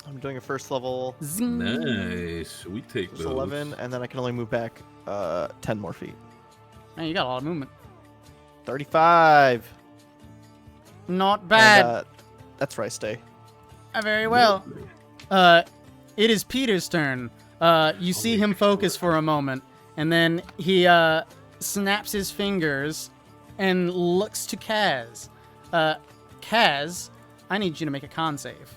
I'm doing a first level, Zing. Nice. We take just those. 11, and then I can only move back 10 more feet. Man, you got a lot of movement. 35. Not bad. And, that's where I stay. Very well. It is Peter's turn. You see him focus for a moment, and then he snaps his fingers and looks to Kaz. Kaz, I need you to make a con save.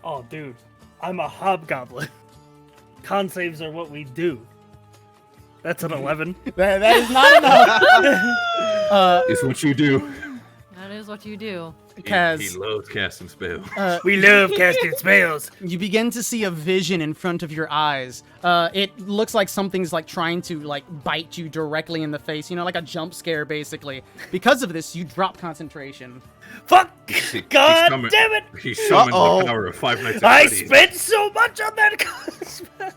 Oh, dude, I'm a hobgoblin. Con saves are what we do. That's an 11. That is not enough. It's what you do. That is what you do. He Kaz, loves casting spells. We love casting spells. you begin to see a vision in front of your eyes. It looks like something's like trying to like bite you directly in the face. You know, like a jump scare, basically. Because of this, you drop concentration. Fuck! He God summoned- damn it! He summoned Uh-oh. the power of 5 Nights at I Freddy's. spent so much on that con spell.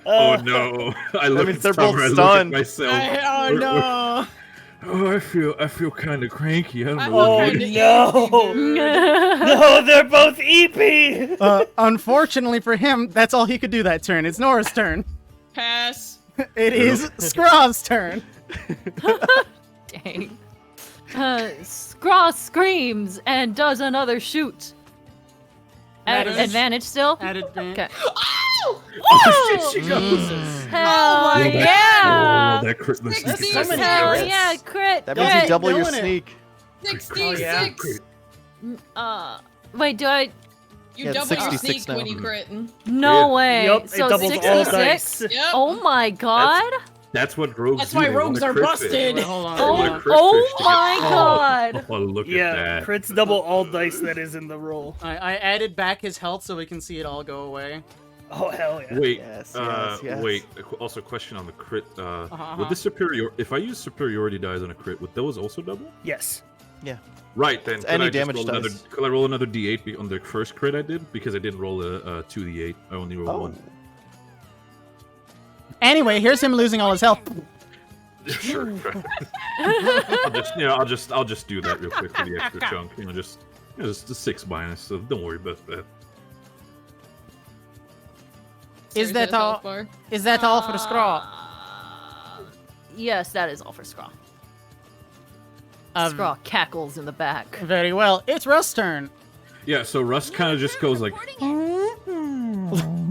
Oh no! I look means at they're Summer, both I look at stunned. myself. Oh We're- no! Oh, I feel kind of cranky. I don't know. Oh what kinda it is. no! No, they're both EP. Unfortunately for him, that's all he could do that turn. It's Nora's turn. Pass. It is Scraw's turn. Dang. Scraw screams and does another shoot. At Advantage. advantage still? Added advantage. Okay. Oh, shit, she goes. Hell my Roll that- yeah! roll that crit. The sneak 60. attack. Hell crits. yeah, crit. That means you crit. double your doing it. sneak. 66. Crit. Wait, do I? You Yeah, double your 66 sneak when now. you crit. No Yeah. way. Yup, it so doubles all 66? dice. Yep. Oh my god. That's what rogues That's do. why They rogues want a are crit busted. fail. Wait, hold on. They Oh, want a crit oh fish to get- my god. Oh, look Yeah, at that. crits double all dice that is in the roll. I added back his health so we can see it all go away. Oh hell yeah. Wait, Yes, wait. Also, question on the crit. Uh-huh. Would the superior? If I use superiority dice on a crit, would those also double? Yes. Right then. It's Could any I just damage roll another? dice. Could I roll another D8 on the first crit I did? Because I didn't roll a 2D8. I only rolled one. Anyway, here's him losing all his health. Sure. I'll just do that real quick for the extra chunk. Just a 6 minus. So don't worry about that. Is Sorry, that the all? health bar. Is that all for Scraw? Yes, that is all for Scraw. Um, Scraw cackles in the back. Very well. It's Rust's turn. Yeah. So Russ kind of just goes like,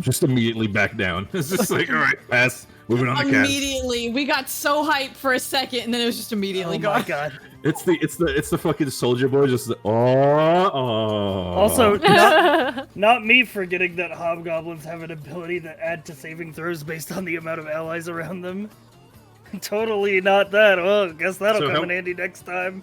just immediately back down. It's just like, all right, pass. Moving on to cast. Immediately, we got so hyped for a second, and then it was just immediately Oh gone. my god. It's the fucking soldier boy. Just oh. Also, not me forgetting that hobgoblins have an ability that add to saving throws based on the amount of allies around them. Totally not that. Oh, guess that'll So come how- in handy next time.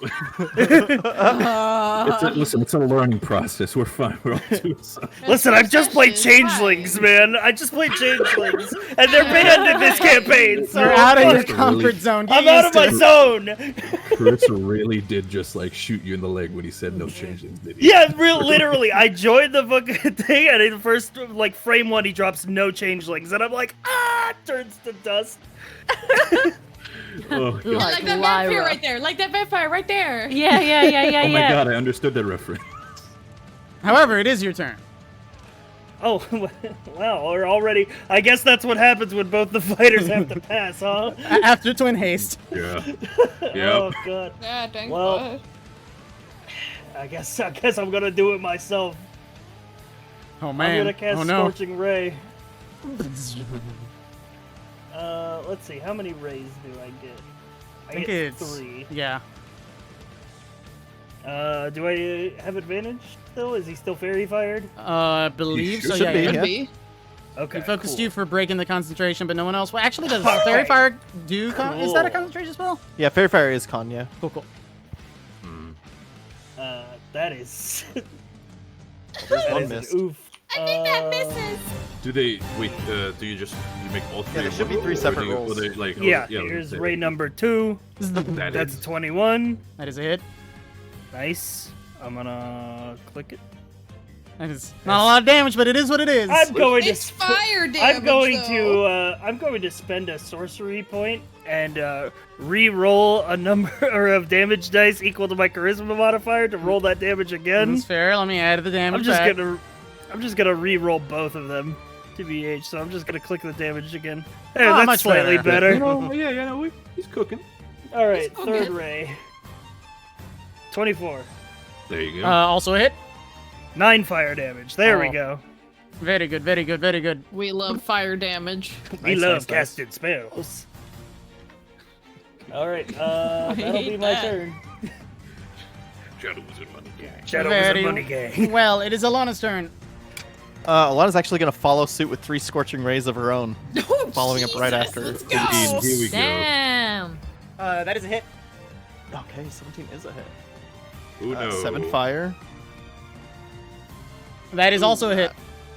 Listen, it's a learning process. We're fine. We're all doing something. Listen, I've just played It's Changelings, fine. man. I just played Changelings, and they're banned in this campaign. So You're out of your Really? comfort zone. Get I'm out used of my to it. zone. Chris really did just like shoot you in the leg when he said no changes, did he? Yeah, literally. I joined the fucking thing, and in the first like frame one, he drops no changelings, and I'm like, turns to dust. Oh, God. Like that vampire Lyra. right there. Like that vampire right there. Yeah. Oh my god, I understood that reference. However, it is your turn. Oh, wow, we're already. I guess that's what happens when both the fighters have to pass, huh? After twin haste. Yeah. Oh Yep. god. Yeah, thank Well- God. I guess I'm gonna do it myself. Oh I'm man. gonna cast Oh no. Scorching Ray. Let's see, how many rays do I get? I think get it's 3. Yeah. Do I have advantage still? Is he still fairy fired? I believe so. should Yeah. be, yeah. Could yeah. be. Okay. He focused cool. you for breaking the concentration, but no one else. Well, actually, does All Fairy right. Fire do? Is that a Cool. concentration spell? Yeah, Fairy Fire is con, yeah. Cool, cool. That is. There's that one is an missed. oof. I think that misses. Do they wait? Do you make all three? there in should one be 3 roll, or separate do you- rolls. or they, like, Yeah, oh, here's they- ray number 2. That That's is- 21. That is a hit. Nice. I'm gonna click it. That is not a lot of damage, but it is what it is. I'm going to. It's fire damage. I'm going though. to. I'm going to spend a sorcery point and re-roll a number of damage dice equal to my charisma modifier to roll that damage again. That's fair. Let me add the damage. I'm just gonna re-roll both of them. TBH. So I'm just gonna click the damage again. Hey, Oh, that's much slightly better. better. Oh yeah, he's cooking. All right, It's third okay. ray. 24. There you go. Also a hit. 9 fire damage. There we Oh. go. Very good. Very good. Very good. We love fire damage. We Nice, love nice, nice. casting spells. All right, that'll be hate my that. turn. Shadow Wizard money gang. Shadow Very Wizard Money Gang. Well, it is Alana's turn. Alana's actually going to follow suit with 3 Scorching Rays of her own, Oh, following up right Jesus, after. let's go. Indeed, here we go. Damn. That is a hit. Okay, 17 is a hit. Oh no. 7 fire. That is also a hit.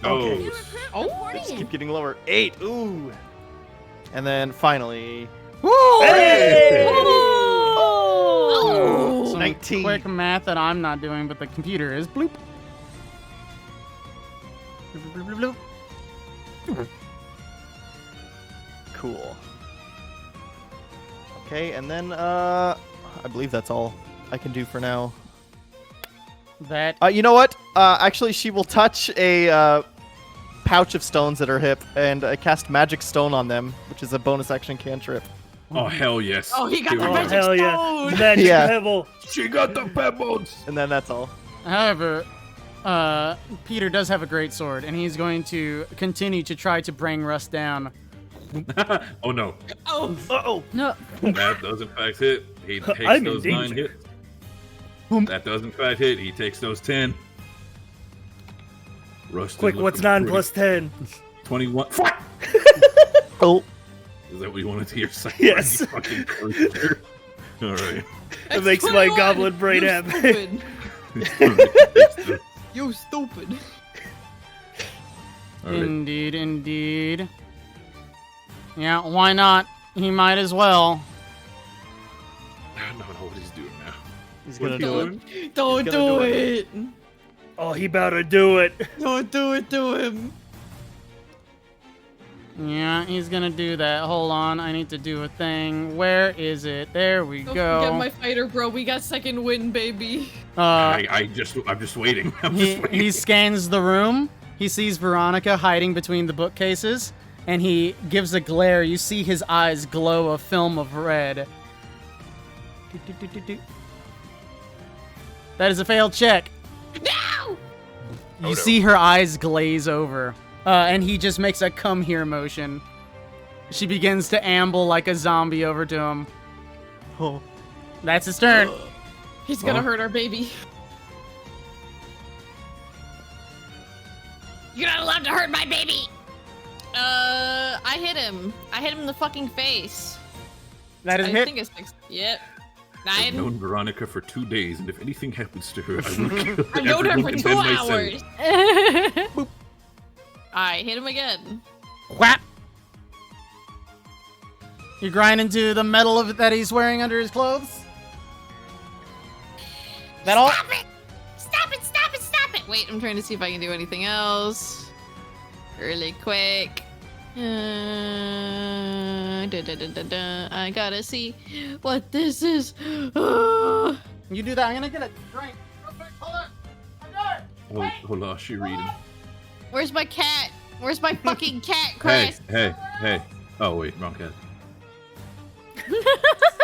Oh. Oh, Just keep getting lower. 8. Ooh. And then finally, Hey! Oh. Some 19. quick math that I'm not doing, but the computer is. Bloop. Bloop, bloop, bloop, bloop. Cool. Okay, and then, oh I believe that's all I can do for now. That You know what? Actually, she will touch a pouch of stones at her hip and cast Magic Stone on them, which is a bonus action cantrip. Oh hell yes. Oh, he got Here the we magic go. Hell yeah. stone. Magic Yeah. pebble. She got the pebbles. And then that's all. However, Peter does have a great sword, and he's going to continue to try to bring Russ down. Oh no. Oh, Uh-oh. No. That does in fact hit. He takes I'm in those 9 danger. hits. That does in fact hit. He takes those 10. Rustin Quick, what's looking 9 pretty. plus 10? 21. Fuck! Oh. Is that what you wanted to hear? Yes. You fucking cursor. All right. It makes my goblin brain happy. You stupid. All right. Indeed, indeed. Yeah, why not? He might as well. I don't know what he's doing now. He's What gonna he do it. doing? Don't He's gonna do do it. Oh, he about to do it. Don't do it to him. Yeah, he's gonna do that. Hold on, I need to do a thing. Where is it? There we Don't go. forget my fighter, bro. We got second win, baby. I'm just waiting. I'm he, just waiting. he scans the room. He sees Veronica hiding between the bookcases, and he gives a glare. You see his eyes glow a film of red. That is a failed check. No! You see her eyes glaze over, and he just makes a come here motion. She begins to amble like a zombie over to him. Oh. That's his turn. He's gonna Oh. hurt our baby. You're not allowed to hurt my baby. I hit him. I hit him in the fucking face. That is a I hit. think it's 6. Yep. I've 9. known Veronica for 2 days, and if anything happens to her, I will kill I known her everyone for and 2 then myself. hours. I hit him again. Whap! You grind into the metal of that he's wearing under his clothes. That all? Stop it! Stop it! Stop it! Stop it! Wait, I'm trying to see if I can do anything else. Really quick. I gotta see what this is. You do that. I'm gonna get a drink. Real quick, hold on. I got it. Hold on, she reading. Where's my cat? Where's my fucking cat, Hey, Chris? hey. Oh wait, wrong cat.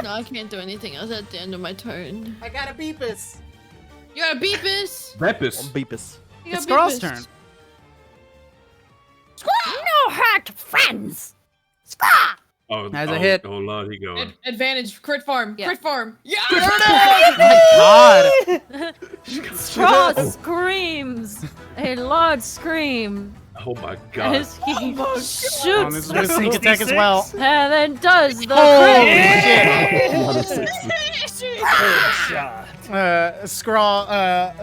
No, I can't do anything else at the end of my turn. I got a beepus. You got a Beepus? Beppis. Beepus. You got It's a Squirrel's Beepus? turn. No hurt, friends. Oh, Has a hit. Oh lord, he going. Advantage, crit farm, Yeah. crit farm. Yeah! My God. Straw screams a large scream Oh my god. as he Oh, shoots this is a sneak attack as 66? well. and then does the Holy crit. shit. Headshot. Scrawl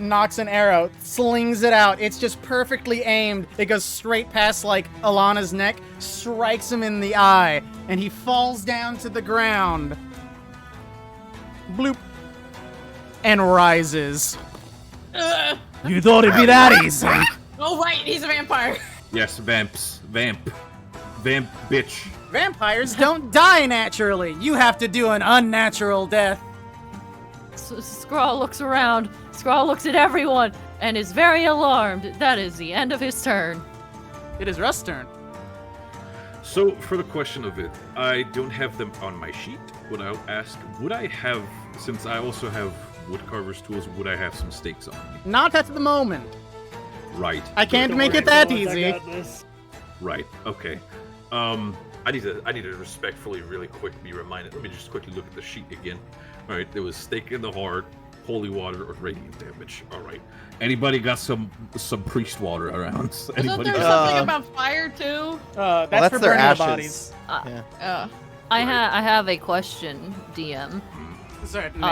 knocks an arrow, slings it out. It's just perfectly aimed. It goes straight past like Alana's neck, strikes him in the eye, and he falls down to the ground. Bloop. And rises. You thought it'd be that easy. Oh, right, he's a vampire. Yes, vamps. Vamp bitch. Vampires don't die naturally. You have to do an unnatural death. Scrawl looks around. Scrawl looks at everyone and is very alarmed. That is the end of his turn. It is Rust's turn. So for the question of it, I don't have them on my sheet, but I'll ask, would I have, since I also have woodcarver's tools, would I have some stakes on me? Not at the moment. Right. I can't Don't make worry, it that fellas, I easy. got this. Right. Okay. I need to respectfully, really quick be reminded. Let me just quickly look at the sheet again. All right. There was stake in the heart, holy water, or radiant damage. All right. Anybody got some priest water around? Wasn't Anybody there got? something about fire, too? That's, Well, for their burning the ashes. bodies. Yeah. I have a question, DM. Certainly.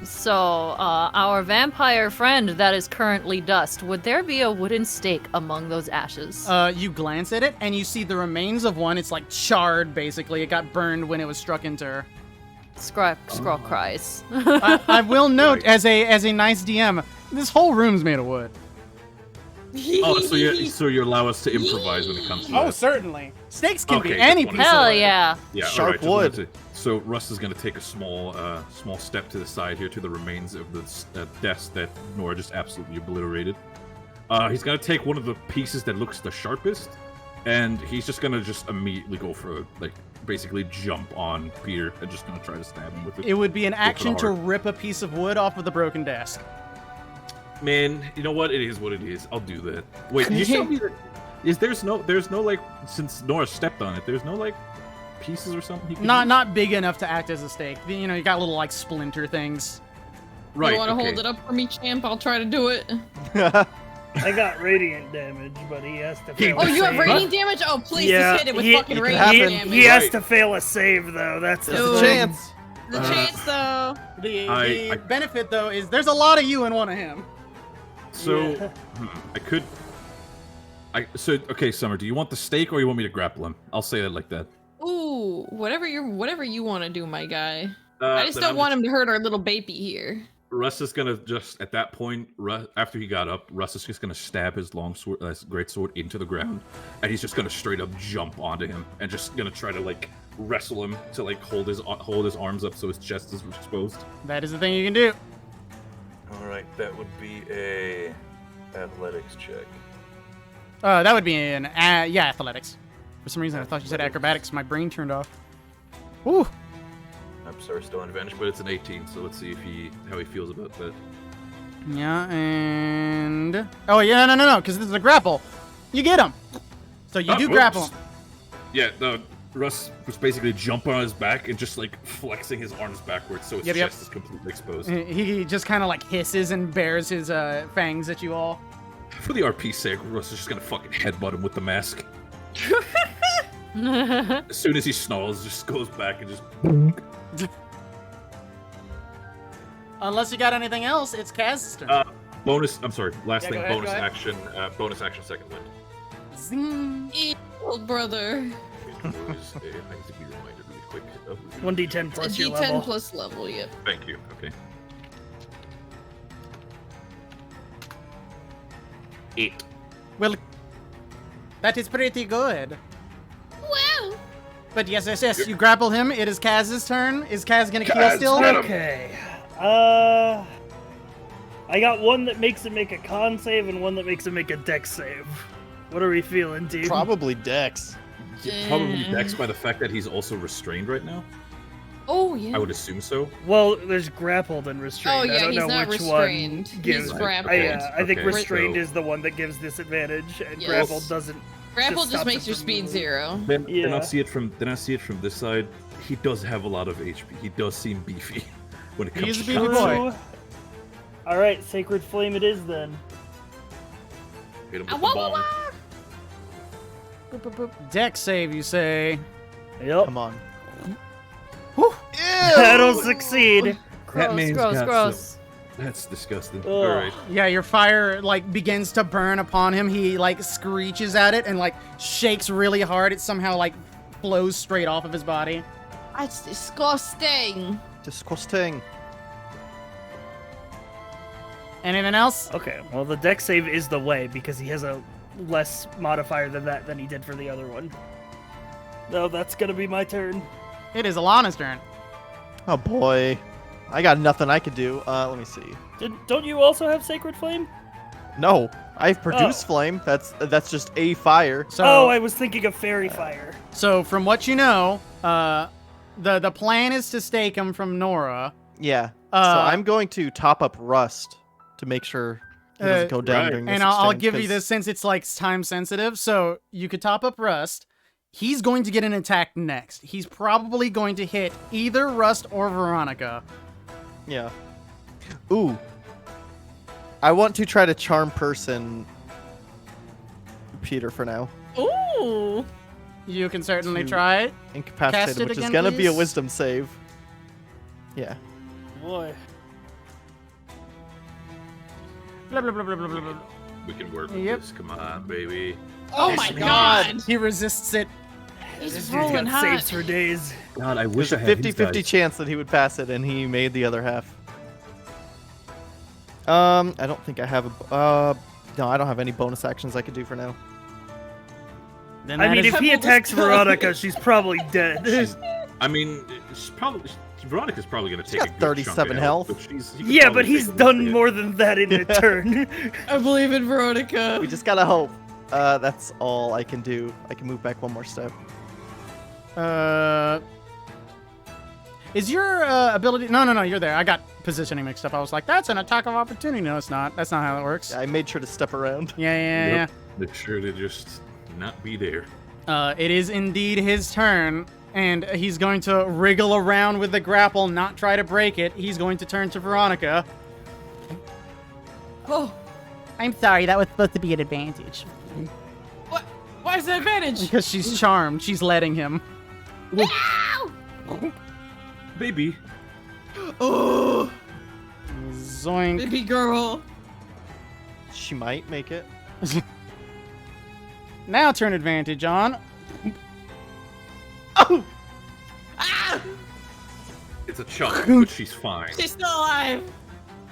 So, our vampire friend that is currently dust, would there be a wooden stake among those ashes? You glance at it and you see the remains of one. It's like charred, basically. It got burned when it was struck into her. Scrawl cries. I will note, Right. as a nice DM, this whole room's made of wood. Oh, so you allow us to improvise when it comes to Oh, that. certainly. Stakes can be Okay, any just piece wanted of Hell wood. yeah. Yeah, Sharp alright, just wanted wood. to- So Russ is going to take a small step to the side here to the remains of the desk that Nora just absolutely obliterated. He's going to take one of the pieces that looks the sharpest, and he's just going to just immediately go for basically jump on Peter and just going to try to stab him with it. It would be an action to heart. rip a piece of wood off of the broken desk. Man, you know what? It is what it is. I'll do that. Wait, you tell me that there's no like, since Nora stepped on it, there's no like pieces or something he can use? Not big enough to act as a stake. You know, you got little like splinter things. Right. You want to okay. hold it up for me, champ? I'll try to do it. I got radiant damage, but he has to fail. Oh, a you have save. radiant damage? Oh, please Yeah, just hit it with he- fucking he- radiant he- damage. He has Right. to fail a save though. That's There's the a Ooh. thing. chance. The chance, though. The I- benefit though is there's a lot of you in one of him. So Yeah. I could. Okay, Summer. Do you want the stake or you want me to grapple him? I'll say it like that. Ooh, whatever you want to do, my guy. I just Then don't I'm want him to hurt our little baby here. Russ is gonna just at that point, after he got up, Russ is just gonna stab his great sword into the ground, and he's just gonna straight up jump onto him and just gonna try to like wrestle him to like hold his arms up so his chest is exposed. That is the thing you can do. All right, that would be a athletics check. That would be an athletics. For some reason, I thought you said acrobatics. My brain turned off. Ooh. I'm sorry, still on advantage, But it's an 18, so let's see how he feels about that. Yeah, and no, because this is a grapple. You get him. So you do grapple him. Yeah, no. Russ was basically jumping on his back and just like flexing his arms backwards so his Yep. chest is completely exposed. He just kind of like hisses and bares his fangs at you all. For the RP sake, Russ is just gonna fucking headbutt him with the mask. As soon as he snarls, just goes back and just. Unless you got anything else, it's Kaz's turn. Bonus. I'm sorry. Last Yeah, thing. go ahead, Bonus go ahead. action. Bonus action. Second wind. Zing. Evil brother. I need to be reminded really quick. Of 1d10 A plus your D10 level. plus level, yep. Thank you. Okay. 8. Well, that is pretty good. Wow. But yes, you grapple him. It is Kaz's turn. Is Kaz gonna heal still? get him. Okay. I got one that makes him make a con save and one that makes him make a dex save. What are we feeling, team? Probably Dex. Probably Dex by the fact that he's also restrained right now. Oh, yeah. I would assume so. Well, there's grappled and restrained. Oh, yeah, I don't he's know not which restrained. one gives. He's grappled. I think Okay, restrained so- is the one that gives disadvantage, and Yes. grappled doesn't. Grapple just just stops makes it your from speed moving. 0. Then Yeah. I see it from this side. He does have a lot of HP. He does seem beefy when it comes He's to a beefy con boy. save. All right, sacred flame it is then. Hit him Ah, with wah, the wah, ball. wah. Dex save, you say? Yep. Come on. That'll succeed. Gross, man's gross, got gross. That's disgusting. Ugh. All right. Yeah, your fire like begins to burn upon him. He like screeches at it and like shakes really hard. It somehow like flows straight off of his body. That's disgusting. Disgusting. Anything else? Okay, well the dex save is the way because he has a less modifier than he did for the other one. No, that's gonna be my turn. It is Alana's turn. Oh boy. I got nothing I could do. Let me see. Don't you also have sacred flame? No, I've produced Oh. flame. That's just a fire. So, Oh, I was thinking of fairy fire. so from what you know, the plan is to stake him from Nora. Yeah. So Uh, I'm going to top up Rust to make sure he doesn't go down right. during this And I'll exchange, give you 'cause- this since it's like time sensitive. So you could top up Rust. He's going to get an attack next. He's probably going to hit either Rust or Veronica. Yeah. Ooh. I want to try to charm person Peter for now. Ooh. You can certainly To- try it. Incapacitated, Cast it which is again, gonna be a please. wisdom save. Yeah. Boy. Blah, blah, blah, blah, blah, blah, blah. We can work with Yep. this. Come on, baby. Oh my god. He resists it. He's This dude's rolling got hot. saves for days. God, I wish There's I a had his 50-50 guys. chance that he would pass it, and he made the other half. I don't think I have a. No, I don't have any bonus actions I could do for now. Then I that mean, is- if he attacks Veronica, she's probably dead. I mean, Veronica's probably gonna take got a good chunk of 37 health. but he could Yeah, probably but he's take a done hit. more than that in a turn. I believe in Veronica. We just gotta hope. That's all I can do. I can move back one more step. Is your ability? No, you're there. I got positioning mixed up. I was like, that's an attack of opportunity. No, it's not. That's not how it works. I made sure to step around. Yeah. Yep. Make sure to just not be there. It is indeed his turn, and he's going to wriggle around with the grapple, not try to break it. He's going to turn to Veronica. Oh, I'm sorry, that was supposed to be an advantage. what? Why is that advantage? Because she's charmed. She's letting him. Ow! Baby. Oh, Zoink. baby girl. She might make it. Now turn advantage on. Ah! It's a chunk, but she's fine. She's still alive.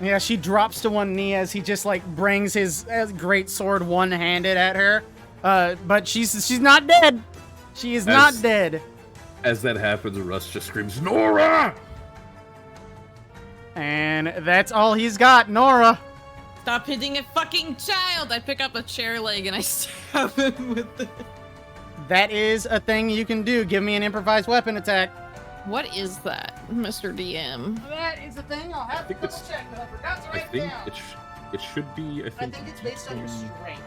Yeah, she drops to one knee as he just like brings his great sword one-handed at her. But she's not dead. She is not dead. As that happens, Russ just screams, Nora! And that's all he's got, Nora. Stop hitting a fucking child. I pick up a chair leg and I stab him with it. That is a thing you can do. Give me an improvised weapon attack. What is that, Mr. DM? That is a thing. I'll have I think it's- check, but I forgot to I think it should be, I think it's based on your strength.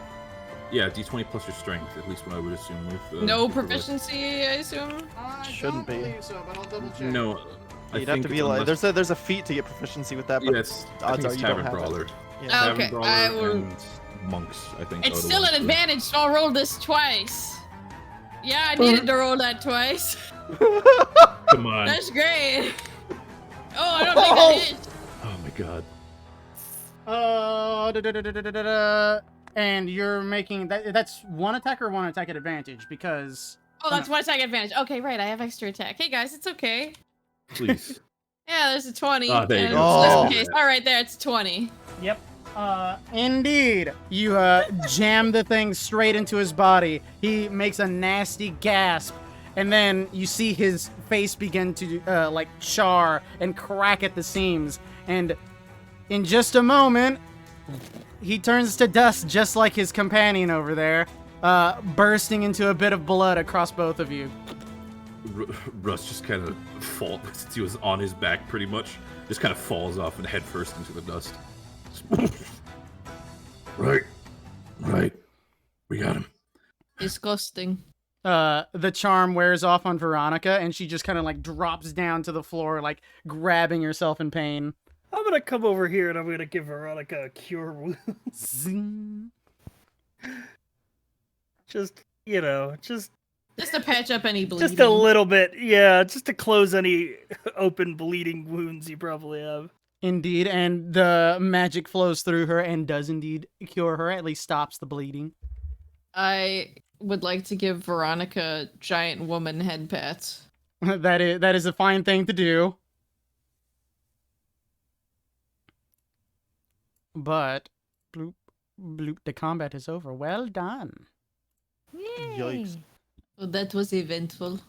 Yeah, D20 plus your strength, at least what I would assume with... No with the proficiency, I assume? Shouldn't be. believe so, but I'll double check. No, I You'd have think to be it's like, unless- there's a feat to get proficiency with that, but Yeah, it's, I odds think are it's you don't Tavern have Brawler. it. Yeah. Oh, Tavern okay, Brawler I will- and Monks, I think. It's are the still ones an that- advantage, so I'll roll this twice. Yeah, I needed to roll that twice. Come on. That's great. Oh, I don't think I did. Oh my god. And you're making that's one attack or one attack at advantage because Oh, that's one attack advantage. Okay, right, I have extra attack. Hey guys, it's okay. Please. Yeah, there's a 20. Ah, there you and go. just in Oh. case. All right, there, it's 20. Yep. Indeed. You jam the thing straight into his body. He makes a nasty gasp, and then you see his face begin to like char and crack at the seams. And in just a moment, he turns to dust just like his companion over there, bursting into a bit of blood across both of you. Russ just kind of falls, since he was on his back pretty much, just kind of falls off and head first into the dust. Right. We got him. Disgusting. The charm wears off on Veronica, and she just kind of like drops down to the floor, like grabbing herself in pain. I'm gonna come over here and I'm gonna give Veronica a cure wound. Zing. Just, you know, just Just to patch up any bleeding. a little bit, yeah, just to close any open bleeding wounds you probably have. Indeed, and the magic flows through her and does indeed cure her, at least stops the bleeding. I would like to give Veronica giant woman head pats. that is a fine thing to do. But bloop bloop, the combat is over. Well done. Yikes. Oh, that was eventful.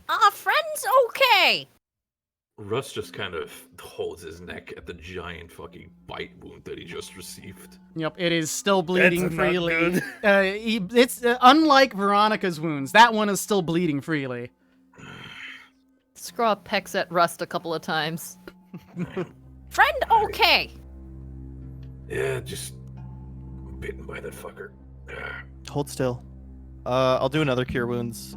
Our friend's okay. Russ just kind of holds his neck at the giant fucking bite wound that he just received. Yep, it is still bleeding That's not freely. good. It's unlike Veronica's wounds. That one is still bleeding freely. Scraw pecks at Rust a couple of times. Friend okay. Yeah, just bitten by that fucker. Hold still. I'll do another cure wounds.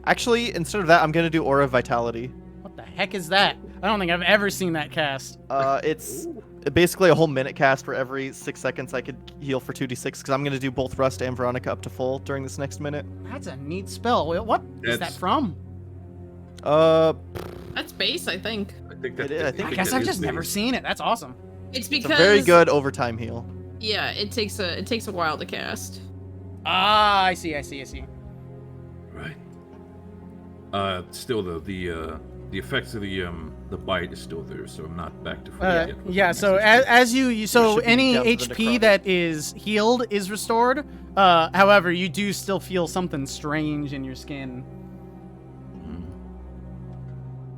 Actually, instead of that, I'm gonna do Aura of Vitality. What the heck is that? I don't think I've ever seen that cast. It's basically a whole minute cast for every 6 seconds I could heal for 2d6, because I'm gonna do both Rust and Veronica up to full during this next minute. That's a neat spell. What is that That's- from? That's base, I think. I think that. It is, I think I it guess is I've just never seen it. That's awesome. It's It's because a very good overtime heal. Yeah, it takes a while to cast. Ah, I see. Right. Still though, the the effects of the bite is still there, so I'm not back to full yet. Yeah. So as you so should be any down to the HP necrotic. that is healed is restored. However, you do still feel something strange in your skin.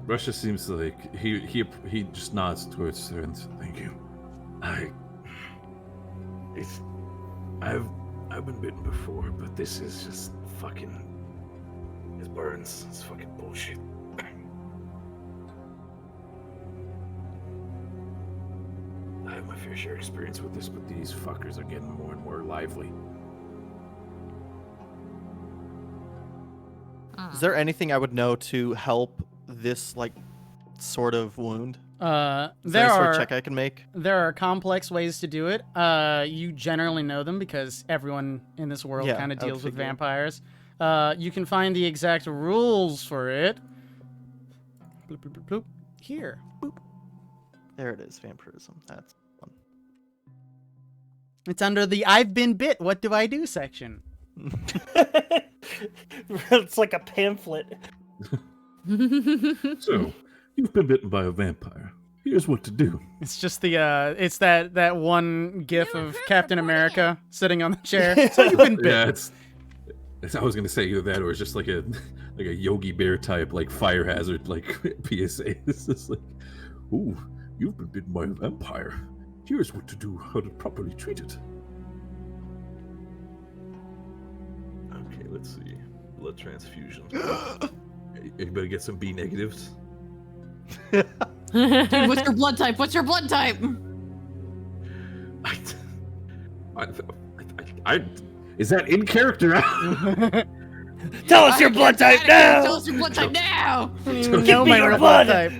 Russia seems like he just nods towards her and thank you. I've been bitten before, but this is just fucking. It burns. It's fucking bullshit. I have my fair share of experience with this, but these fuckers are getting more and more lively. Is there anything I would know to help this like sort of wound? Is there There any sort are of check I can make? there are complex ways to do it. You generally know them because everyone in this world Yeah, kind of I would deals with figure. vampires. You can find the exact rules for it. Bloop, bloop, bloop, bloop. Here. Boop. There it is, vampirism. That's fun. It's under the "I've been bit. What do I do" section. It's like a pamphlet. So, you've been bitten by a vampire. Here's what to do. It's just the it's that one gif of Captain America sitting on the chair. So you've been bit. Yeah, it's I was gonna say either that or it's just like a Yogi Bear type like fire hazard like PSA. It's just like, ooh, you've been bitten by a vampire. Here's what to do, how to properly treat it. Okay, let's see. Blood transfusion. Anybody get some B negatives? Dude, what's your blood type? What's your blood type? I is that in character? Tell us your blood type now! Tell us your blood type now! Know me my your real blood. type.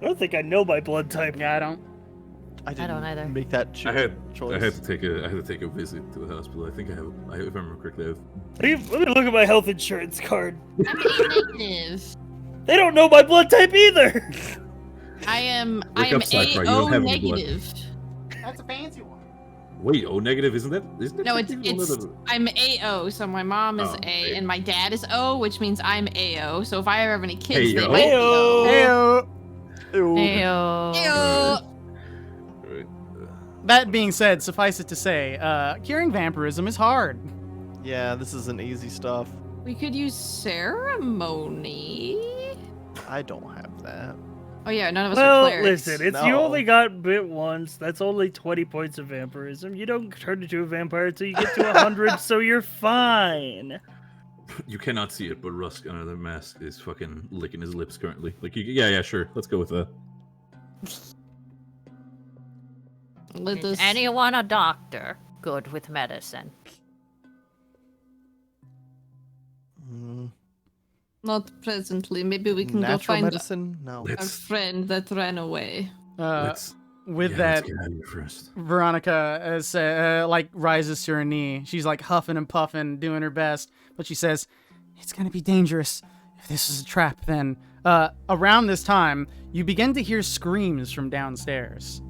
I don't think I know my blood type. Yeah, I don't. I didn't don't either. make that I had choice. to take a visit to the hospital. I think I have. If I remember correctly, I have. Let me look at my health insurance card. I'm A negative. They don't know my blood type either. I am Look up Sci-Fi, you don't AO have any blood. negative. That's a fancy one. Wait, O negative, isn't that? No, technically one of it's the- I'm AO, so my mom is Oh, A A. and my dad is O, which means I'm AO. So if I ever have any kids, they Ayo. might be O. Heyo. Ayo. Ayo. Right. That being said, suffice it to say, curing vampirism is hard. Yeah, this isn't easy stuff. We could use ceremony. I don't have that. Oh yeah, none of us Well, are clerics. listen, it's you No. only got bit once. That's only 20 points of vampirism. You don't turn into a vampire until you get to 100, so you're fine. You cannot see it, but Rusk under the mask is fucking licking his lips currently. Like, yeah, sure. Let's go with that. Let Is us. anyone a doctor? Good with medicine. Mm, Not presently. Maybe we can go natural find medicine? No. our Let's friend that ran away. let's With yeah, that, let's get out of here first. Veronica like rises to her knee. She's like huffing and puffing, doing her best, but she says, "It's gonna be dangerous. If this is a trap, then." Around this time, you begin to hear screams from downstairs.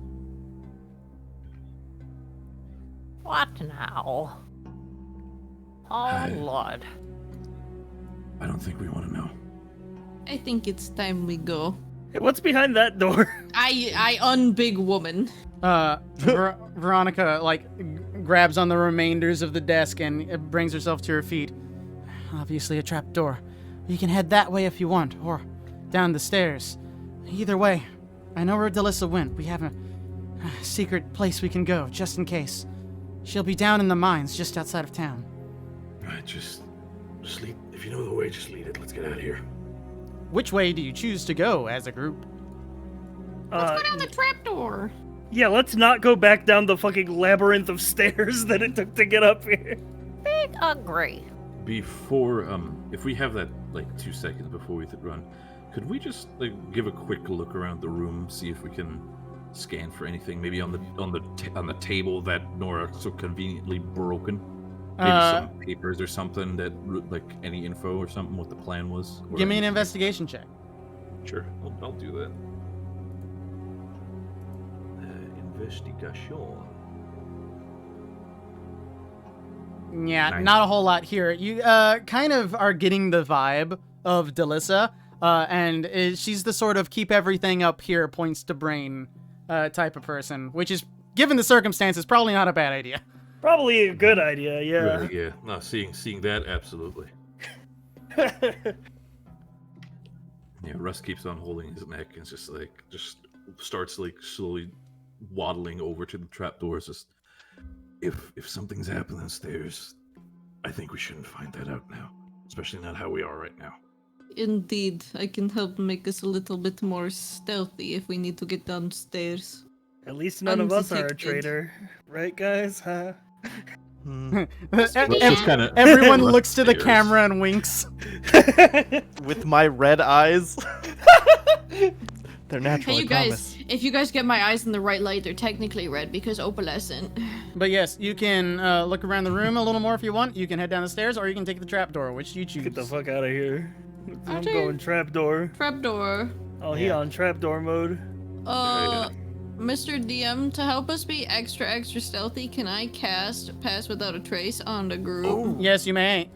What now? Oh, Hi. Lord. I don't think we want to know. I think it's time we go. Hey, what's behind that door? I unbig woman. Veronica like grabs on the remainders of the desk and brings herself to her feet. Obviously a trap door. You can head that way if you want, or down the stairs. Either way, I know where Delissa went. We have a secret place we can go, just in case. She'll be down in the mines just outside of town. Right, just lead. If you know the way, just lead it. Let's get out of here. Which way do you choose to go as a group? Let's go down the trapdoor. Yeah, let's not go back down the fucking labyrinth of stairs that it took to get up here. Big agree. Before, if we have that, like, 2 seconds before we run, could we just, like, give a quick look around the room, see if we can scan for anything, maybe on the table that Nora so conveniently broken? Maybe some papers or something that, like, any info or something, what the plan was? Or Give me an anything. investigation check. Sure, I'll do that. Investigation. Yeah, Nice. not a whole lot here. You kind of are getting the vibe of Delissa, and she's the sort of keep everything up here, points to brain type of person, which is, given the circumstances, probably not a bad idea. Probably a good idea, yeah. Really, yeah. No, seeing that, absolutely. Yeah, Russ keeps on holding his neck and just starts like slowly waddling over to the trapdoors. Just if something's happening downstairs, I think we shouldn't find that out now, especially not how we are right now. Indeed, I can help make us a little bit more stealthy if we need to get downstairs. At least none of us are a Undetected. traitor. Right, guys? Huh? Everyone looks to the Upstairs. camera and winks. With my red eyes. They're natural, Hey, you I promise. guys, if you guys get my eyes in the right light, they're technically red because opalescent. But yes, you can look around the room a little more if you want. You can head down the stairs, or you can take the trapdoor, which you choose. Get the fuck out of here. I'm Roger. going trapdoor. Trapdoor. Oh, he Yeah. on trapdoor mode. Mr. DM, to help us be extra stealthy, can I cast Pass Without a Trace on the group? Yes, you may.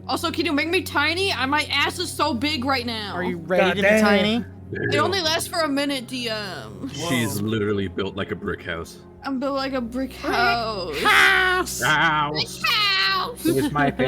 Also, can you make me tiny? My ass is so big right now. Are you ready to be Goddamn. tiny? It only lasts for a minute, DM. She's literally built like a brick house. I'm built like a brick house. House! House. House. It's mighty.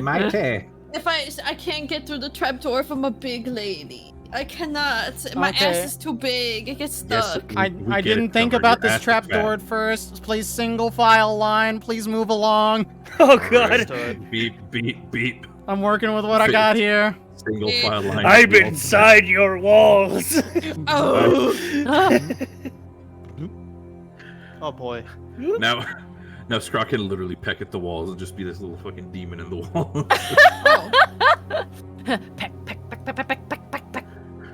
If I can't get through the trapdoor if I'm a big lady. I cannot. My Okay. ass is too big. I get stuck. I We get didn't it think covered. about Your this ass is trapdoor fat. at first. Please single file line. Please move along. Oh, God. Understood. Beep, beep, beep. I'm working with what I got here. Single file line. I'm inside your walls. Oh. Oh boy. Now Scrock can literally peck at the walls and just be this little fucking demon in the wall. Peck, peck, peck, peck, peck, peck, peck, peck, peck.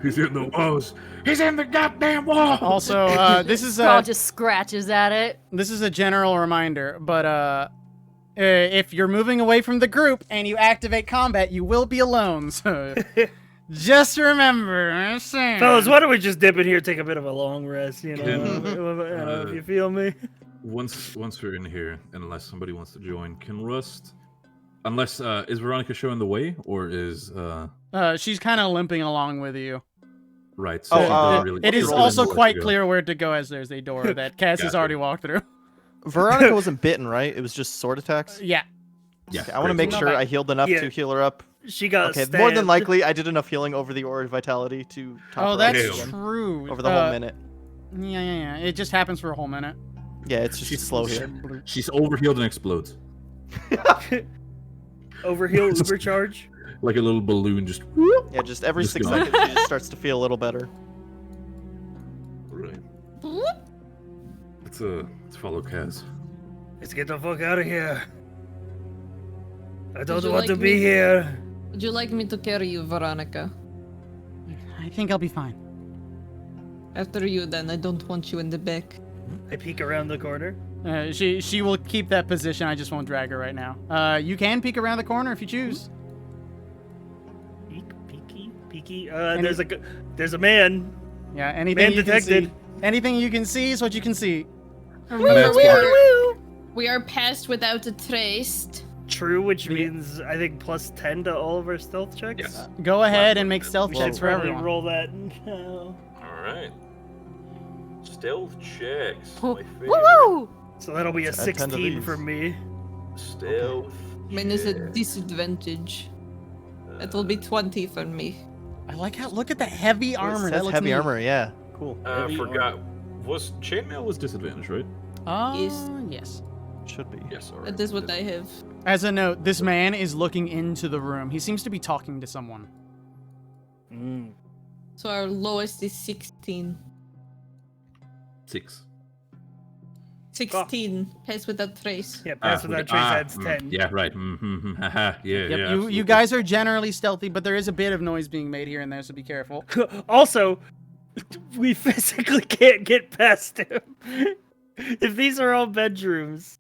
He's in the walls. He's in the goddamn wall. Also, this is Scrawl a just scratches at it. general reminder, but if you're moving away from the group and you activate combat, you will be alone. So just remember, I'm saying. Fellas, why don't we just dip in here, take a bit of a long rest, you know, if you feel me? Once we're in here, unless somebody wants to join, can Rust? Unless is Veronica showing the way, or is She's kind of limping along with you. right? So Oh, she doesn't really. It is roll in also to let quite you go. clear where to go, as there's a door that Cass has Gotcha. already walked through. Veronica wasn't bitten, right? It was just sword attacks? Yeah. Yeah, Okay, I want to great. make sure I healed enough Yeah. to heal her up. She got Okay, stabbed. more than likely, I did enough healing over the Aura of Vitality to top Oh, her that's up again true. over the whole minute. Yeah. It just happens for a whole minute. Yeah, it's just slow here. She's overhealed and explodes Overheal Uber charge. like a little balloon. Just Yeah, just every Just 6 gone. seconds, she just starts to feel a little better. right. Let's follow Kaz. Let's get the fuck out of here. I don't Would you want like to be me- here. Would you like me to carry you, Veronica? I think I'll be fine. After you, then. I don't want you in the back. I peek around the corner. She will keep that position. I just won't drag her right now. You can peek around the corner if you choose. Peeky. There's a man. Yeah, anything Man you detected. can see. Anything you can see is what you can see. Remember, that's we are passed without a trace. True, which means I think plus 10 to all of our stealth checks. Yes. Go ahead and make stealth We checks should for probably everyone. roll that now. All right. Stealth checks. Woo woo! So that'll be a Add 10 to 16 for these. me. Stealth. Mine is a disadvantage. It will be 20 for me. I like how. Look at the heavy It armor. says That looks heavy neat. armor, yeah. Cool. I forgot. Was chainmail was disadvantage, right? Yes. Should be. Yes. All right. That is what I have. As a note, this man is looking into the room. He seems to be talking to someone. So our lowest is 16. 6. 16. Pass without trace. Yeah, pass without trace adds 10. Yeah, right. Haha. Yeah, Yep, yeah. you absolutely. guys are generally stealthy, but there is a bit of noise being made here and there, so be careful. Also, we physically can't get past him. If these are all bedrooms,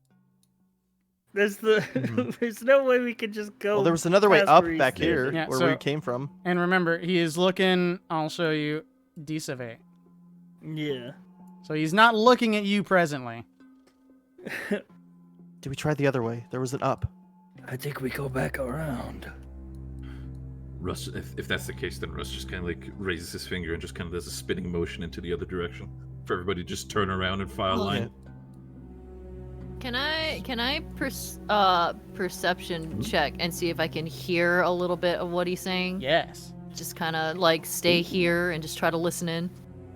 there's no way we could just go. Well, there was another way past up where he's back here standing. Yeah, where so- we came from. And remember, he is looking. I'll show you. Deceve. Yeah. So he's not looking at you presently. Did we try the other way? There was an up. I think we go back around. Russ, if that's the case, then Russ just kind of like raises his finger and just kind of does a spinning motion into the other direction for everybody to just turn around and file line. Can I perception check and see if I can hear a little bit of what he's saying? Yes. Just kind of like stay here and just try to listen in.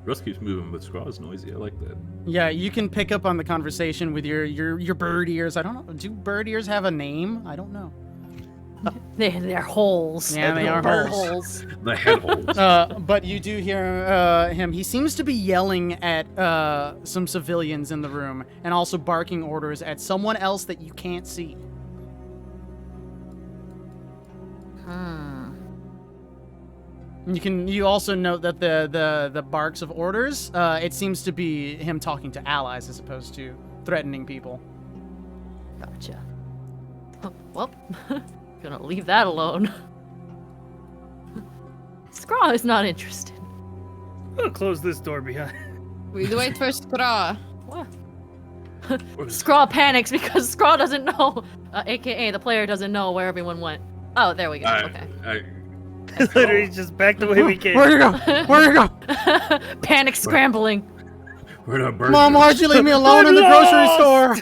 Russ keeps moving, but Scraw is noisy. I like that. Yeah, you can pick up on the conversation with your bird ears. I don't know. Do bird ears have a name? I don't know. They're holes. Yeah, they are holes. The head holes. But you do hear him. He seems to be yelling at some civilians in the room and also barking orders at someone else that you can't see. You also note that the barks of orders, it seems to be him talking to allies as opposed to threatening people. Gotcha. Well, gonna leave that alone. Scraw is not interested. I'll close this door behind. We wait for Straw. What? Scraw panics because Scraw doesn't know, aka the player doesn't know where everyone went. Oh, there we go. Okay. Literally just back the way we came. Where'd you go? Where'd you go? Panic scrambling. Where'd our bird Mom, go? why'd you leave me alone in the grocery store?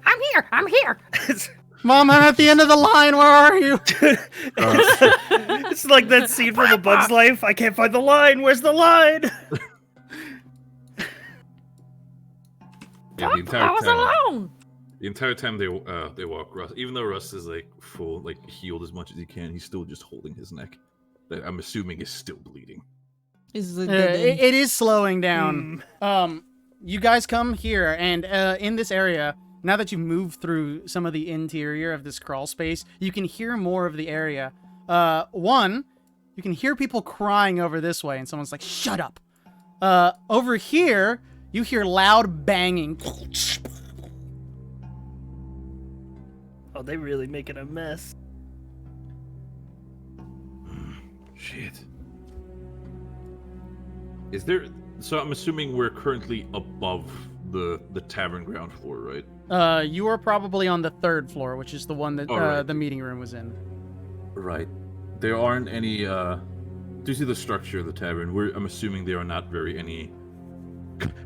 I'm here. Mom, I'm at the end of the line. Where are you? It's like that scene from A Bug's Life. I can't find the line. Where's the line? Yeah, I was alone. The entire time they walk, Russ, even though Russ is like full, like healed as much as he can, he's still just holding his neck. That I'm assuming is still bleeding. It is slowing down. You guys come here, and in this area, now that you've moved through some of the interior of this crawl space, you can hear more of the area. One, you can hear people crying over this way, and someone's like, "Shut up." Over here, you hear loud banging. Oh, they really making a mess. Shit. Is there? So I'm assuming we're currently above the tavern ground floor, right? You are probably on the 3rd floor, which is the one that right. the meeting room was in. Right. There aren't any. Do you see the structure of the tavern? I'm assuming there are not any.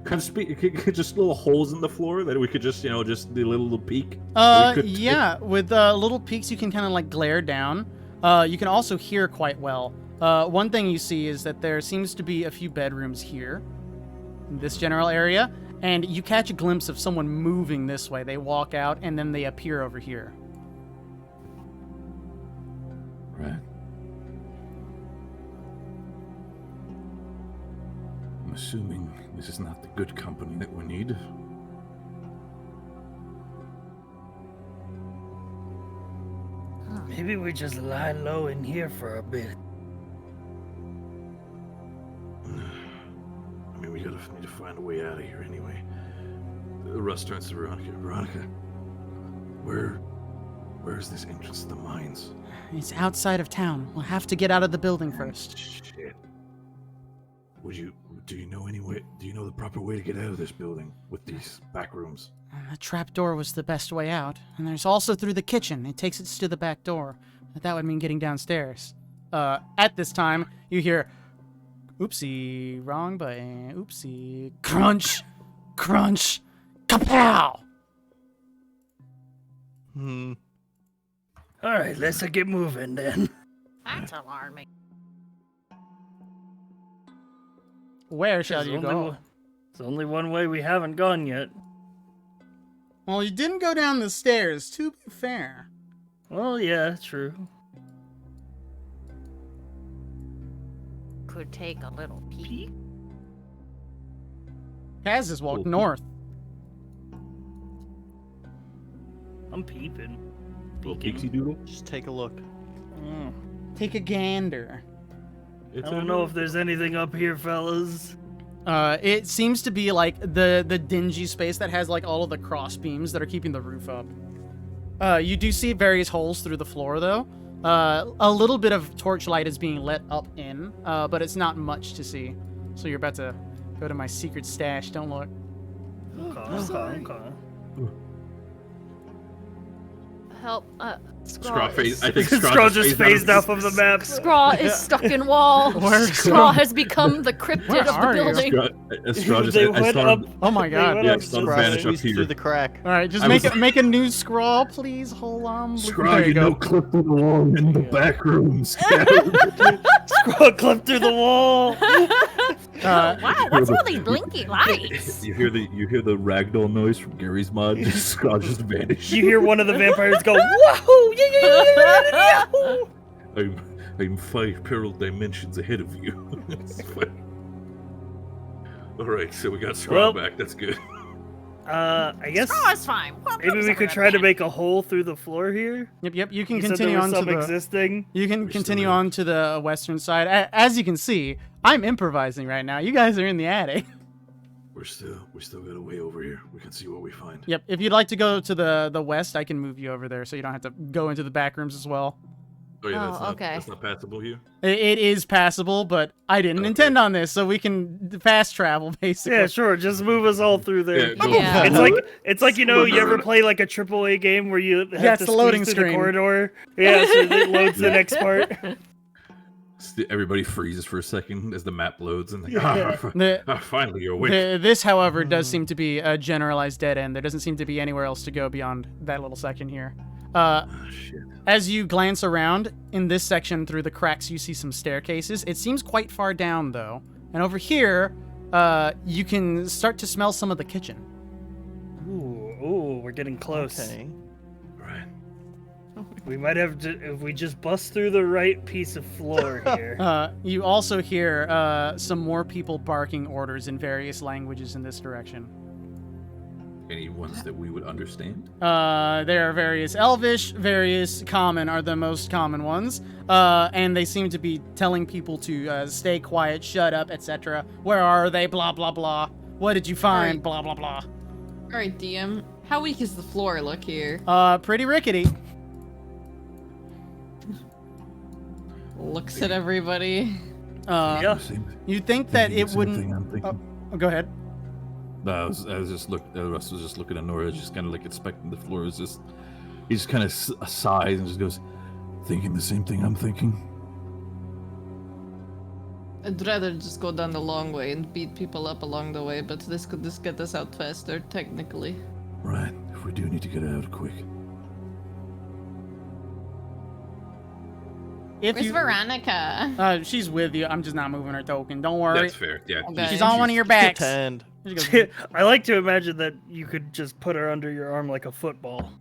Just little holes in the floor that we could just, just the little peek. Yeah, with little peaks you can kind of like glare down. You can also hear quite well. One thing you see is that there seems to be a few bedrooms here in this general area, and you catch a glimpse of someone moving this way. They walk out and then they appear over here. Right. I'm assuming this is not the good company that we need. Maybe we just lie low in here for a bit. I mean, we need to find a way out of here anyway. Russ turns to Veronica. Veronica, where's this entrance to the mines? It's outside of town. We'll have to get out of the building first. Shit. Do you know the proper way to get out of this building with these back rooms? The trap door was the best way out, and there's also through the kitchen. It takes us to the back door, but that would mean getting downstairs. At this time, you hear, oopsie, wrong button, oopsie, crunch, crunch, kapow! All right, let's get moving then. That's alarming. Where shall you go? There's only one way we haven't gone yet. Well, you didn't go down the stairs, to be fair. Well, yeah, true. Could take a little peek. Kaz has walked north. I'm peeping. Little Pixie Doodle? Just take a look. Take a gander. I don't know if there's anything up here, fellas. It seems to be like the dingy space that has like all of the cross beams that are keeping the roof up. You do see various holes through the floor though. A little bit of torchlight is being let up in, but it's not much to see. So you're about to go to my secret stash. Don't look. Okay. help. Scraw Is, I think Scraw just phased off of the map. Scraw is stuck in wall. Where's Scraw has become the cryptid Where of the are you? building. Scraw just, They I went saw up. him, Oh my god. went yeah, up Scraw the Scraw vanished up squeezed through here. the crack. All right, just I make was- make a new scroll, please. Hold on. Scraw, There you go. clip through the wall in the back rooms. Scraw clipped through the wall. Wow, what's all these blinky lights? You hear the ragdoll noise from Gary's mod. Scraw just vanished. You hear one of the vampires go, "Wahoo! Yeah, yeah, yeah, yeah, yeah!" I'm 5 parallel dimensions ahead of you. It's fine. All right, so we got Scraw Well- back. That's good. I guess Scraw is fine. maybe we could try to make a hole through the floor here. Yep. You can You said continue there on was to some the. existing. You can We're still continue there. on to the western side. As you can see, I'm improvising right now. You guys are in the attic. We still got a way over here. We can see what we find. Yep. If you'd like to go to the west, I can move you over there, so you don't have to go into the back rooms as well. Oh yeah, Oh, that's not okay. that's not passable here. It is passable, but I didn't Okay. intend on this, so we can fast travel basically. Yeah, sure. Just move us all through there. Yeah, go Yeah. It's like you know, you ever play like a AAA game where you have Yeah, it's to the loading squeeze through the screen. corridor. Yeah, so it loads the next part. Everybody freezes for a second as the map loads, and like, The- finally you're awake. This, however, does seem to be a generalized dead end. There doesn't seem to be anywhere else to go beyond that little section here. Oh, shit. As you glance around in this section through the cracks, you see some staircases. It seems quite far down, though. And over here, you can start to smell some of the kitchen. Ooh, we're getting close. Okay. Right. We might have to, if we just bust through the right piece of floor here. You also hear some more people barking orders in various languages in this direction. Any ones that we would understand? There are various Elvish, various Common are the most common ones, and they seem to be telling people to stay quiet, shut up, etc. Where are they? Blah, blah, blah. What did you find? Right. Blah, blah, blah. All right, DM. How weak is the floor? Look here. Pretty rickety. Looks at everybody. Yeah. You think that it wouldn't... I'm thinking. Go ahead. No, I was just Russ was just looking at Nora, just kind of like inspecting the floor. It's just he just kind of sighs and just goes, thinking the same thing I'm thinking. I'd rather just go down the long way and beat people up along the way, but this could just get us out faster, technically. Right. If we do need to get out quick. If Where's you, Veronica? she's with you. I'm just not moving her token. Don't worry. That's fair. Yeah. Okay. She's on one of your backs. Pretend. She goes, I like to imagine that you could just put her under your arm like a football.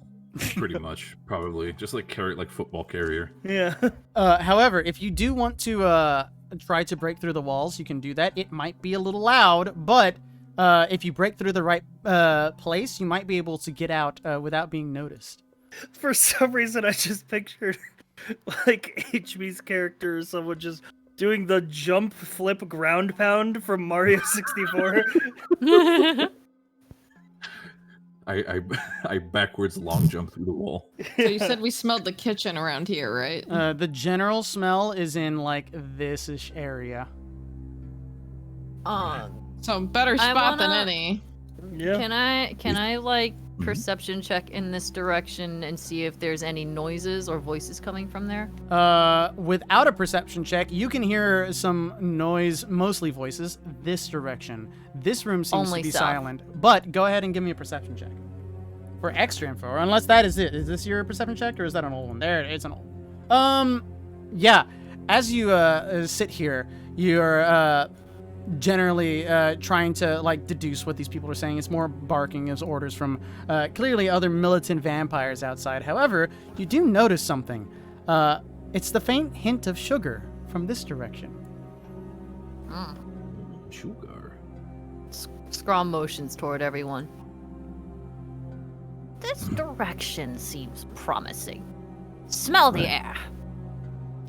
Pretty much, probably just like football carrier. Yeah. However, if you do want to try to break through the walls, you can do that. It might be a little loud, but if you break through the right place, you might be able to get out without being noticed. For some reason, I just pictured like HB's character or someone just doing the jump, flip, ground pound from Mario 64. I backwards long jump through the wall. So you said we smelled the kitchen around here, right? The general smell is in like this-ish area. So better I spot than wanna- any. Yeah. Can I like perception check in this direction and see if there's any noises or voices coming from there? Without a perception check, you can hear some noise, mostly voices, this direction. This room seems Only to be south. silent, but go ahead and give me a perception check. For extra info, or unless that is it. Is this your perception check, or is that an old one? There, it's an old. Yeah. As you sit here, you're generally trying to like deduce what these people are saying. It's more barking as orders from clearly other militant vampires outside. However, you do notice something. It's the faint hint of sugar from this direction. Sugar. Scrawl motions toward everyone. This direction seems promising. Smell the air.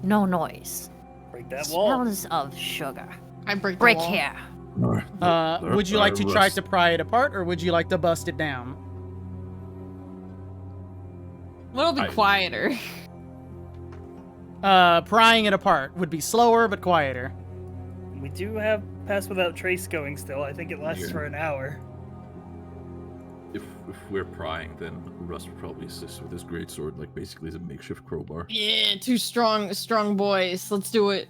No noise. Break that wall. Smells of sugar. I break the Break wall. here. Would you like to try to pry it apart, or would you like to bust it down? What'll be quieter? Prying it apart would be slower but quieter. We do have Pass Without Trace going still. I think it lasts for an hour. if we're prying, then Rust would probably assist with his greatsword, like basically as a makeshift crowbar. Yeah, two strong boys. Let's do it.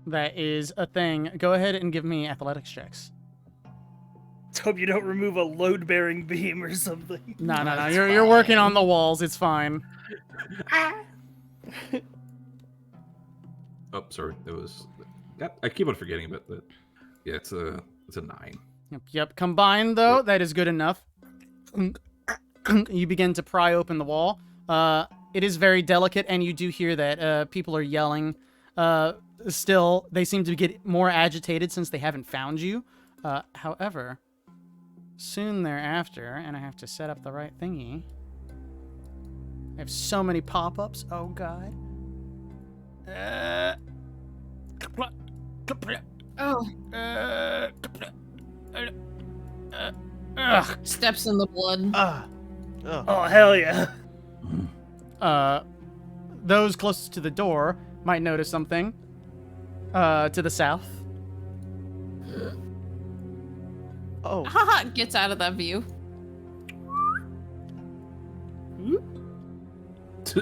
That is a thing. Go ahead and give me athletics checks. Let's hope you don't remove a load-bearing beam or something. No. You're working on the walls. It's fine. Oh, sorry. It was. I keep on forgetting about that. Yeah, it's a 9. Yep. Combined, though, that is good enough. You begin to pry open the wall. It is very delicate, and you do hear that people are yelling. Still, they seem to get more agitated since they haven't found you. However, soon thereafter, and I have to set up the right thingy. I have so many pop-ups. Oh, God. Oh. Ugh. Steps in the blood. Oh, hell yeah. Those closest to the door might notice something. To the south. Oh, Haha, gets out of that view.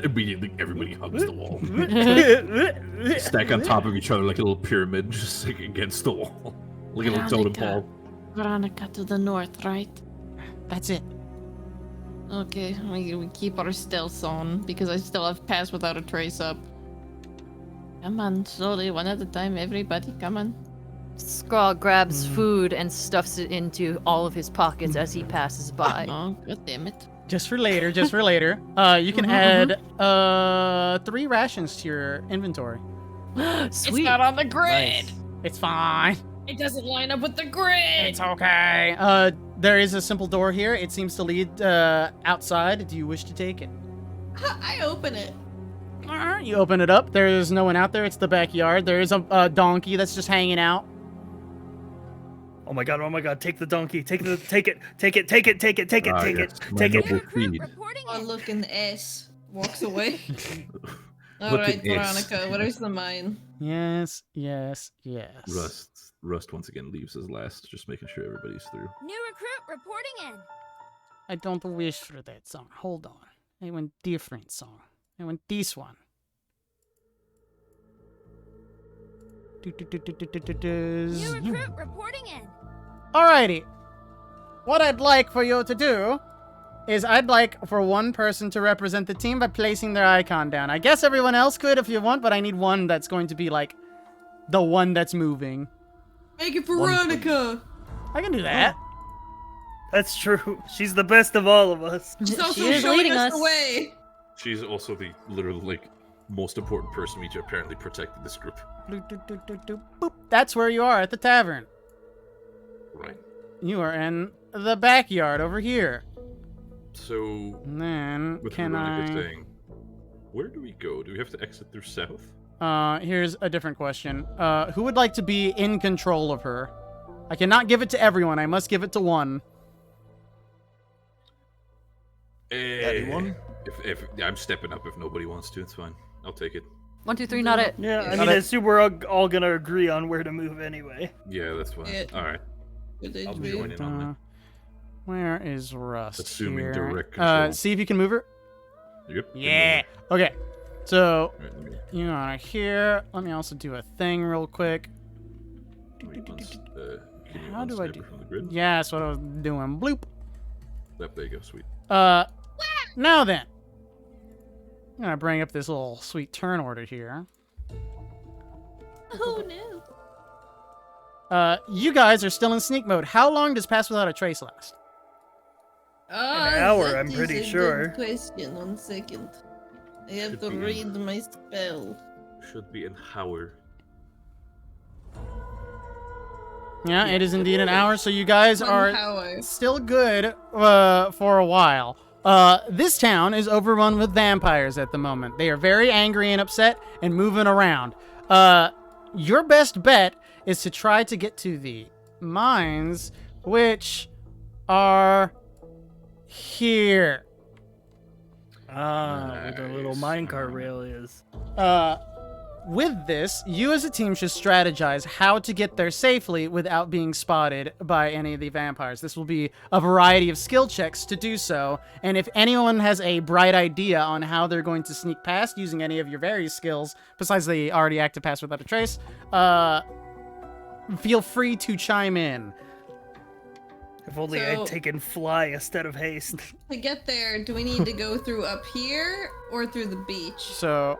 Immediately, everybody hugs the wall. Stack on top of each other like a little pyramid, just like against the wall, like a little totem pole. Veronica to the north, right? That's it. Okay, we keep our stealths on because I still have pass without a trace up. Come on, slowly, one at a time, everybody, come on. Scrawl grabs food and stuffs it into all of his pockets as he passes by. Oh, god damn it. Just for later, just for later. You can add 3 rations to your inventory. It's Sweet. not on the grid! It's fine. It doesn't line up with the grid! It's okay. There is a simple door here. It seems to lead outside. Do you wish to take it? I open it. You open it up. There's no one out there. It's the backyard. There is a donkey that's just hanging out. Oh my god, take the donkey, take it. Oh, look, an S. Walks away. Look Alright, at S. Veronica, what is the mine? Yes. Rust once again leaves as last, just making sure everybody's through. New recruit reporting in. I don't wish for that song. Hold on. I want different song. I want this one. New recruit reporting in. Alrighty. What I'd like for you to do is I'd like for one person to represent the team by placing their icon down. I guess everyone else could if you want, but I need one that's going to be like the one that's moving. Make it Veronica! I can do that. That's true. She's the best of all of us. She's also She is showing leading us us. the way! She's also the literally like most important person to apparently protected this group. Boop. That's where you are, at the tavern. Right. You are in the backyard over here. So And then, with can Veronica I... saying, where do we go? Do we have to exit through south? Here's a different question. Who would like to be in control of her? I cannot give it to everyone. I must give it to one. anyone? If I'm stepping up if nobody wants to, it's fine. I'll take it. 1, 2, 3, not it. Yeah, I mean, I assume we're all gonna agree on where to move anyway. Yeah, that's fine. Yeah. All right. I'll join in on that. Where is Rust? Assuming here? direct control. See if you can move her. Yep. Yeah. Okay. So Right, let me- you are here. Let me also do a thing real quick. wait, give me How one do I sniper do? from the grid. Yeah, that's what I was doing. Bloop. Yep, there you go. Sweet. Now then. I'm gonna bring up this little sweet turn order here. Oh no. You guys are still in sneak mode. How long does Pass Without a Trace last? An hour, I'm pretty sure. Question. 1 second. I have Should to be in. read my spell. Should be an hour. Yeah, it is indeed an hour, so you guys 1 are hour. still good for a while. This town is overrun with vampires at the moment. They are very angry and upset and moving around. Your best bet is to try to get to the mines, which are here. Ah, where the little Nice. minecart rail is. with this, you as a team should strategize how to get there safely without being spotted by any of the vampires. This will be a variety of skill checks to do so, and if anyone has a bright idea on how they're going to sneak past using any of your various skills, besides the already active pass without a trace, feel free to chime in. If only So- I'd taken fly instead of haste. To get there, do we need to go through up here or through the beach? So,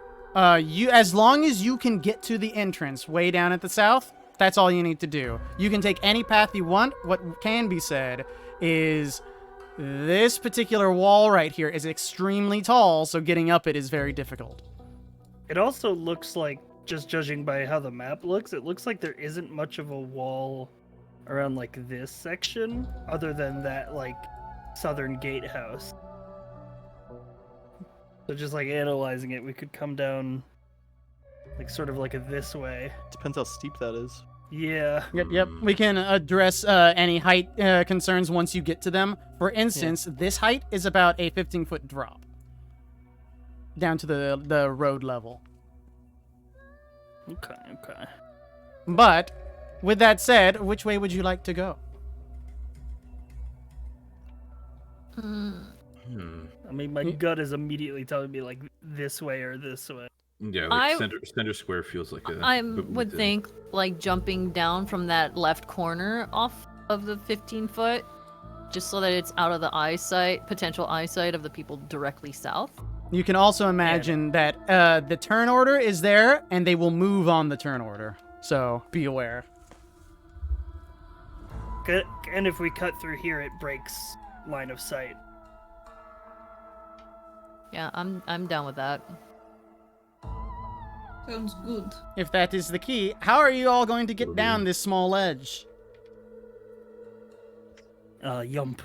you, as long as you can get to the entrance way down at the south, that's all you need to do. You can take any path you want. What can be said is this particular wall right here is extremely tall, so getting up it is very difficult. It also looks like, just judging by how the map looks, it looks like there isn't much of a wall around like this section, other than that like southern gatehouse. So just like analyzing it, we could come down like sort of like a this way. Depends how steep that is. Yeah. Yep. We can address any height concerns once you get to them. For instance, this height is about a 15-foot drop down to the road level. Okay. But with that said, which way would you like to go? I mean, my gut is immediately telling me like this way or this way. Yeah, I- like center square feels like a. I good would to- think like jumping down from that left corner off of the 15-foot, just so that it's out of the potential eyesight of the people directly south. You can also imagine that the turn order is there, and they will move on the turn order. So be aware. And if we cut through here, it breaks line of sight. Yeah, I'm down with that. Sounds good. If that is the key, how are you all going to get down this small ledge? Yump.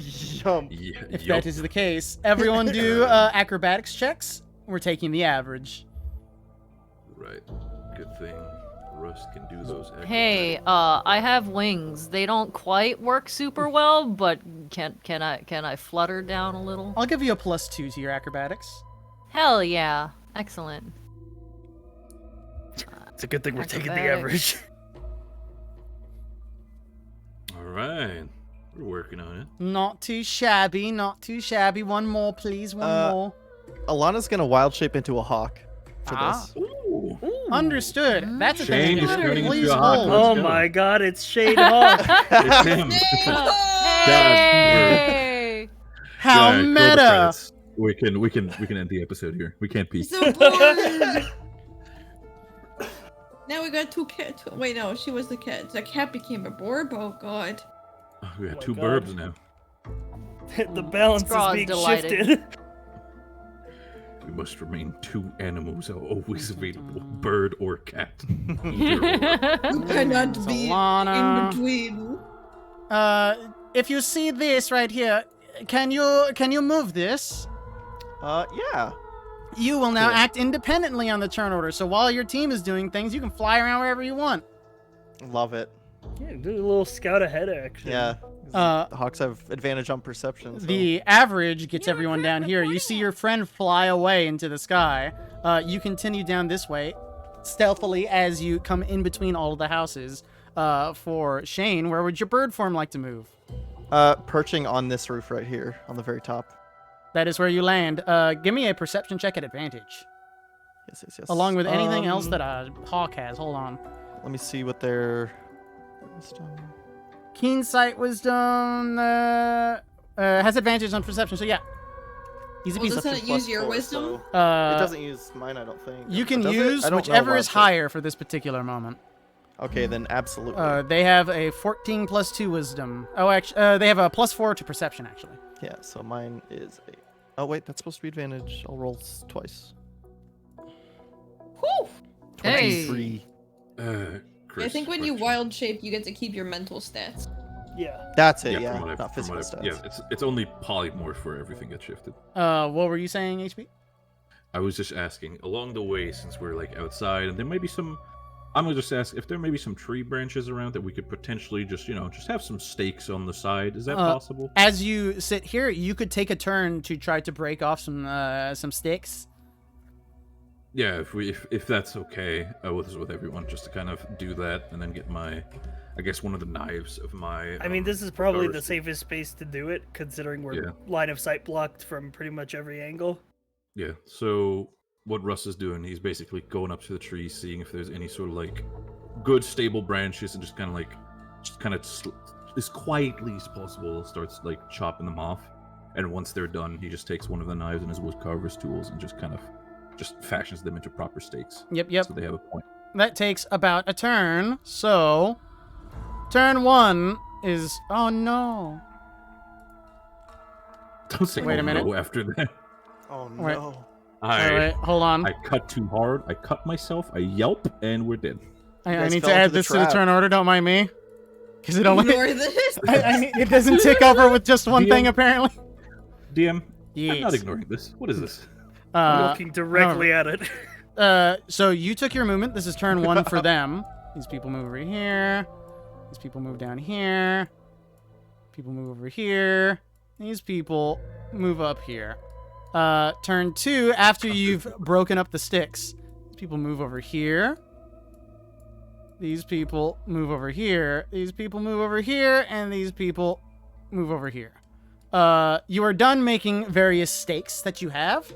Jump. Yeah, If yup. that is the case, everyone do acrobatics checks. We're taking the average. Right. Good thing Rust can do those. Hey, I have wings. They don't quite work super well, but can I flutter down a little? I'll give you a +2 to your acrobatics. Hell yeah. Excellent. It's a good thing we're taking the Acrobatics. average. All right, we're working on it. Not too shabby, not too shabby. One more, please, one more. Alana's gonna wild shape into a hawk for Ah. this. Ooh. Understood. That's a Shane thing. is turning Please into a hawk. hold. Let's Oh go. my god, it's Shade Hawk. It's him. Hey! How Yeah, roll the meta! credits. We can end the episode here. We can't peek. So bored. Now we got two cats. Wait, no, she was the cat. The cat became a borb. Oh god. Oh, we got my two God. burbs now. The balance is Scraw's being delighted. shifted. We must remain two animals are always available: bird or cat. Either or. You cannot be in Solana. between. If you see this right here, can you move this? Yeah. You will now Cool. act independently on the turn order. So while your team is doing things, you can fly around wherever you want. Love it. Yeah, do a little scout ahead action. Yeah. Uh, The hawks have advantage on perception. So. The average gets everyone down here. You see your friend fly away into the sky. You continue down this way, stealthily as you come in between all of the houses. For Shane, where would your bird form like to move? Perching on this roof right here, on the very top. That is where you land. Give me a perception check at advantage, Yes. along with anything else that a hawk has. Hold on. Let me see what their wisdom. Keen sight, wisdom, has advantage on perception. So yeah, easy Well, peasy. doesn't it use your wisdom? It doesn't use mine, I don't think. You can Does it? use I don't know whichever is wild shape. higher for this particular moment. Okay, then absolutely. They have a 14 plus 2 wisdom. Oh, actually, they have a +4 to perception, actually. Yeah, so mine is a. Oh wait, that's supposed to be advantage. I'll roll twice. Whew. Hey. 23. Chris, I think when you question. wild shape, you get to keep your mental stats. Yeah. That's it. Yeah, from what I've- not from physical what stats. I've- Yeah, it's only polymorph where everything gets shifted. What were you saying, HP? I was just asking, along the way, since we're like outside, and there may be some. I'm gonna just ask if there may be some tree branches around that we could potentially just have some stakes on the side. Is that possible? As you sit here, you could take a turn to try to break off some sticks. Yeah, if that's okay with everyone, just to kind of do that and then get my, I guess one of the knives of my. I mean, this is probably the Doris- safest space to do it, considering we're Yeah. line of sight blocked from pretty much every angle. Yeah. So what Russ is doing, he's basically going up to the tree, seeing if there's any sort of like good stable branches, and just kind of as quietly as possible starts like chopping them off. And once they're done, he just takes one of the knives and his wood carver's tools and just kind of fashions them into proper stakes. Yep. So they have a point. That takes about a turn. So, turn 1 is... Oh, no. Don't say Wait a minute. no after that. Oh Wait. no. All right, hold on. I cut too hard. I cut myself. I yelp, and we're dead. I guys need fell to add into the this to the trap. turn order. Don't mind me. Because it only... Ignore this. it doesn't tick over with just one DM. thing, apparently. DM, I'm Yes. not ignoring this. What is this? Looking directly at it. So you took your movement. This is turn 1 for them. These people move over here. These people move down here. People move over here. These people move up here. Turn 2, after you've broken up the sticks. These people move over here. These people move over here. These people move over here. And these people move over here. You are done making various stakes that you have.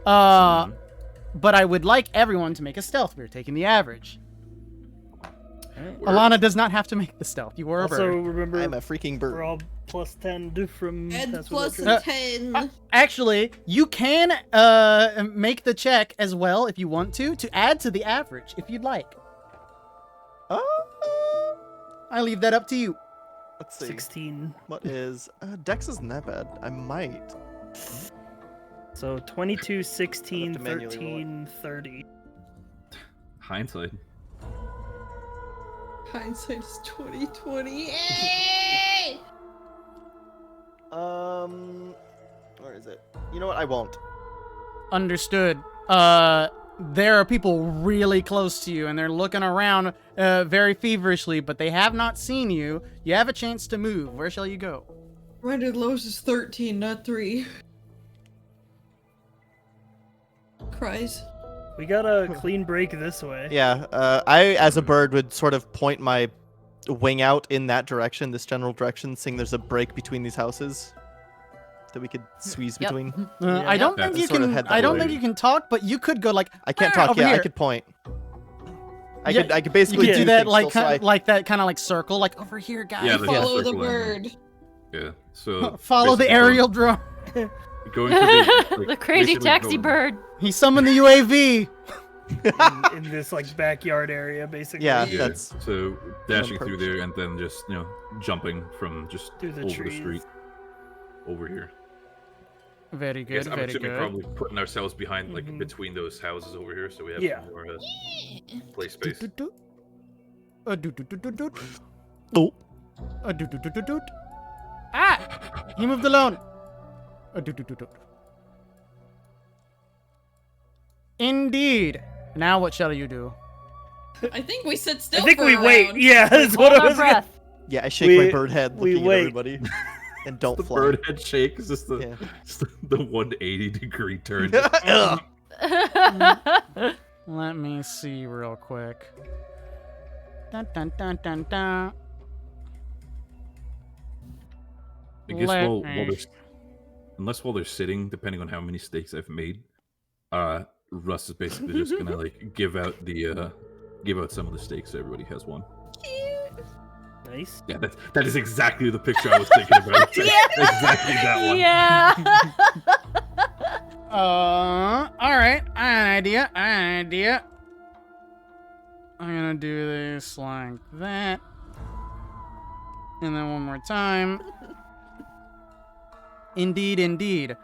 But I would like everyone to make a stealth. We're taking the average. Alana does not have to make the stealth. You were a Also, bird. remember, I'm a freaking bird. we're all plus 10 from... And Pass plus Without a Trace. 10. Actually, you can make the check as well if you want to add to the average if you'd like. I leave that up to you. Let's see. 16. What is... Dex isn't that bad. I might. So 22, 16, I'll have to manually 13, 30. Hindsight. Hindsight is 2020. Where is it? You know what? I won't. Understood. There are people really close to you, and they're looking around very feverishly, but they have not seen you. You have a chance to move. Where shall you go? Rendered lowest is 13, not 3. Cries. We got a clean break this way. Yeah, I, as a bird, would sort of point my wing out in that direction, this general direction, seeing there's a break between these houses that we could squeeze Yep. between. I don't Yeah. think you Sort of can. head that I don't way. think you can talk, but you could go like. I can't talk. over Yeah, I here." could point. Yeah, I could You basically could do that things, like so I- like that kind of like circle, like over here, guys. Yeah, the Follow the circle bird. Yeah. So Follow the basically aerial drone. Going to the, like, The crazy basically taxi going- bird. He summoned the UAV. in this like backyard area, basically. Yeah. Yeah. That's- So dashing through approach. there and then just jumping from just Through the over trees. the street over here. Very I good. guess I'm Very assuming good. probably putting ourselves behind like Mhm. between those houses over here, so we have Yeah. some more play space. Doot. Doot. Oh. Doot. Ah! He moved alone. Doot. Indeed. Now what shall you do? I think we sit still I think for we a wait. round. Yeah, that's what Hold I our was gonna... breath. Yeah, I shake my We- bird head we looking at wait. everybody and don't The fly. bird head shake is just the Yeah. just the 180-degree turn. Ugh. Let me see real quick. Dun, dun, dun, dun, dun. I guess Let while me- while they're sitting, depending on how many steaks I've made, Russ is basically just gonna like give out some of the steaks so everybody has one. Nice. Yeah, that is exactly the picture I was thinking about. Exactly that one. Yeah. All right. I have an idea. I'm gonna do this like that, and then one more time. Indeed.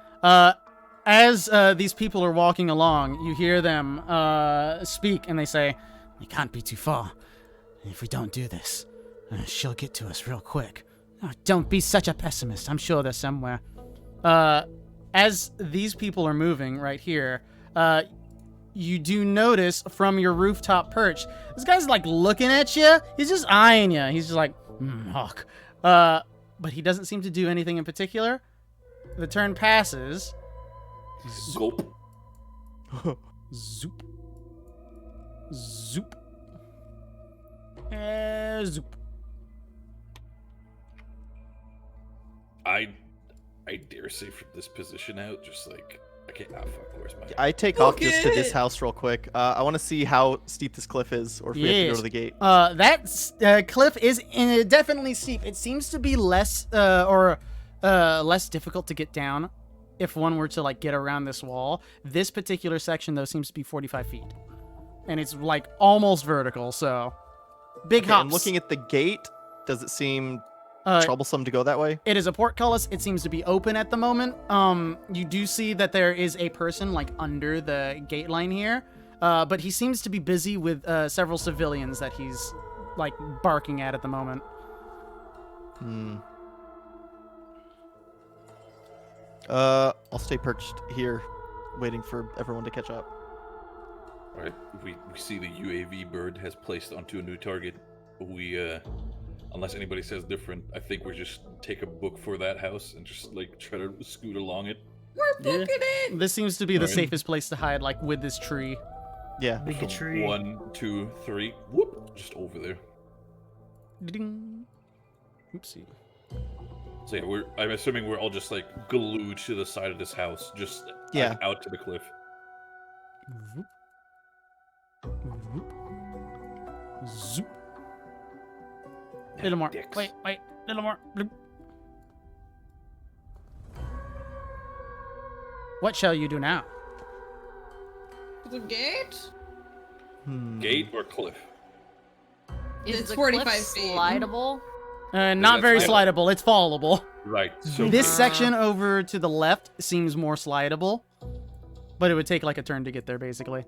As these people are walking along, you hear them speak, and they say, "We can't be too far. If we don't do this, she'll get to us real quick. Oh, don't be such a pessimist. I'm sure they're somewhere." As these people are moving right here, you do notice from your rooftop perch, this guy's like looking at you. He's just eyeing you. He's just like, hawk. But he doesn't seem to do anything in particular. The turn passes. Gulp. Zoop. Zoop. Zoop. I dare say from this position out, just like I can't. Ah, fuck. Where's my? I take off just to this house real quick. I want to see how steep this cliff is, or if we have to go Yes. to the gate. That cliff is definitely steep. It seems to be less less difficult to get down if one were to like get around this wall. This particular section though seems to be 45 feet, and it's like almost vertical. So big Okay, hops. I'm looking at the gate. Does it seem Uh, troublesome to go that way? It is a portcullis. It seems to be open at the moment. You do see that there is a person like under the gate line here, but he seems to be busy with several civilians that he's like barking at the moment. I'll stay perched here, waiting for everyone to catch up. All right. We see the UAV bird has placed onto a new target. We unless anybody says different, I think we're just take a book for that house and just like try to scoot along it. We're booking it. This seems to be the Alright. safest place to hide, like with this tree. Yeah. Big a tree. 1, 2, 3. Whoop! Just over there. Ding. Oopsie. So yeah, I'm assuming we're all just like glued to the side of this house, just Yeah. like, out to the cliff. Zoop. Zoop. Zoop. Little more. Dicks. Wait. Little more. Bloop. What shall you do now? The gate? Gate or cliff? Is It's the 45 cliff feet. slidable? Not that's very fine. slidable. It's fallable. Right. So This section over to the left seems more slidable, but it would take like a turn to get there, basically.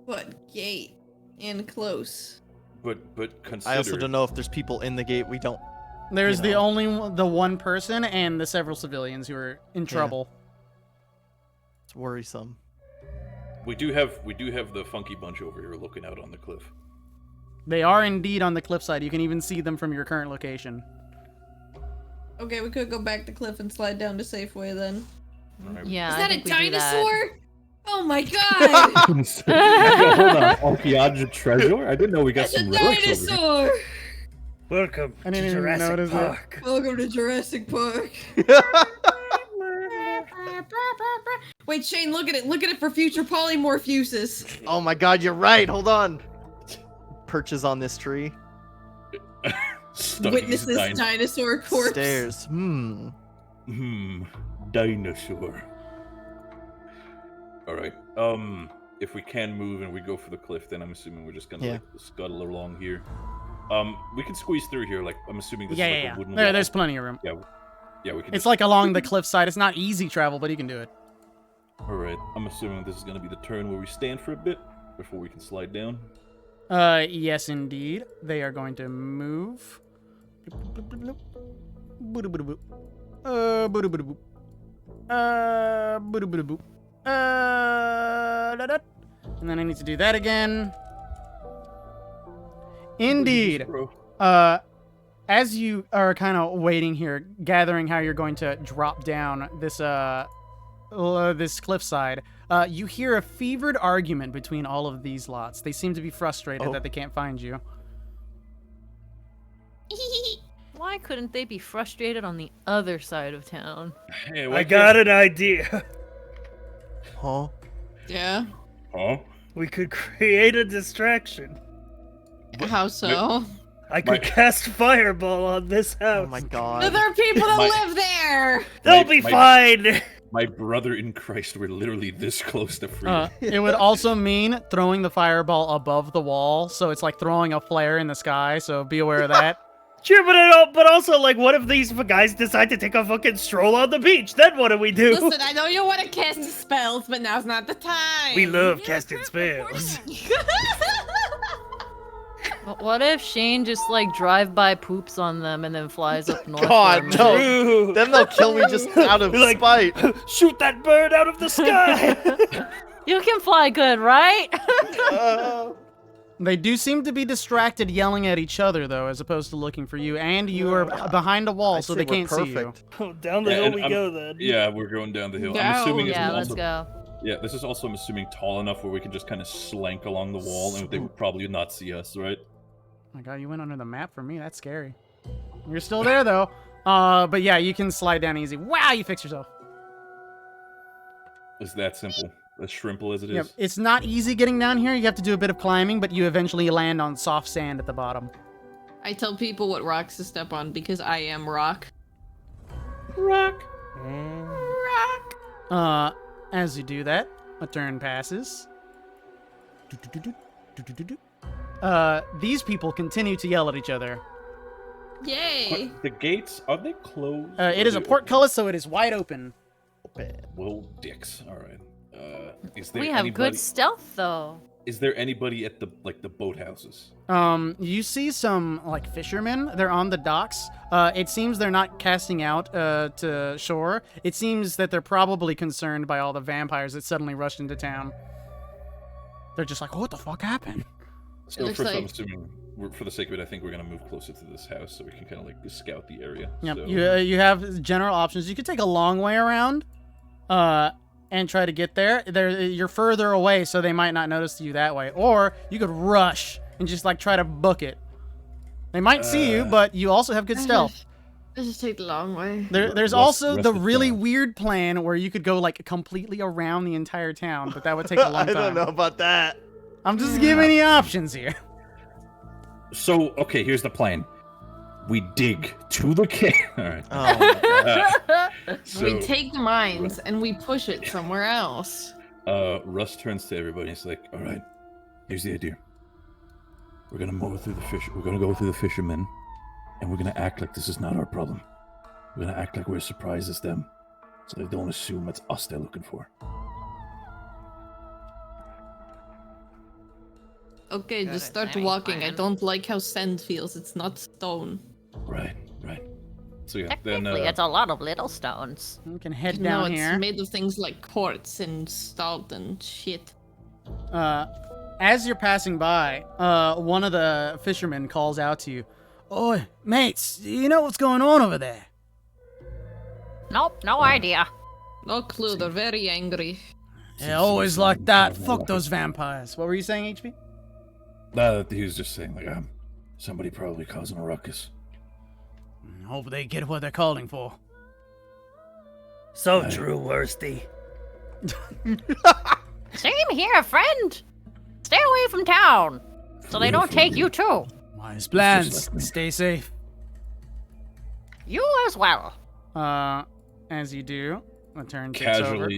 But gate and close. but consider. I also don't know if there's people in the gate. We don't. There's You know. the one person and the several civilians who are in trouble. It's worrisome. We do have the funky bunch over here looking out on the cliff. They are indeed on the cliffside. You can even see them from your current location. Okay, we could go back to cliff and slide down to Safeway then. Yeah. Is I that a think we do that. dinosaur? Oh my god! Hold on, archaeological treasure? I didn't know we got That's a some relics over here. dinosaur! Welcome I didn't to even Jurassic notice it. Park. Welcome to Jurassic Park. Wait, Shane, look at it. Look at it for future polymorph uses. Oh my god, you're right. Hold on. Perches on this tree. Witness this dinosaur corpse. Stairs. Dinosaur. All right. If we can move and we go for the cliff, then I'm assuming we're just gonna Yeah. like scuttle along here. We can squeeze through here. Like I'm assuming this Yeah, is like yeah, a wooden yeah. wall. There's plenty of room. Yeah, we can. It's like along the cliffside. It's not easy travel, but you can do it. All right. I'm assuming this is gonna be the turn where we stand for a bit before we can slide down. Yes, indeed. They are going to move. Boo-doo-boo-doo-boop. Boo-doo-boo-doo-boop. Boo-doo-boo-doo-boop. Da-da. And then I need to do that again. Indeed. Bro. As you are kind of waiting here, gathering how you're going to drop down this this cliffside, you hear a fevered argument between all of these lots. They seem to be frustrated that they can't find you. Why couldn't they be frustrated on the other side of town? Hey, I got an idea. Huh? Yeah. Huh? We could create a distraction. How so? I could cast fireball on this house. Oh my god. There are people that live there. They'll be fine. My brother in Christ, we're literally this close to freedom. It would also mean throwing the fireball above the wall, so it's like throwing a flare in the sky, so be aware of that. Sure, but also, like, what if these guys decide to take a fucking stroll on the beach? Then what do we do? Listen, I know you want to cast spells, but now's not the time. We love casting spells. But what if Shane just like drive-by poops on them and then flies up north? God, for a minute? no. True. Then they'll kill me just out of Like- spite. Shoot that bird out of the sky. You can fly good, right? They do seem to be distracted yelling at each other, though, as opposed to looking for you, and you are behind a wall, I so say they we're can't see you. perfect. Down the Yeah, hill and we I'm- go then. Yeah, we're going down the hill. I'm Down. assuming it's Yeah, also, let's go. Yeah, this is also, I'm assuming, tall enough where we can just kind of slank along the wall, and they would probably not see us, right? Oh my god, you went under the map for me. That's scary. You're still there, though. But yeah, you can slide down easy. Wow, you fixed yourself. It's that simple. As shrimple as it is. Yep. It's not easy getting down here. You have to do a bit of climbing, but you eventually land on soft sand at the bottom. I tell people what rocks to step on because I am rock. Rock. As you do that, a turn passes. These people continue to yell at each other. Yay! The gates, are they closed? It is a portcullis, so it is wide open. Well, dicks. All right. Is there We have anybody, good stealth, though. Is there anybody at the boathouses? You see some, like, fishermen. They're on the docks. It seems they're not casting out to shore. It seems that they're probably concerned by all the vampires that suddenly rushed into town. They're just like, what the fuck happened? So looks first, I'm like- assuming, for the sake of it, I think we're gonna move closer to this house so we can kind of like scout the area. Yep. So, You have general options. You could take a long way around, and try to get there. You're further away, so they might not notice you that way. Or you could rush and just like try to book it. They might see you, but you also have good stealth. Let's just take the long way. There's Rest- also rest the is really fine. weird plan where you could go like completely around the entire town, but that would take a long I time. don't know about that. I'm just giving you options here. So okay, here's the plan. We dig to the cave. All right. Oh, So, We take the mines and we push it somewhere else. Russ turns to everybody and he's like, "All right, here's the idea. We're gonna mow through the fish. We're gonna go through the fishermen, and we're gonna act like this is not our problem. We're gonna act like we're as surprised as them, so they don't assume it's us they're looking for." Okay, Good just at start any walking. I plan. don't like how sand feels. It's not stone. Right. So yeah, Technically, then it's a lot of little stones. You can head No, down it's here. made of things like quartz and salt and shit. As you're passing by, one of the fishermen calls out to you. Oi, mates, do you know what's going on over there? Nope, no idea. No clue. They're very angry. Yeah, always like that. Fuck those vampires. What were you saying, HP? he was just saying like, somebody probably causing a ruckus. Hope they get what they're calling for. So true, Worsty. Same here, friend. Stay away from town, so they don't take you too. Wise plans. Just like me. Stay safe. You as well. As you do, a turn takes over.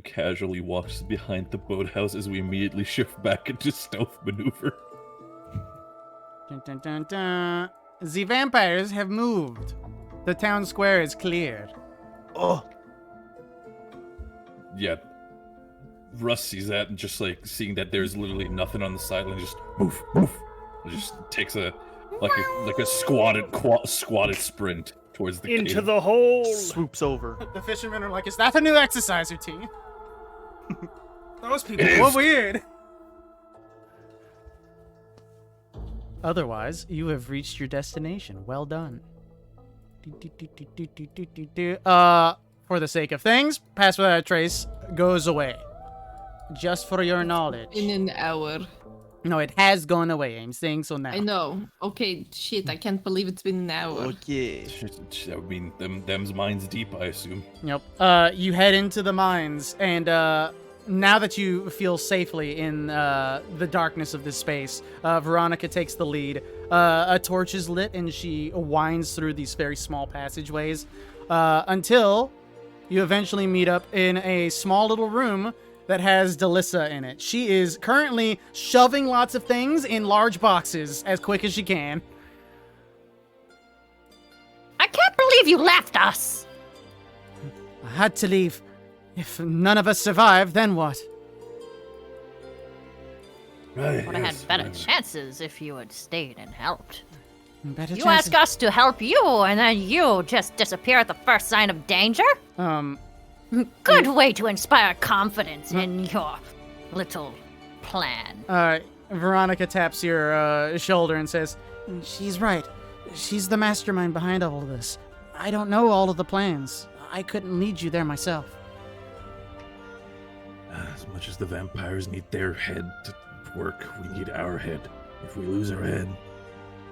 Casually walks behind the boathouse as we immediately shift back into stealth maneuver. Dun, dun, dun, dun. The vampires have moved. The town square is cleared. oh, Yeah. Russ sees that and just like seeing that there's literally nothing on the sideline, just move. It just takes a squatted sprint towards the Into cave. the hole. swoops over. The fishermen are like, is that the new exercise routine? Those people It were is. weird. Otherwise, you have reached your destination. Well done. For the sake of things, Pass Without a Trace goes away. Just for your knowledge. In an hour. No, it has gone away. I'm saying so now. I know. Okay, shit. I can't believe it's been an hour. Okay. I mean, them's minds deep, I assume. Yep. You head into the mines, and now that you feel safely in the darkness of this space, Veronica takes the lead. A torch is lit, and she winds through these very small passageways until you eventually meet up in a small little room that has Delissa in it. She is currently shoving lots of things in large boxes as quick as she can. I can't believe you left us. I had to leave. If none of us survive, then what? Right. Would have had better chances if you had stayed and helped. Better You chances. ask us to help you, and then you just disappear at the first sign of danger? Good way to inspire confidence in your little plan. Veronica taps your shoulder and says, she's right. She's the mastermind behind all of this. I don't know all of the plans. I couldn't lead you there myself. As much as the vampires need their head to work, we need our head. If we lose our head,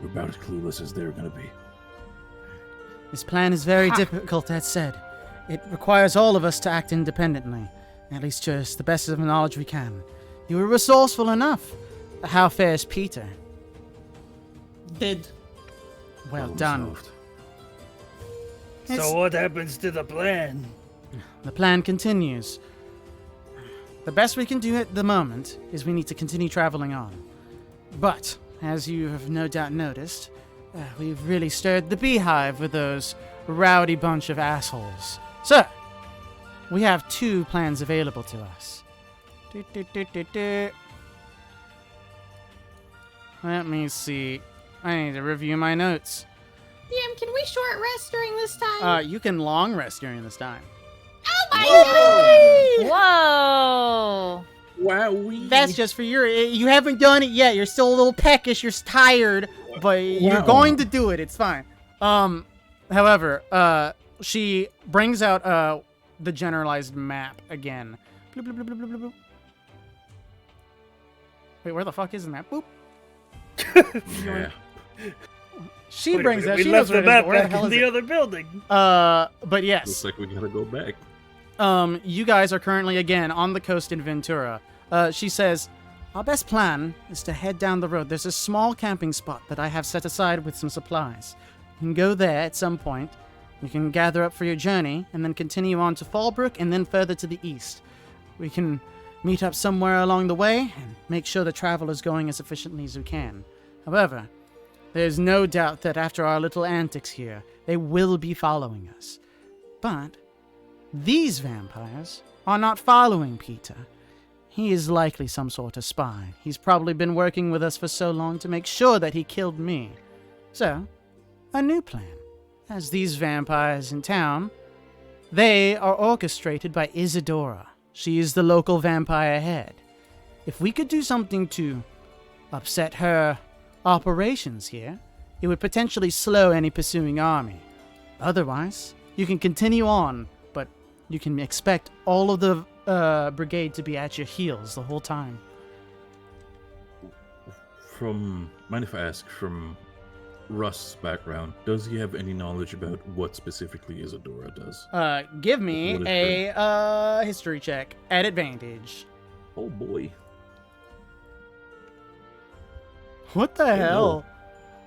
we're about as clueless as they're gonna be. This plan is very difficult, that said. It requires all of us to act independently, at least to the best of the knowledge we can. You were resourceful enough. How fares Peter? Dead. Well Problem done. solved. So what happens to the plan? The plan continues. The best we can do at the moment is we need to continue traveling on. But, as you have no doubt noticed, we've really stirred the beehive with those rowdy bunch of assholes. So, we have 2 plans available to us. Let me see. I need to review my notes. DM, can we short rest during this time? You can long rest during this time. Oh my god! Whoa! Wowee. That's just for you haven't done it yet. You're still a little peckish. You're tired, but you're Wow. going to do it. It's fine. However, she brings out the generalized map again. Bloop, bloop, bloop, bloop, bloop, bloop. Wait, where the fuck is the map? Boop. Yeah. She Wait a brings minute, out. we She left knows where the it is, map but where the back hell in is the it? other building. But Looks yes. like we gotta go back. You guys are currently again on the coast in Ventura. She says, our best plan is to head down the road. There's a small camping spot that I have set aside with some supplies. You can go there at some point. You can gather up for your journey and then continue on to Fallbrook and then further to the east. We can meet up somewhere along the way and make sure the travel is going as efficiently as we can. However, there's no doubt that after our little antics here, they will be following us. But these vampires are not following Peter. He is likely some sort of spy. He's probably been working with us for so long to make sure that he killed me. So, a new plan. As these vampires in town, they are orchestrated by Isadora. She is the local vampire head. If we could do something to upset her operations here, it would potentially slow any pursuing army. Otherwise, you can continue on, but you can expect all of the brigade to be at your heels the whole time. Mind if I ask, from Russ's background, does he have any knowledge about what specifically Isadora does? Give me What is a history check at advantage. Oh boy. What the hell?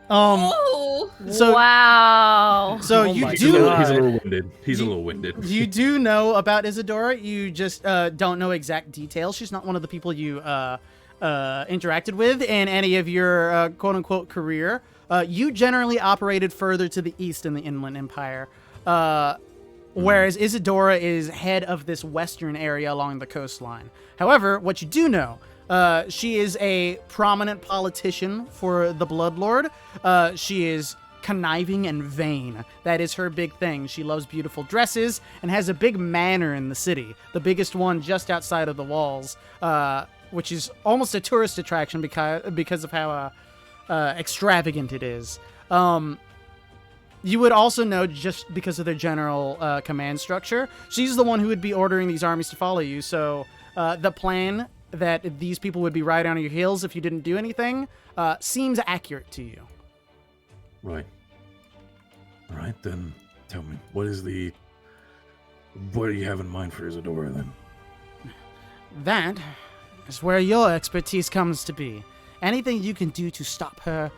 Oh! So Wow. so Oh you my He's do a little winded. He's a little winded. you do know about Isadora. You just don't know exact details. She's not one of the people you interacted with in any of your quote unquote career. You generally operated further to the east in the Inland Empire, whereas Isadora is head of this western area along the coastline. However, what you do know, she is a prominent politician for the Bloodlord. She is conniving and vain. That is her big thing. She loves beautiful dresses and has a big manor in the city, the biggest one just outside of the walls, which is almost a tourist attraction because of how extravagant it is. You would also know, just because of their general command structure, she's the one who would be ordering these armies to follow you. So the plan that these people would be right on your heels if you didn't do anything seems accurate to you. Right. All right, then tell me, what do you have in mind for Isadora then? That is where your expertise comes to be. Anything you can do to stop her,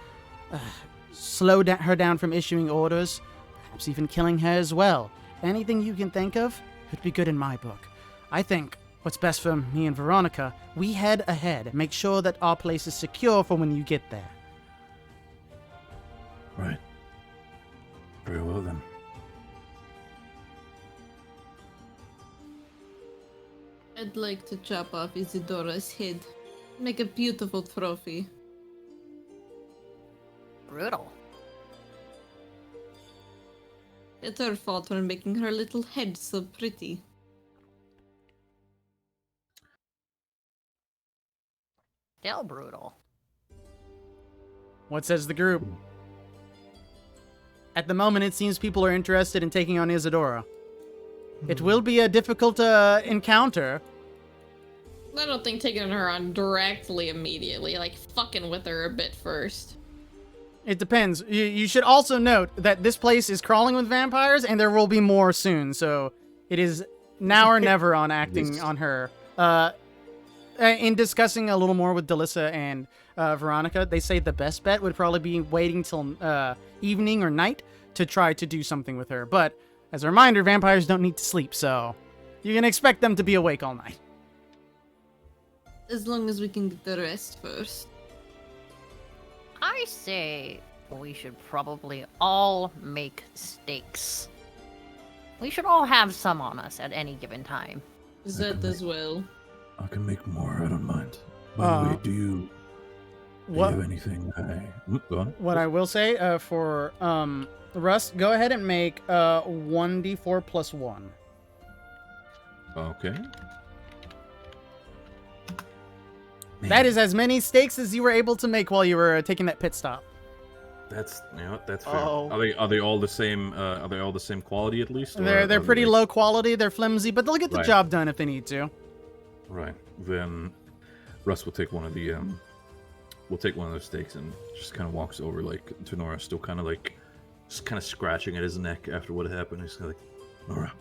slow her down from issuing orders, perhaps even killing her as well. Anything you can think of would be good in my book. I think what's best for me and Veronica, we head ahead and make sure that our place is secure for when you get there. Right. Very well then. I'd like to chop off Isidora's head. Make a beautiful trophy. Brutal. It's her fault for making her little head so pretty. Still brutal. What says the group? At the moment, it seems people are interested in taking on Isadora. It will be a difficult encounter, I don't think taking her on directly immediately, like fucking with her a bit first. It depends. You should also note that this place is crawling with vampires, and there will be more soon. So it is now or never on acting on her. In discussing a little more with Delissa and Veronica, they say the best bet would probably be waiting till evening or night to try to do something with her. But as a reminder, vampires don't need to sleep, so you can expect them to be awake all night. As long as we can get the rest first. I say we should probably all make steaks. We should all have some on us at any given time. That as well. I can make more. I don't mind. By the way, do you have anything? Go on. What I will say for Russ, go ahead and make 1d4 plus 1. Okay. That is as many steaks as you were able to make while you were taking that pit stop. That's that's fair. Oh. Are they all the same? Are they all the same quality at least? They're pretty low quality. They're flimsy, but they'll get the job done if they need to. Right. Then Russ will take one of the those steaks and just kind of walks over like to Nora, still kind of like just kind of scratching at his neck after what happened. He's kind of like, Nora,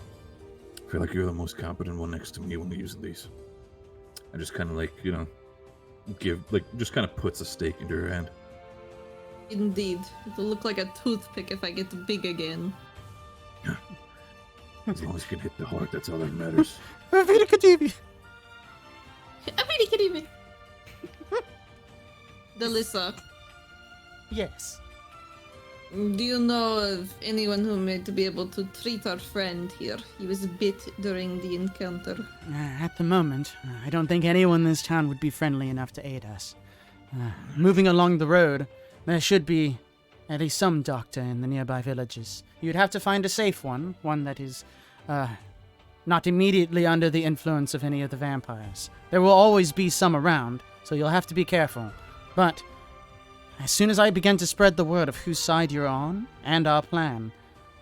I feel like you're the most competent one next to me when we're using these. I just kind of like, just kind of puts a steak into her hand. Indeed. It'll look like a toothpick if I get big again. As long as you can hit the heart, that's all that matters. Delissa, Yes. do you know of anyone who might be able to treat our friend here? He was bit during the encounter. At the moment, I don't think anyone in this town would be friendly enough to aid us. Moving along the road, there should be at least some doctor in the nearby villages. You'd have to find a safe one that is not immediately under the influence of any of the vampires. There will always be some around, so you'll have to be careful. But as soon as I begin to spread the word of whose side you're on and our plan,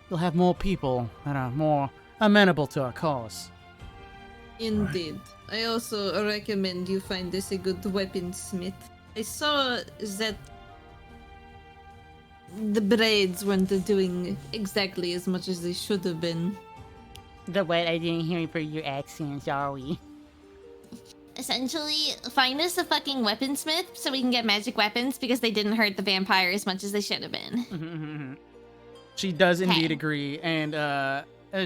you'll have more people that are more amenable to our cause. Indeed. I also recommend you find this a good weaponsmith. I saw that the braids weren't doing exactly as much as they should have been. The what? I didn't hear for your accent, sorry. Essentially, find us a fucking weaponsmith so we can get magic weapons because they didn't hurt the vampire as much as they should have been. She does indeed agree, and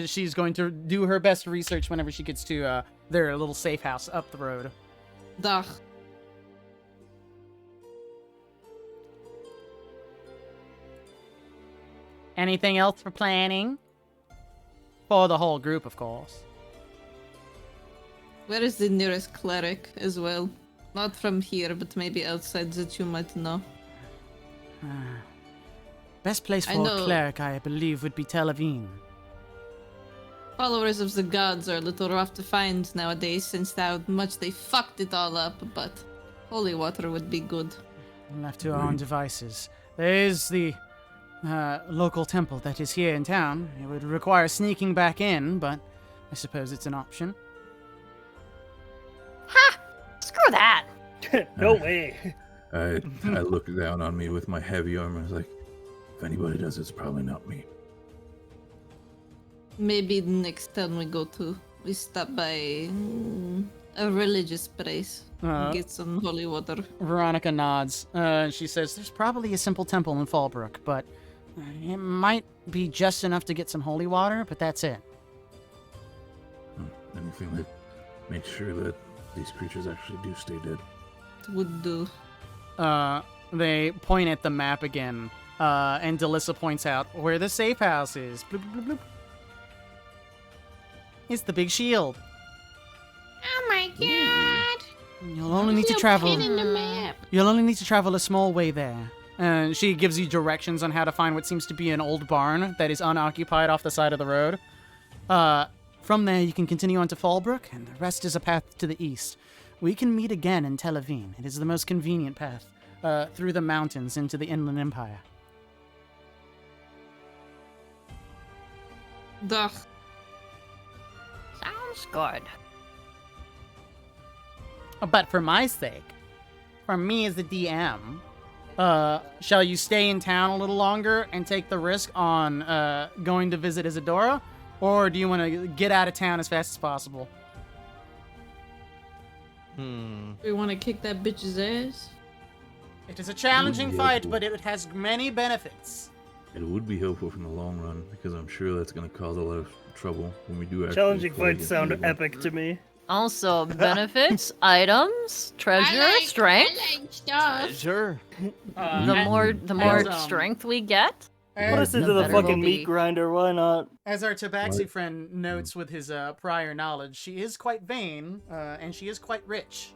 she's going to do her best research whenever she gets to their little safe house up the road. Duh. Anything else for planning? For the whole group, of course. Where is the nearest cleric as well? Not from here, but maybe outside that you might know. Best place for a cleric, I believe, would be Tel Aviv. Followers of the gods are a little rough to find nowadays since how much they fucked it all up, but holy water would be good. Left to our own devices. There is the local temple that is here in town. It would require sneaking back in, but I suppose it's an option. Ha! Screw that! No way. I look down on me with my heavy armor. I was like, if anybody does, it's probably not me. Maybe the next town we go to, we stop by a religious place. Get some holy water. Veronica nods. She says, there's probably a simple temple in Fallbrook, but it might be just enough to get some holy water, but that's it. Anything that makes sure that these creatures actually do stay dead. It would do. They point at the map again, and Delissa points out where the safe house is. Bloop, bloop, bloop. It's the big shield. Oh my god! You'll only need to travel. Pin in the map. You'll only need to travel a small way there. And she gives you directions on how to find what seems to be an old barn that is unoccupied off the side of the road. From there, you can continue on to Fallbrook, and the rest is a path to the east. We can meet again in Tel Aviv. It is the most convenient path through the mountains into the Inland Empire. Duh. Sounds good. But for my sake, for me as the DM, shall you stay in town a little longer and take the risk on going to visit Isadora? Or do you want to get out of town as fast as possible? We want to kick that bitch's ass. It is a challenging Ooh, fight, yeah. but it has many benefits. It would be helpful in the long run because I'm sure that's going to cause a lot of trouble when we do actually. Challenging play fights against sound evil. epic to me. Also, benefits, items, treasure, strength. Sure. The more as, strength we get, Put us into the better it'll fucking be. meat grinder, why not? As our Tabaxi Right. friend notes with his prior knowledge, she is quite vain, and she is quite rich.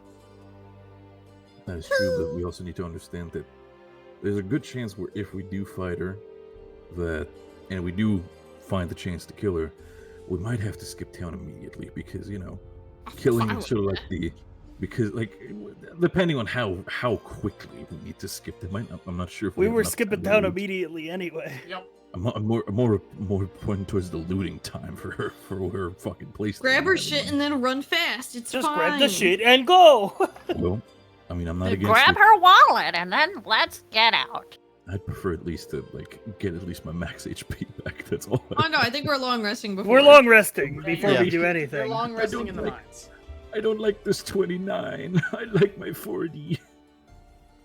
That is true, but we also need to understand that there's a good chance where if we do fight her, and we do find the chance to kill her, we might have to skip town immediately because killing is sort of like depending on how quickly we need to skip them. I'm not sure if We have were enough skipping time to town loot. immediately anyway. Yep. I'm more pointing towards the looting time for her fucking place. Grab her shit and then run fast. It's Just fine. grab the shit and go! Well, I mean, I'm not against Grab it. her wallet and then let's get out. I'd prefer at least to get at least my max HP back. That's all. Oh no, I think we're long resting before. We're long resting before Yeah. we do You're anything. long resting don't in the like- mines. I don't like this 29. I like my 40.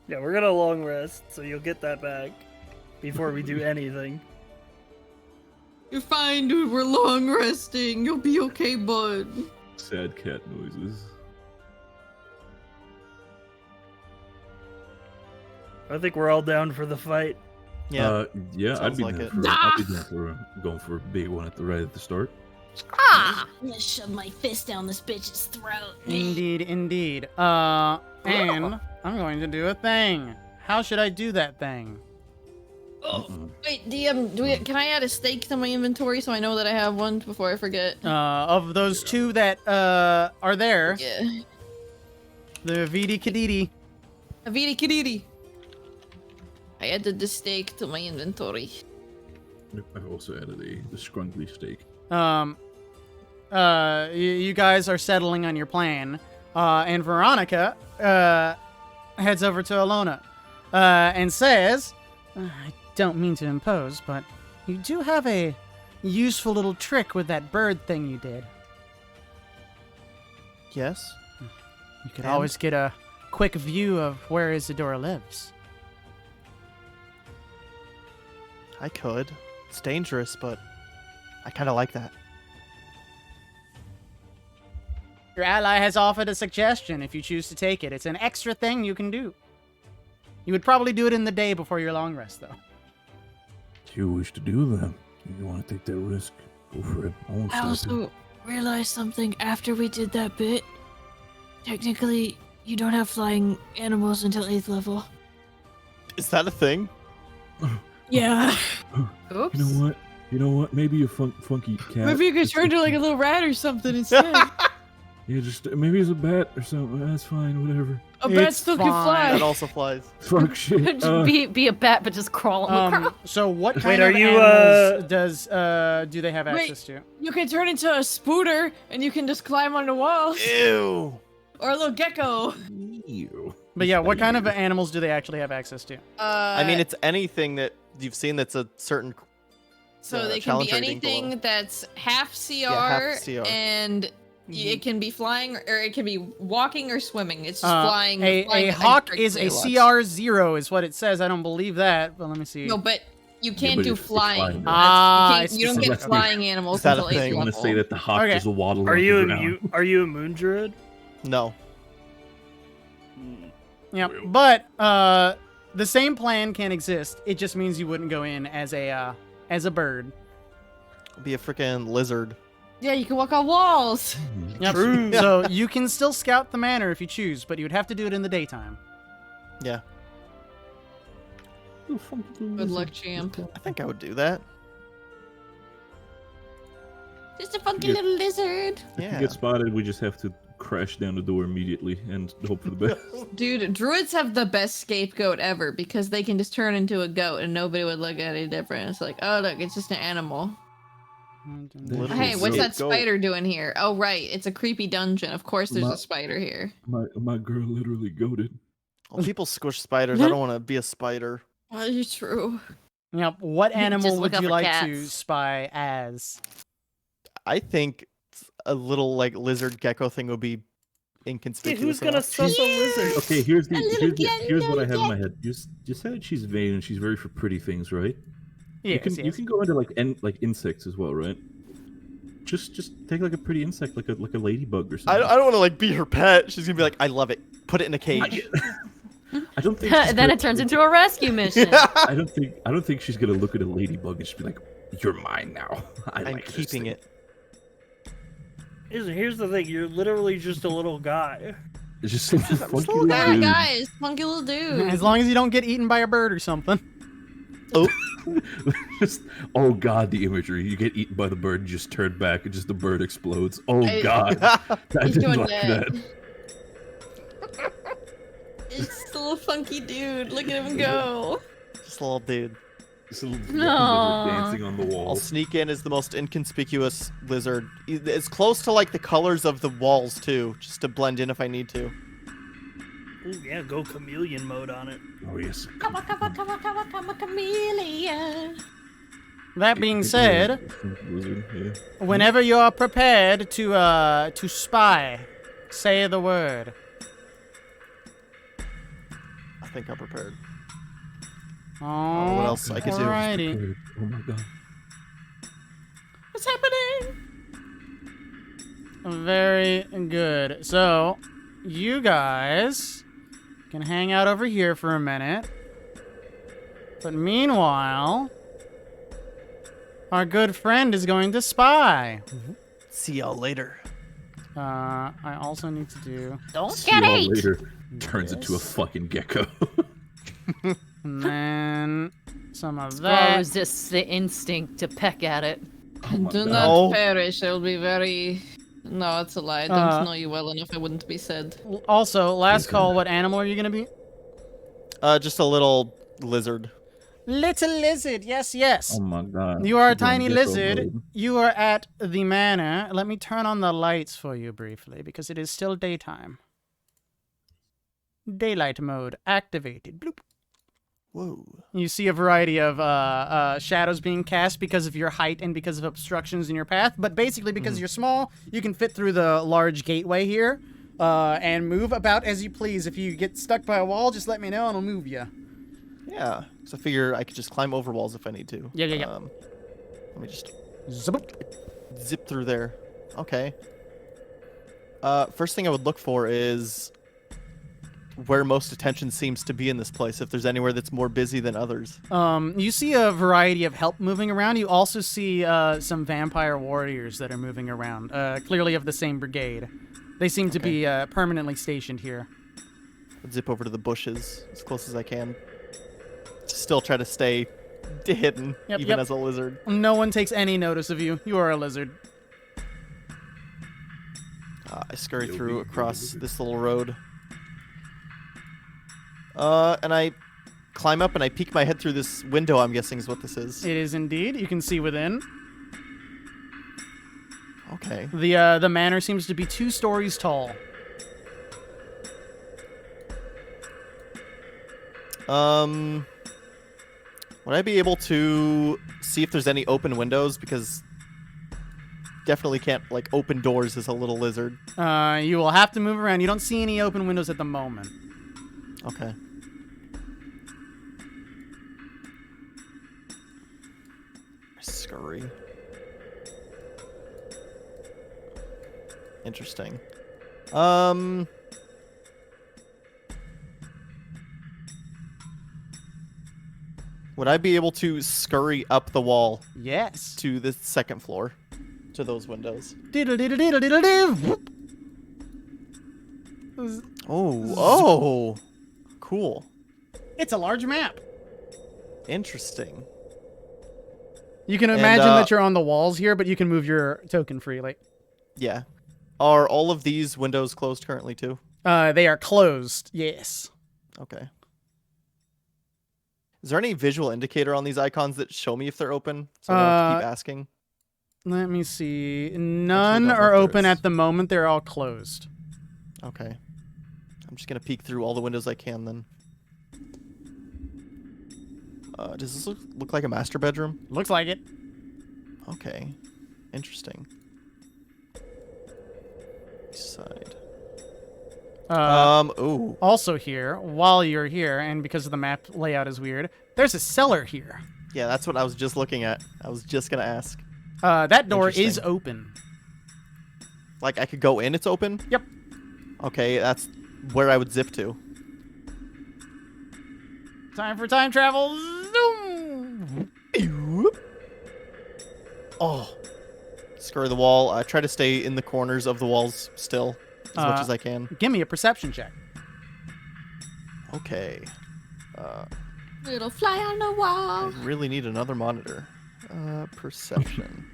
Yeah, we're gonna long rest, so you'll get that back before we do anything. You're fine, dude. We're long resting. You'll be okay, bud. Sad cat noises. I think we're all down for the fight. Yeah. Yeah, I'd Sounds be like down it. for. I'd be down for going for a big one right at the start. Ah! I'm gonna shove my fist down this bitch's throat. Indeed, indeed. And I'm going to do a thing. How should I do that thing? Wait, DM, can I add a steak to my inventory so I know that I have one before I forget? Of those two that are there, Yeah. the Vidi Kadidi. Avidi Kadidi. I added the steak to my inventory. I've also added a scrunkly steak. You guys are settling on your plan, and Veronica heads over to Alona and says, "I don't mean to impose, but you do have a useful little trick with that bird thing you did. Yes. You could And? always get a quick view of where Isadora lives." I could. It's dangerous, but I kind of like that. Your ally has offered a suggestion if you choose to take it. It's an extra thing you can do. You would probably do it in the day before your long rest, though. If you wish to do that, if you want to take that risk, go for it. I won't I stop you. also realized something after we did that bit. Technically, you don't have flying animals until 8th level. Is that a thing? Yeah. Oops. You know what? Maybe a funky cat. Maybe you could turn to like a little rat or something instead. Yeah, just maybe it's a bat or something. That's fine. Whatever. A bat It's still can fine. fly. That also flies. Fuck shit. Just be a bat, but just crawl on the ground. So what kind Wait, of are you, animals do they have Wait. access to? You can turn into a spooter and you can just climb on the walls. Ew. Or a little gecko. Ew. But yeah, what kind of animals do they actually have access to? I mean, it's anything that you've seen that's a certain. So they can be challenge rating anything below. that's half CR, half CR. and it can be flying or it can be walking or swimming. It's just flying. A flying hawk like is a regular. CR0 is what it says. I don't believe that, but let me see. No, but you can't but do it's flying. flying, though. That's- you don't get specific. flying animals Is that a until 8th thing? I want to level. say that the hawk Okay. just waddle Are on you the ground. are you a moon druid? No. Yep. But the same plan can exist. It just means you wouldn't go in as a bird. Be a freaking lizard. Yeah, you can walk on walls. Yep. True. So you can still scout the manor if you choose, but you would have to do it in the daytime. Yeah. Good luck, champ. I think I would do that. Just a funky Yeah. little lizard. If Yeah. you get spotted, we just have to crash down the door immediately and hope for the best. Dude, druids have the best scapegoat ever because they can just turn into a goat and nobody would look at it different. It's like, oh look, it's just an animal. Hey, what's see that it go. spider doing here? Oh, right. It's a creepy dungeon. Of course there's My- a spider here. My girl literally goaded. Well, people squish spiders. I don't want to be a spider. That is true. Yep. What animal Just would look out you for like to cats. spy as? I think a little like lizard gecko thing would be Yeah, inconspicuous. who's gonna enough. suss a lizard? Okay, here's what I have in yellow my head. You said she's vain and she's very for pretty things, right? Yes, You can go into like insects as well, right? Just take like a pretty insect, like a ladybug or I something. don't want to like be her pet. She's gonna be like, I love it. Put it in a cage. I don't think. she's then gonna- it turns into a rescue mission. I don't think she's gonna look at a ladybug and just be like, "You're mine now." I'm like this keeping thing." it. Here's the thing, you're literally just a little guy. It's just some funky little That dude. guy is funky little dude. As long as you don't get eaten by a bird or something. Just, oh god, the imagery. You get eaten by the bird and just turn back and just the bird explodes. Oh I- god. I He's didn't doing like that. that. It's still a funky dude. Look at him go. Just a little dude. This little Aw. lizard dancing on the I'll wall. sneak in as the most inconspicuous lizard. It's close to like the colors of the walls too, just to blend in if I need to. Ooh, yeah, go chameleon mode on it. Oh yes. Come a chameleon. That being said, Lizard, yeah. whenever you are prepared to spy, say the word. I think I'm prepared. Oh, what else I could do? alrighty. Oh my god. What's happening? Very good. So, you guys can hang out over here for a minute. But meanwhile, our good friend is going to spy. See y'all later. I also need to do... Don't See get y'all ate. later. Turns into a fucking gecko. And then some of Or that. was just the instinct to peck at it? my Do God. not No. perish. It will be very. No, it's a lie. I don't know you well enough. It wouldn't be said. Also, last call, what animal are you going to be? Just a little lizard. Little lizard, yes, yes. Oh my god. You are a She's going tiny gecko lizard. mode. You are at the manor. Let me turn on the lights for you briefly because it is still daytime. Daylight mode activated. Bloop. Whoa. You see a variety of shadows being cast because of your height and because of obstructions in your path. But basically, because you're small, you can fit through the large gateway here and move about as you please. If you get stuck by a wall, just let me know and I'll move you. Yeah. So I figure I could just climb over walls if I need to. Yeah. Let me just Zboop. zip through there. Okay. First thing I would look for is where most attention seems to be in this place. If there's anywhere that's more busy than others. You see a variety of help moving around. You also see some vampire warriors that are moving around, clearly of the same brigade. They seem to be permanently stationed here. I'd zip over to the bushes as close as I can. Still try to stay hidden, Yep, even yep. as a lizard. No one takes any notice of you. You are a lizard. I scurry through across this little road. And I climb up and I peek my head through this window, I'm guessing is what this is. It is indeed. You can see within. Okay. The manor seems to be 2 stories tall. Would I be able to see if there's any open windows? Because definitely can't, like, open doors as a little lizard. You will have to move around. You don't see any open windows at the moment. Okay. Scurry. Interesting. Would I be able to scurry up the wall Yes. to the second floor? To those windows? Diddle diddle diddle diddle diddle. Oh. Cool. It's a large map. Interesting. You can imagine that you're on the walls here, but you can move your token freely. Yeah. Are all of these windows closed currently too? They are closed. Yes. Okay. Is there any visual indicator on these icons that show me if they're open? So I don't have to keep asking. Let me see. None don't know are if there open is. at the moment. They're all closed. Okay. I'm just gonna peek through all the windows I can then. Does this look like a master bedroom? Looks like it. Okay. Interesting. East side. Ooh. Also here, while you're here, and because of the map layout is weird, there's a cellar here. Yeah, that's what I was just looking at. I was just gonna ask. That door is Interesting. open. Like, I could go in, it's open? Yep. Okay, that's where I would zip to. Time for time travel. Zoom! Oh. Scurry the wall. Try to stay in the corners of the walls still, as much as I can. Give me a perception check. Okay. Little fly on the wall. I really need another monitor. Perception.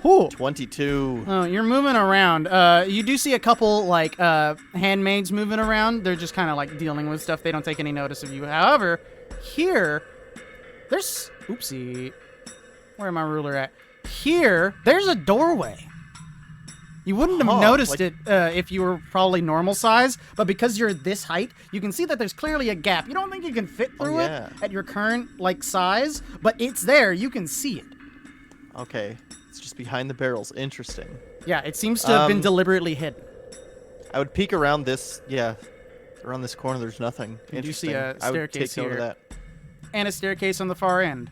Ooh. 22. Oh, you're moving around. You do see a couple, like, handmaids moving around. They're just kind of, like, dealing with stuff. They don't take any notice of you. However, here, there's... Oopsie. Where my ruler at? Here, there's a doorway. You wouldn't have noticed it if you were probably normal size, but because you're this height, you can see that there's clearly a gap. You don't think you can fit through it at your current, like, size, but it's there. You can see it. Okay. It's just behind the barrels. Interesting. Yeah, it seems to have been deliberately hidden. I would peek around this, around this corner. There's nothing. You do see Interesting. a I would staircase take note of here. that. And a staircase on the far end.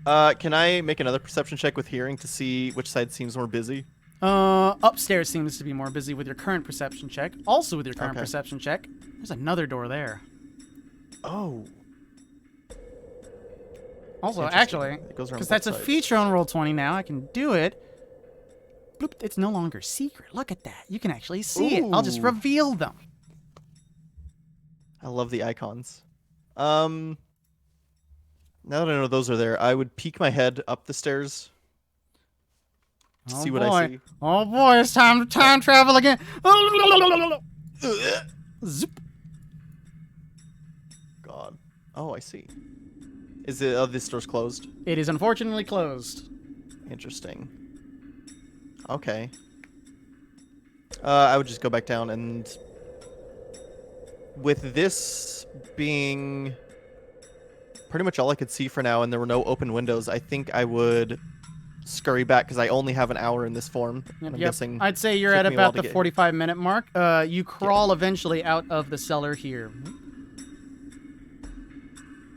Can I make another perception check with hearing to see which side seems more busy? Upstairs seems to be more busy with your current perception check. Also with your current Okay. perception check, there's another door there. Oh. Also, Interesting. actually, It goes around because both that's a sides. feature on Roll20 now, I can do it. Bloop, it's no longer secret. Look at that. You can actually see it. I'll just Ooh. reveal them. I love the icons. Now that I know those are there, I would peek my head up the stairs to see what I see. Oh boy, it's time to time travel again. Zip. God. Oh, I see. Is it? Oh, this door's closed. It is unfortunately closed. Interesting. Okay. I would just go back down, and with this being pretty much all I could see for now, and there were no open windows, I think I would scurry back because I only have an hour in this form. Yep, I'm yep. guessing. I'd say you're took at me a while about to the get 45-minute mark. You crawl eventually out of the cellar here.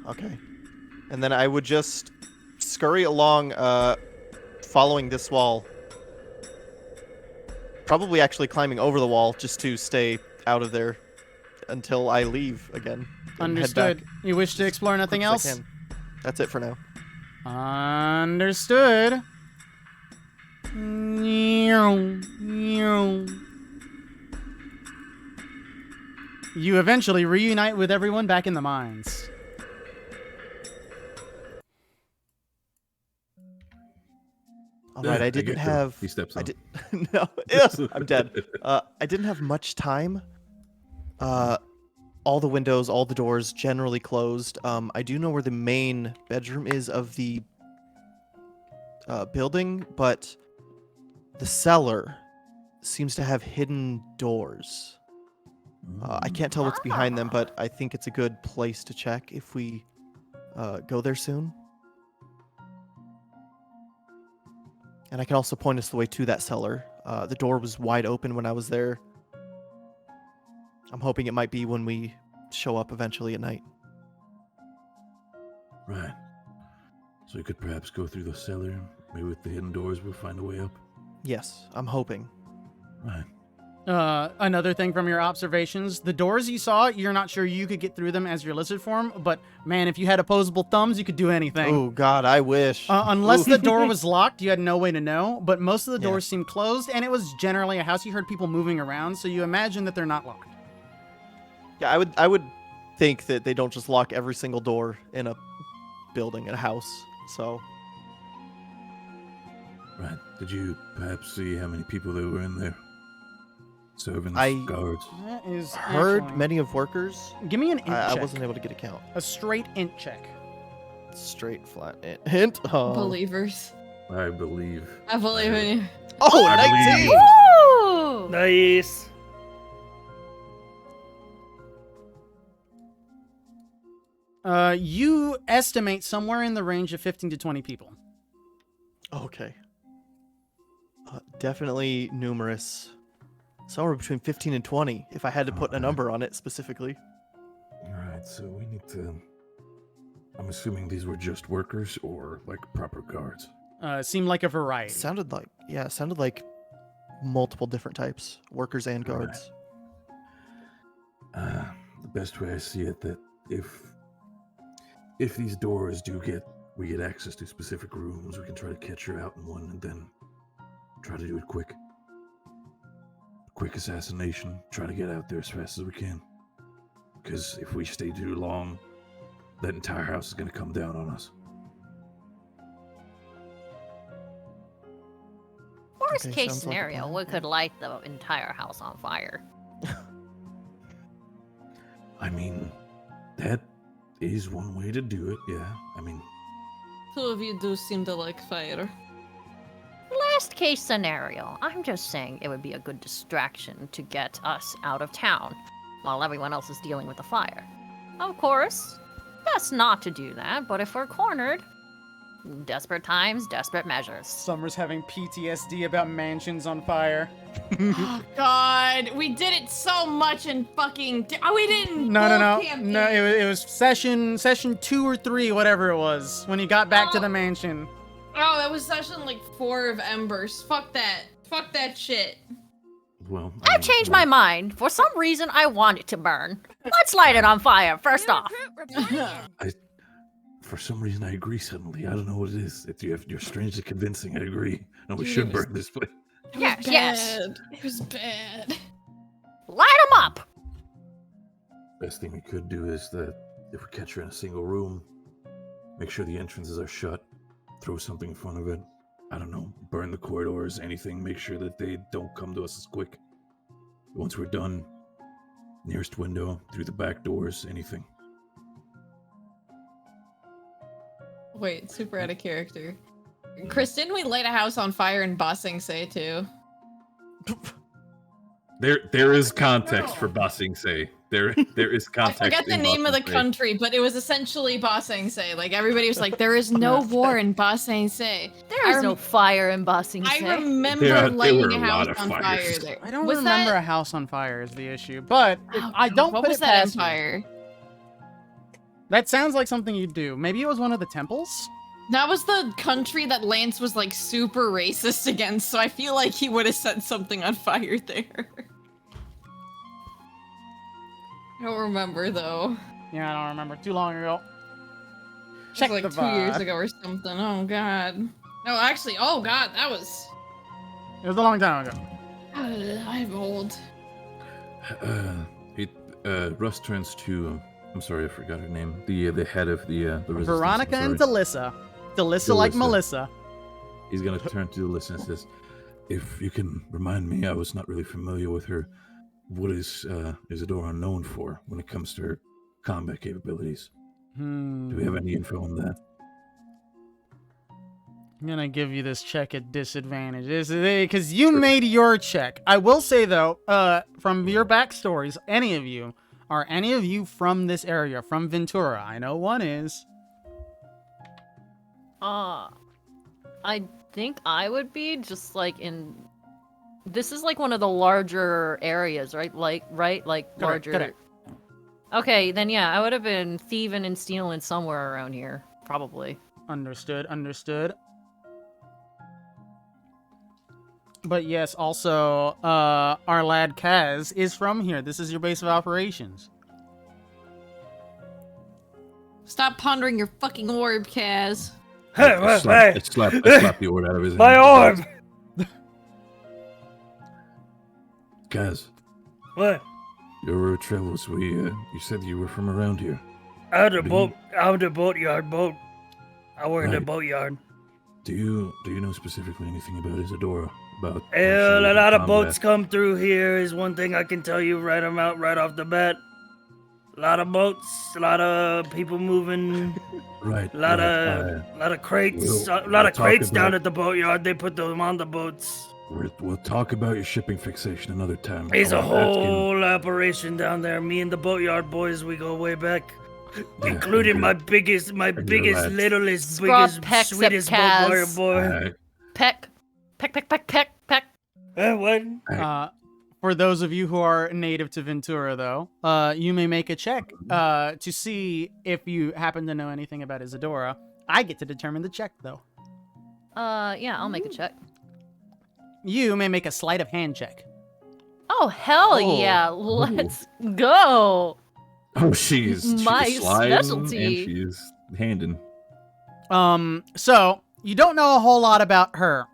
Okay. And then I would just scurry along, following this wall. Probably actually climbing over the wall just to stay out of there until I leave again. and head back Understood. You wish to explore nothing as quick as I else? can. That's it for now. Understood. You eventually reunite with everyone back in the mines. All right, I didn't have. He steps I on. did. No, ugh, I'm dead. I didn't have much time. All the windows, all the doors generally closed. I do know where the main bedroom is of the building, but the cellar seems to have hidden doors. I can't tell what's behind them, but I think it's a good place to check if we go there soon. And I can also point us the way to that cellar. The door was wide open when I was there. I'm hoping it might be when we show up eventually at night. Right. So we could perhaps go through the cellar. Maybe with the hidden doors we'll find a way up. Yes, I'm hoping. Right. Another thing from your observations, the doors you saw, you're not sure you could get through them as your lizard form, but man, if you had opposable thumbs, you could do anything. Oh God, I wish. Unless Ooh. the door was locked, you had no way to know, but most of the Yeah. doors seemed closed, and it was generally a house. You heard people moving around, so you imagine that they're not locked. Yeah, I would think that they don't just lock every single door in a building, in a house. So Right. Did you perhaps see how many people there were in there? Servants, I guards. That is heard actually- many of workers. Give me an int I check. wasn't able to get a count. A straight int check. Straight flat hint. Oh. Believers. I believe. I believe in you. Oh, I 19! Ooh! Nice. You estimate somewhere in the range of 15 to 20 people. Okay. Definitely numerous. Somewhere between 15 and 20, if I had to put a number on it specifically. Alright, so we need to. I'm assuming these were just workers or like proper guards. Seemed like a variety. Sounded like multiple different types, workers and guards. The best way I see it, that if these doors we get access to specific rooms, we can try to catch her out in one and then try to do it quick. Quick assassination, try to get out there as fast as we can. Because if we stay too long, that entire house is going to come down on us. Worst Okay, case sounds like a scenario, plan, we yeah. could light the entire house on fire. I mean, that is one way to do it, yeah. I mean, Two of you do seem to like fire. Last case scenario, I'm just saying it would be a good distraction to get us out of town while everyone else is dealing with the fire. Of course, best not to do that, but if we're cornered, desperate times, desperate measures. Summer's having PTSD about mansions on fire. Oh God, we did it so much in fucking. We didn't. No. campaign. No, it was session 2 or 3, whatever it was, when you got back to the mansion. Oh, that was session like 4 of Embers. Fuck that. Fuck that shit. well, I've changed my mind. For some reason, I want it to burn. Let's light it on fire, first off. For some reason, I agree suddenly. I don't know what it is. You're strangely convincing. I agree. No, we should burn this place. Yes, yes. It was bad. Light them up! Best thing we could do is that if we catch her in a single room, make sure the entrances are shut, throw something in front of it. I don't know, burn the corridors, anything. Make sure that they don't come to us as quick. Once we're done, nearest window, through the back doors, anything. Wait, super out of character. Chris, didn't we light a house on fire in Ba Sing Se too? There is context for Ba Sing Se. There is I context. forget the in name Ba of the Sing Se. country, but it was essentially Ba Sing Se. Like everybody was like, "There is no war in Ba Sing Se." There is no fire in Ba Sing Se. I remember There lighting were a a house lot of on fires. fire there. I don't Was remember that- a house on fire is the issue, but Oh, I don't what put was it that past you. empire? That sounds like something you'd do. Maybe it was one of the temples? That was the country that Lance was like super racist against, so I feel like he would have set something on fire there. I don't remember though. Yeah, I don't remember. Too long ago. It Check was like the 2 years vibe. ago or something. Oh god. No, actually, oh god, that was. It was a long time ago. I'm old. Russ turns to. I'm sorry, I forgot her name. The head of the resistance. Veronica I'm and sorry. Delissa. Delissa like Delissa. Melissa. He's gonna turn to Delissa and says, "If you can remind me, I was not really familiar with her. What is Isadora known for when it comes to her combat capabilities? Do we have any info on that?" I'm gonna give you this check at disadvantage. Because you made your check. I will say, though, from your backstories, are any of you from this area, from Ventura? I know one is. I think I would be just like in. This is like one of the larger areas, right? Like larger. correct. Okay, then yeah, I would have been thieving and stealing somewhere around here, probably. Understood. But yes, also, our lad Kaz is from here. This is your base of operations. Stop pondering your fucking orb, Kaz. Hey, I hey, slapped the orb out of his my hand. orb! Guys, What? your travels. You said you were from around here. Out of Do boat, out of the boatyard boat. I work in the Right. boatyard. Do you know specifically anything about Isadora? About Hell, a lot of boats combat? come through here is one thing I can tell you right off the bat. A lot of boats, a lot of people moving, Right. a lot of crates, a lot of crates down at the boatyard. They put them on the boats. We'll talk about your shipping fixation another time. It's I a was asking- whole operation down there. Me and the boatyard boys, we go way back. Yeah, Including and my your- biggest, lads. littlest, Scrub biggest, pecks up sweetest Kaz. boy. Peck. Peck, peck, peck, peck, peck. What? For those of you who are native to Ventura, though, you may make a check to see if you happen to know anything about Isadora. I get to determine the check, though. Yeah, I'll make a check. You may make a sleight of hand check. Oh, hell yeah. Let's go. Oh, she's My sliding specialty. and she's handing. So you don't know a whole lot about her.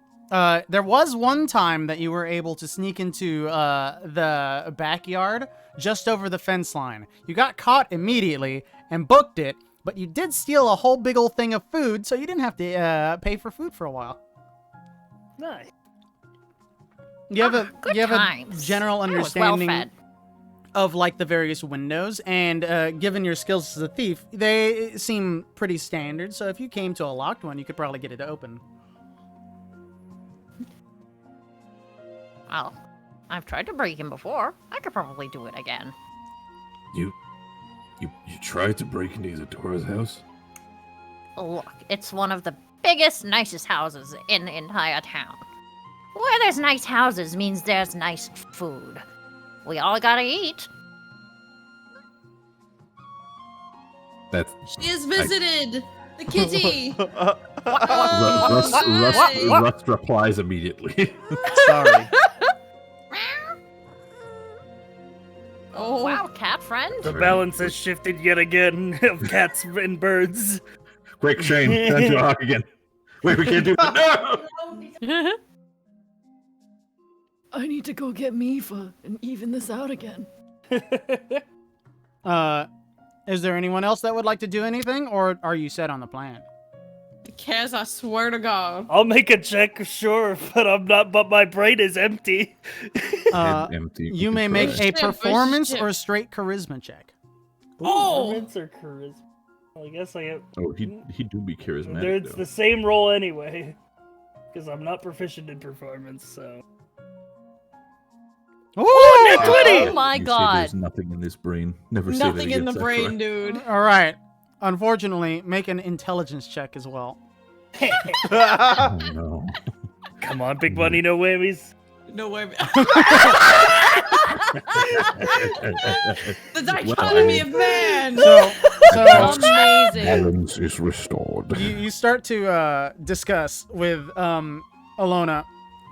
There was one time that you were able to sneak into the backyard just over the fence line. You got caught immediately and booked it, but you did steal a whole big old thing of food, so you didn't have to pay for food for a while. Nice. You have good a times. general I was understanding well-fed. of like the various windows, and given your skills as a thief, they seem pretty standard. So if you came to a locked one, you could probably get it open. Well, I've tried to break in before. I could probably do it again. You tried to break into Isadora's house? Look, it's one of the biggest, nicest houses in the entire town. Where there's nice houses means there's nice food. We all gotta eat. That's She has visited the kitty. Rust replies immediately. Sorry. Oh, Wow, cat friend. The balance has shifted yet again of cats and birds. Quick, Shane, send you a hawk again. Wait, we can't do that. No! I need to go get Mifa and even this out again. Is there anyone else that would like to do anything, or are you set on the plan? Kaz, I swear to God. I'll make a check, sure, but I'm not. But my brain is empty. Empty. You may can make try. a performance or a straight charisma check. Oh! Performance or charisma? Well, I guess I have. Oh, he do be charismatic. It's though. the same roll anyway, because I'm not proficient in performance. So. Oh, net 20! Oh my You say god. There's nothing in this brain. Never say that Nothing in again, the brain, Sakura. dude. All right. Unfortunately, make an intelligence check as well. Oh no. Come on, big money, no whammies. No way. The dichotomy of man. So Amazing. Balance is restored. you start to discuss with Alona,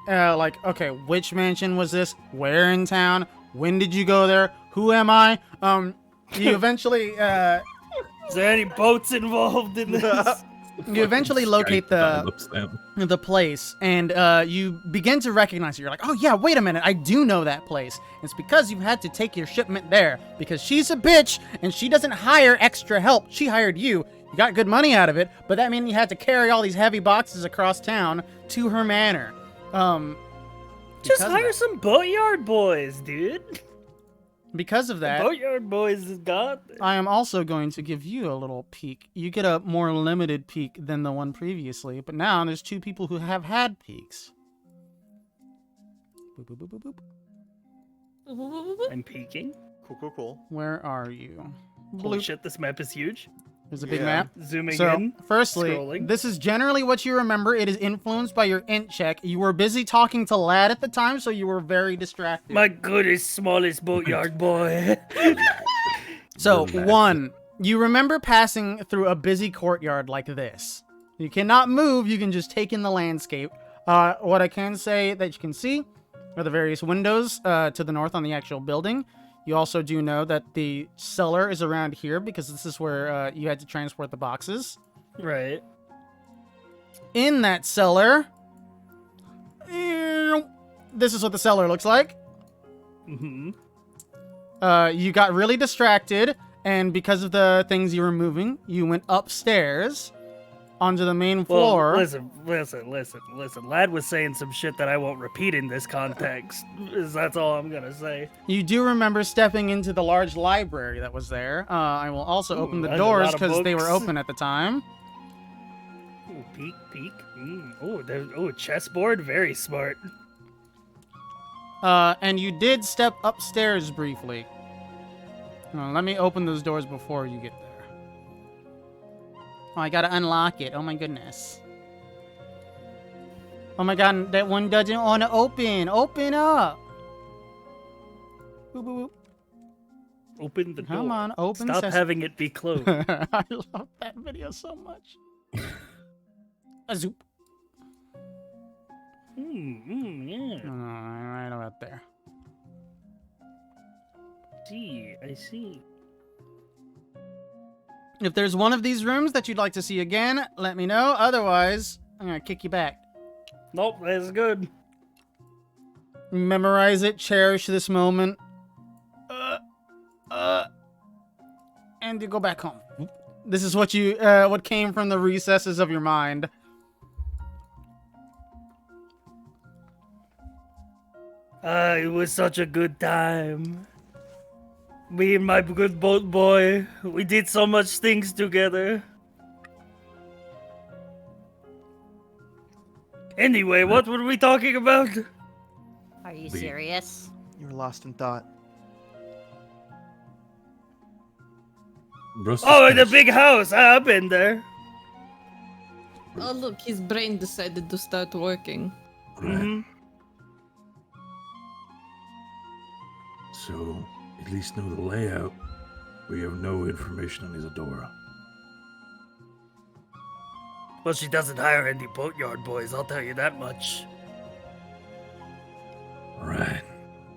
like, okay, which mansion was this? Where in town? When did you go there? Who am I? You eventually Is there any boats involved in this? you eventually locate the the place, and you begin to recognize it. You're like, oh yeah, wait a minute, I do know that place. It's because you had to take your shipment there, because she's a bitch, and she doesn't hire extra help. She hired you. You got good money out of it, but that meant you had to carry all these heavy boxes across town to her manor. Just because of hire that. some boatyard boys, dude. Because of that, Boatyard boys has got this. I am also going to give you a little peek. You get a more limited peek than the one previously, but now there's two people who have had peeks. Boop, boop, boop, boop, boop. I'm peeking. Cool. Where are you? Holy Bloop. shit, this map is huge. There's a big Yeah. map. Zooming So, in. firstly, scrolling. this is generally what you remember. It is influenced by your int check. You were busy talking to Lad at the time, so you were very distracted. My goodest, smallest boatyard boy. So, Relax. 1, you remember passing through a busy courtyard like this. You cannot move, you can just take in the landscape. What I can say that you can see are the various windows to the north on the actual building. You also do know that the cellar is around here because this is where you had to transport the boxes. Right. In that cellar, this is what the cellar looks like. Mm-hmm. You got really distracted, and because of the things you were moving, you went upstairs onto the main Well, floor. listen. Lad was saying some shit that I won't repeat in this context. That's all I'm gonna say. You do remember stepping into the large library that was there. I will also open the that's a doors lot of because they were books. open at the time. Ooh, peek. There's chessboard. Very smart. And you did step upstairs briefly. Let me open those doors before you get there. Oh, I gotta unlock it. Oh my goodness. Oh my god, that one doesn't want to open. Open up. Boop, boop, boop. Open the door. Come on, open. Stop having it be closed. I love that video so much. A zoop. Yeah. Right about there. I see. If there's one of these rooms that you'd like to see again, let me know. Otherwise, I'm gonna kick you back. Nope, that's good. Memorize it, cherish this moment. And you go back home. This is what came from the recesses of your mind. It was such a good time. Me and my good boat boy, we did so much things together. Anyway, what were we talking about? Are you serious? You were lost in thought. Oh, the big house. I've been there. Oh, look, his brain decided to start working. Mm-hmm. So, at least know the layout. We have no information on Isadora. Well, she doesn't hire any boatyard boys, I'll tell you that much. Right.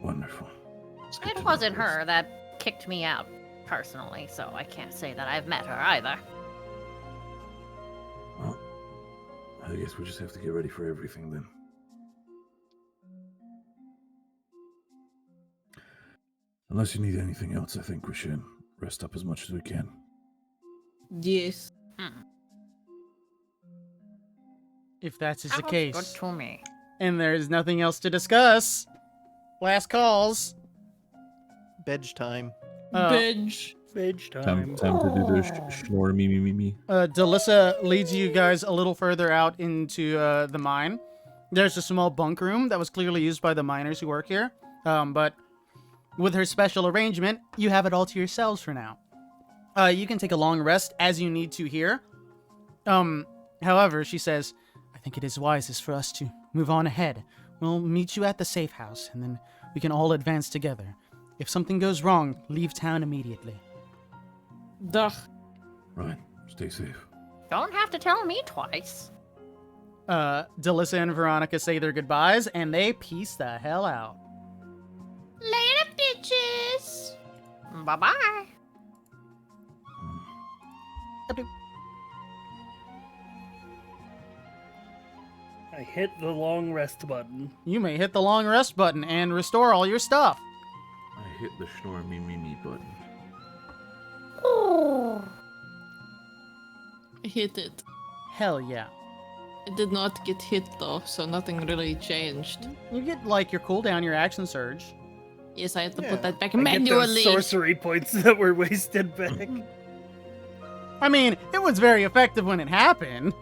Wonderful. It wasn't her that kicked me out personally, so I can't say that I've met her either. Well, I guess we just have to get ready for everything then. Unless you need anything else, I think we should rest up as much as we can. Yes. If that is the Sounds case. good to me. And there's nothing else to discuss. Last calls. Bedge time. Bedge time. Time to do the snore me. Delissa leads you guys a little further out into the mine. There's a small bunk room that was clearly used by the miners who work here. But with her special arrangement, you have it all to yourselves for now. You can take a long rest as you need to here. However, she says, I think it is wisest for us to move on ahead. We'll meet you at the safe house, and then we can all advance together. If something goes wrong, leave town immediately. Duh. Right. Stay safe. Don't have to tell me twice. Delissa and Veronica say their goodbyes, and they peace the hell out. Later, bitches. Bye-bye. I hit the long rest button. You may hit the long rest button and restore all your stuff. I hit the snore me button. I hit it. Hell yeah. It did not get hit though, so nothing really changed. You get, like, your cooldown, your action surge. Yes, I had to Yeah. put that back I get manually. those sorcery points that were wasted back. I mean, it was very effective when it happened.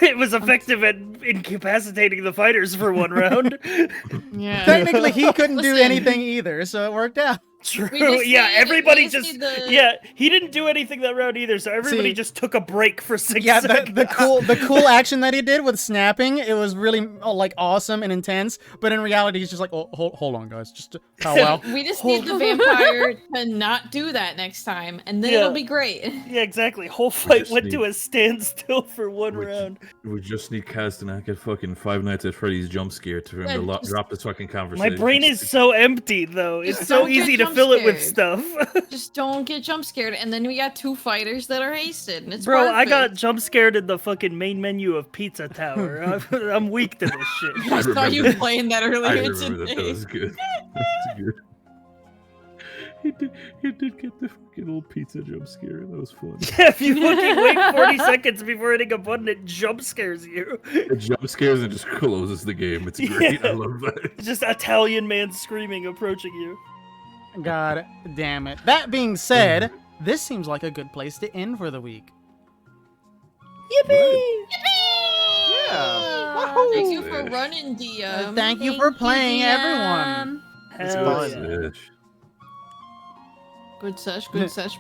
It was effective at incapacitating the fighters for one round. Yeah. Technically, he couldn't do Listen. anything either, so it worked out. True. just Yeah, need- everybody we just just. need the- Yeah, he didn't do anything that round either, so everybody See- just took a break for 6 Yeah, seconds. the cool action that he did with snapping, it was really like awesome and intense. But in reality, he's just like, oh, hold on, guys, just powwow. We just need the vampire to not do that next time, and then Yeah. it'll be great. Yeah, exactly. Whole fight just went to need- a standstill for one We- round. We just need Kastanak at fucking Five Nights at Freddy's jump scare to him Yeah, to just- drop this fucking My conversation. brain is so empty, though. It's Just so don't get easy to jump fill it with scared. stuff. Just don't get jump scared, and then we got 2 fighters that are hasted, and it's Bro, I got perfect. jump scared in the fucking main menu of Pizza Tower. I'm weak to this shit. I saw you remember- playing that I earlier remember that. That today. was good. That's good. He did get the fucking old pizza jump scare. That was fun. Yeah, if you fucking wait 40 seconds before hitting a button, it jump scares you. It jump scares and just closes the game. It's great. Yeah. I love that. It's just Italian man screaming, approaching you. God damn it. That being said, this seems like a good place to end for the week. Yippee! Yeah. Thank you for running, DM. Thank you for playing, everyone. It's Hell fun. yeah. Good sesh,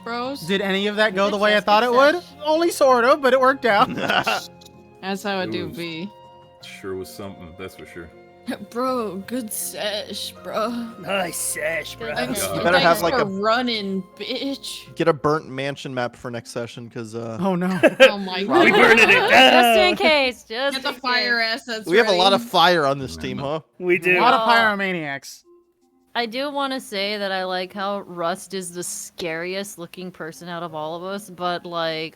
bros. Did any of that go Good the way I sesh, thought it good would? sesh. Only sort of, but it worked out. That's how it It do was- be. Sure was something, that's for sure. Bro, good sesh, bro. Nice sesh, bro. Thanks, You better have, thanks like, for a- running, bitch. Get a burnt mansion map for next session, because Oh no. Oh my god. We burned it Just in down. case. Just Get the in fire case. assets we have a lot of ready. fire on this team, huh? We A do. lot of Oh. pyromaniacs. I do want to say that I like how Rust is the scariest looking person out of all of us, but like,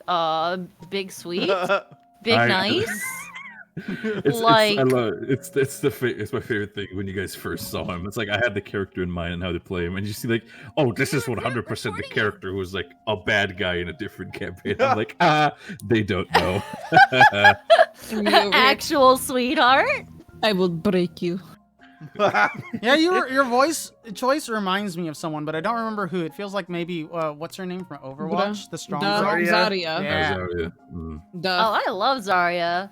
big sweet, big I- nice. It's Like- I love it. It's my favorite thing when you guys first saw him. It's like I had the character in mind and how to play him, and you see like, oh, this is 100% the character who was like a bad guy in a different campaign. I'm like, they don't know. Actual sweetheart. I will break you. Yeah, your voice choice reminds me of someone, but I don't remember who. It feels like maybe what's her name from Overwatch? The strong girl. Zarya. Zarya. Yeah. Zarya. Mm. Duh. Oh, I love Zarya.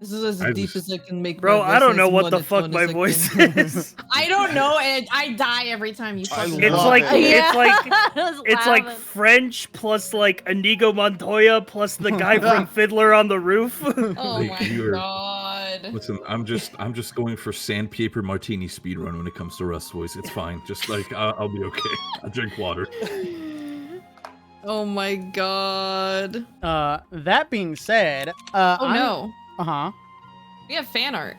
This is as I deep just- as I can make. Bro, my I don't voice know as what the fuck monotone my as I voice can. is. I don't know, and I die every time you fucking. love It's Love like it. it's like I was it's like laughing. French plus like Inigo Montoya plus the guy from Fiddler on the Roof. Oh Like, my you're- god. Listen, I'm just going for sandpaper martini speedrun when it comes to Rust voice. It's fine. Just like I'll be okay. I'll drink water. Oh my god. That being said, Oh no. Uh huh. We have fan art.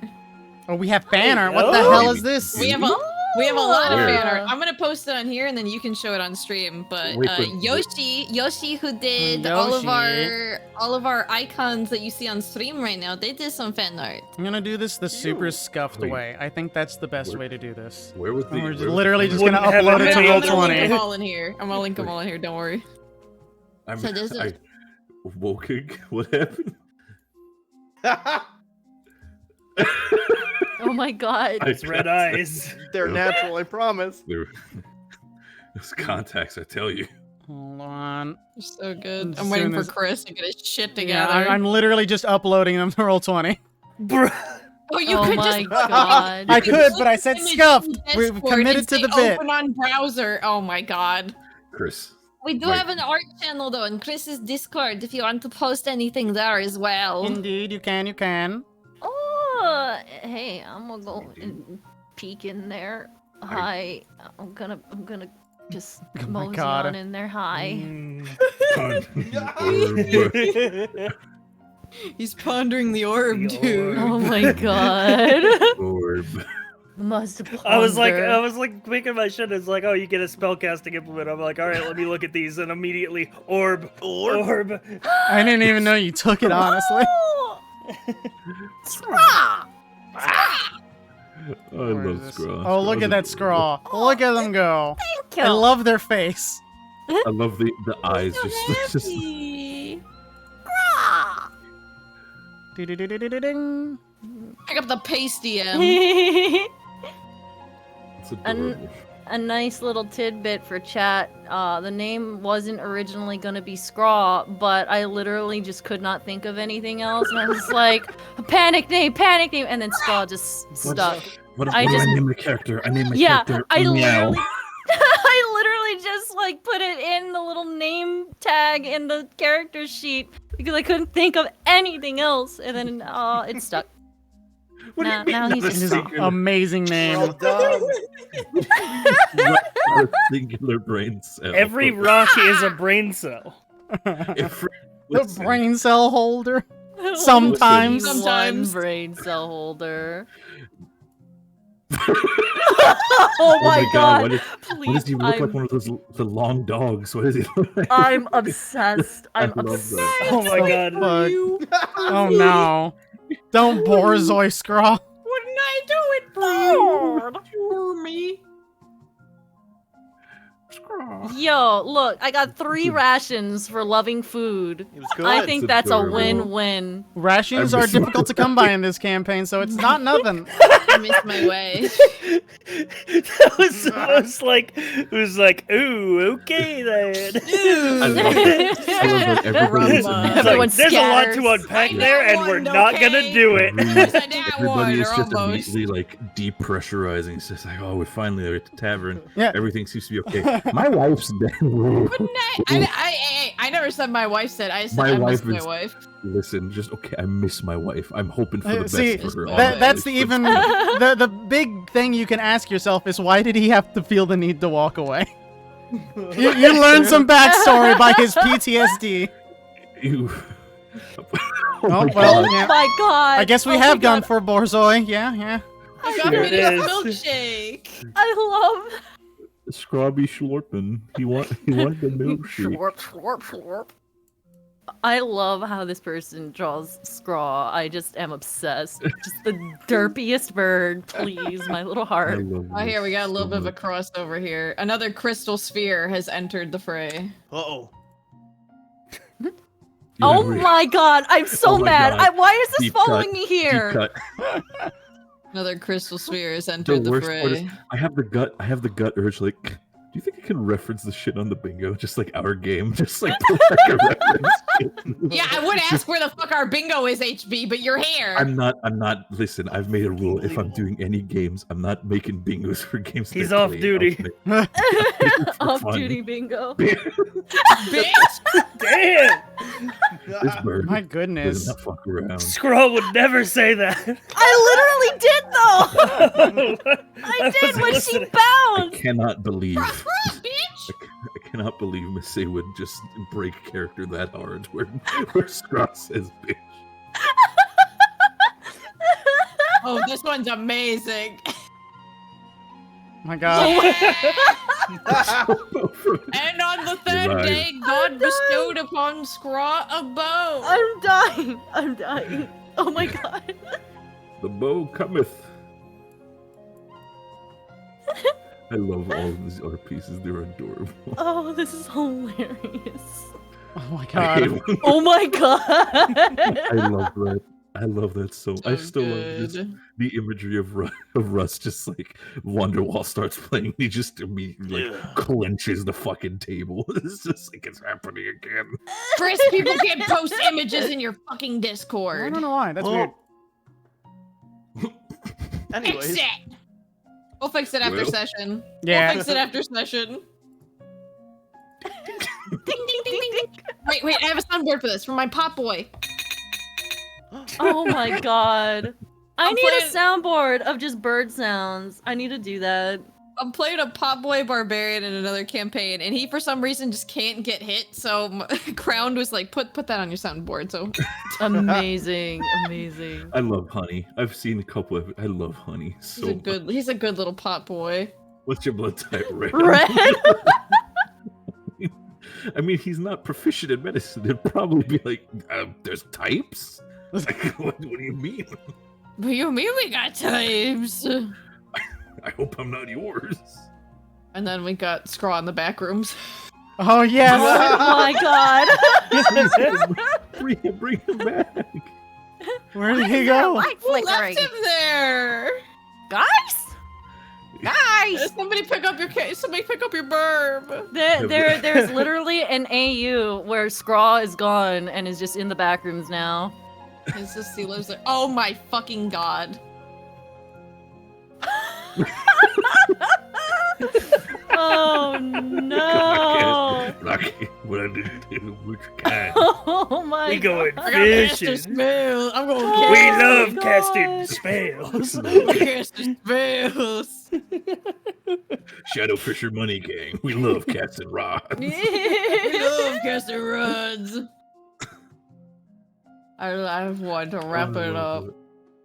Oh, we have fan art. What the Oh. hell is this? We have a lot of Where? fan art. I'm gonna post it on here and then you can show it on stream. But Wait, but- Yoshi who did all of our icons that you see on stream right now, they did some fan art. I'm gonna do this the super scuffed Wait. way. I think that's the best Where- way to do this. Where was the? We're where just was the literally just camera? gonna Wouldn't have upload it it to been I'm able gonna link to- them Roll20. all in here. I'm gonna link them all in here. Don't worry. I'm, So this is- Woking. What happened? Oh my god. It's red eyes. They're natural, I promise. Those contacts, I tell you. Hold on. You're so good. I'm I'm waiting doing for this- Chris to get his shit Yeah, together. I'm literally just uploading them to Roll20. Bro. Oh, you Oh could my just. god. I You can could, click but I said image scuffed. from We've Discord committed and to say the bit. Open on browser. Oh my god. Chris. We do Right. have an art channel though in Chris's Discord if you want to post anything there as well. Indeed, you can. Oh, hey, I'm gonna go and peek in there. Hi, I'm gonna just Oh my mosey God. on in there. Hi. Orb. He's pondering the orb, The dude. Oh my god. Orb. Must I was ponder. making my shit. It's like, oh, you get a spellcasting implement. I'm like, all right, let me look at these, and immediately, orb. I didn't even know you took it, honestly. Scraw! I Where is love this? Scraw. Oh, look at that scraw. Look at them go. I Kill. love their face. I love the eyes. Just Ding. Pick up the pasty M. it's adorable. A nice little tidbit for chat. The name wasn't originally gonna be Scraw, but I literally just could not think of anything else, and I was like, panic name, and then Scraw just stuck. What if I I just- name my character? I name my Yeah, character I Meow. literally, I literally just like put it in the little name tag in the character sheet because I couldn't think of anything else, and then it stuck. What do you Now, mean now not he's a just This is singular- amazing name. Well done. not a singular brain cell? Every rock is a brain cell. Every- The listen, brain cell holder. Sometimes. Sometimes. One brain cell holder. Oh Oh my god! Why does Please, he look like I'm, one of those the long dogs? What does he look like? I'm obsessed. I I'm love obsessed. that. Oh my god. Fuck. Oh no. Don't Borzoi Scraw. Wouldn't I do it for you? For me? Yo, look, I got 3 rations for loving food. It was good. I think that's a adorable. win-win. Rations are difficult to come by in this campaign, so it's not nothing. I miss my wife. That was the most like, it was like, ooh, okay then. I love that everybody's Rumba. It's Everyone like, there's a lot to scatters. unpack I there, and know we're one, not gonna okay? do it. Everybody is just almost. immediately like depressurizing. It's just like, oh, we finally are at the tavern. Yeah. Everything seems to be okay. My wife's dead. I never said my wife said. I said My I miss wife my is- wife. Listen, just okay. I miss my wife. I'm hoping for the best See, for her. that's the always, even the big thing you can ask yourself is why did he have to feel the need to walk away? You learn some backstory by his PTSD. but you. Oh, my well, God. yeah. My God. I guess we Oh my have gone God. for Borzoi. Yeah. I got There me it this is. milkshake. I love. Scrobby Schlorpen. He wanted the milkshake. Slurp, slurp, slurp. I love how this person draws Scraw. I just am obsessed. Just the derpiest bird, please, my little I heart. love Oh, here we got a this little so bit of a much. crossover here. Another crystal sphere has entered the fray. Uh-oh. Oh Yeah, my God, I'm so Oh my mad. God. Why is this Deep following cut. me Deep here? cut. Another crystal sphere has The entered the worst part is, fray. I have the gut urge, like, do you think I can reference the shit on the bingo? Just like our game, just like put like a reference. Yeah, I would ask where the fuck our bingo is, HB, but you're here. I'm not. Listen, I've made a rule. If I'm doing any games, I'm not making bingos for games. He's that off play. duty. I'll make- for Off fun. duty bingo. Bitch! Damn! This bird My does goodness. not fuck around. Scroll would never say that. I literally did though. I did wasn't when she listening. I bounced. cannot believe. Bitch! I cannot believe Miss A would just break character that hard. Where Scott says bitch. Oh, this one's amazing. My God. And on the third You're right. day, God bestowed upon Scraw a bow. I'm dying. I'm dying. Oh my God. The bow cometh. I love all of these art pieces. They're adorable. Oh, this is hilarious. Oh my I hate God. when- Oh my God. I love that. I love that so. I still love just good. the imagery of Russ just like Wonderwall starts playing. He just immediately like clenches the fucking table. It's just like it's happening again. Chris, people can't post images in your fucking I Discord. don't know why. That's Oh. weird. Fix Anyways, it. We'll fix it after Well. session. Yeah. We'll fix it after session. Ding, ding, ding, ding, ding. Wait, I have a soundboard for this from my pop boy. Oh my God. I I'm need a playing- soundboard of just bird sounds. I need to do that. I'm playing a pop boy barbarian in another campaign, and he for some reason just can't get hit. So Crowned was like, put that on your soundboard. So Amazing. Amazing. I love Honey. I've seen a couple of. I love Honey so he's a good little pop boy. What's your blood type, Red? Red? I mean, he's not proficient in medicine. It'd probably be like, there's types? Like, what do you mean? What do you mean we got types? I hope I'm not yours. And then we got Scraw in the back rooms. Oh yes. Oh my God. Bring him back. Where did he go? Light Who left flickering. him there? Guys? Guys! Somebody pick up your burb. There's literally an AU where Scraw is gone and is just in the back rooms now. It's just he lives there. Oh my fucking god. Oh no! Lucky, what I didn't do, which kind. Oh my We going God. fishing. Spells. I'm going Oh We my love God. casting spells. casting spells. Shadow Fisher Money Gang. We love cats and rods. We love casting rods. I want to wrap it up.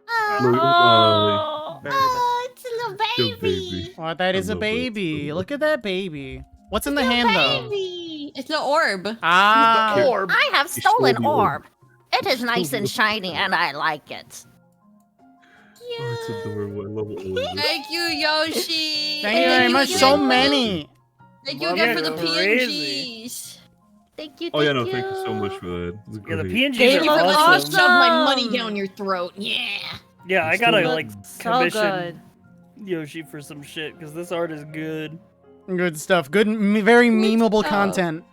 Oh. It's a little baby. Oh, that is I a love that baby. so Look at that baby. What's in the hand though? Baby. It's the orb. Ah. orb. I have He stole stolen the orb. orb. It is nice and shiny, and I like it. Oh, it's adorable. I love all of this. Thank you, Yoshi. Thank you very much. So Yoshi. many. Thank you again for the Crazy. PNGs. Thank you. Oh yeah, no, thank you so much for that. It's Yeah, the great. PNGs Thank you are for letting me awesome. shove my money down your throat. Yeah. Yeah, I It's gotta still like So commission good. Yoshi for some shit because this art is good. Good stuff. Good, very memeable stuff. content.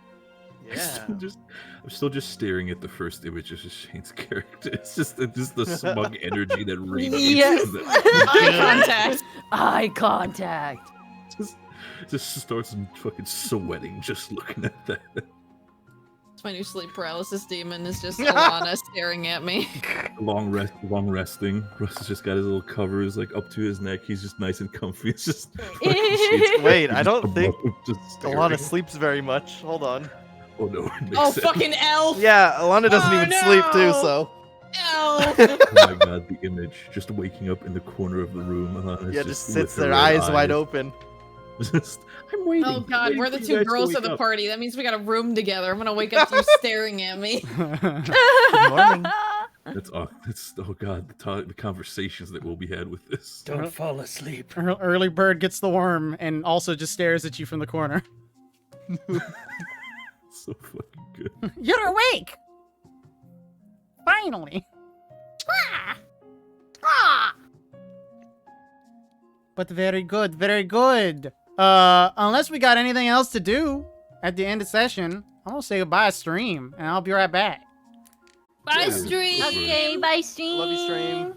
Yeah. I'm still just staring at the first image of Shane's character. It's just the smug energy that radiates. Yes. from that. Eye contact. Eye contact. Just starts fucking sweating just looking at that. My new sleep paralysis demon is just Alana staring at me. Long resting. Russ has just got his little covers like up to his neck. He's just nice and comfy. It's just Wait, I don't above think him, just staring. Alana sleeps very much. Hold on. Oh no! It makes Oh, sense. fucking elf! Yeah, Alana doesn't Oh, even sleep too, no. so. Elf! Oh my god, the image just waking up in the corner of the room. Alana's Yeah, just with sits her there, red eyes wide open. Just, I'm waiting. Oh god, waiting we're the for you two guys to girls wake of the up. party. That means we got a room together. I'm gonna wake up to you staring at me. Good morning. That's oh god, the conversations that will be had with this. Don't fall asleep. Early bird gets the worm and also just stares at you from the corner. So fucking good. You're awake! Finally! But very good, very good. Unless we got anything else to do at the end of session, I'm gonna say goodbye stream, and I'll be right back. Bye, Yeah. stream! Okay, bye, stream. Love you, stream.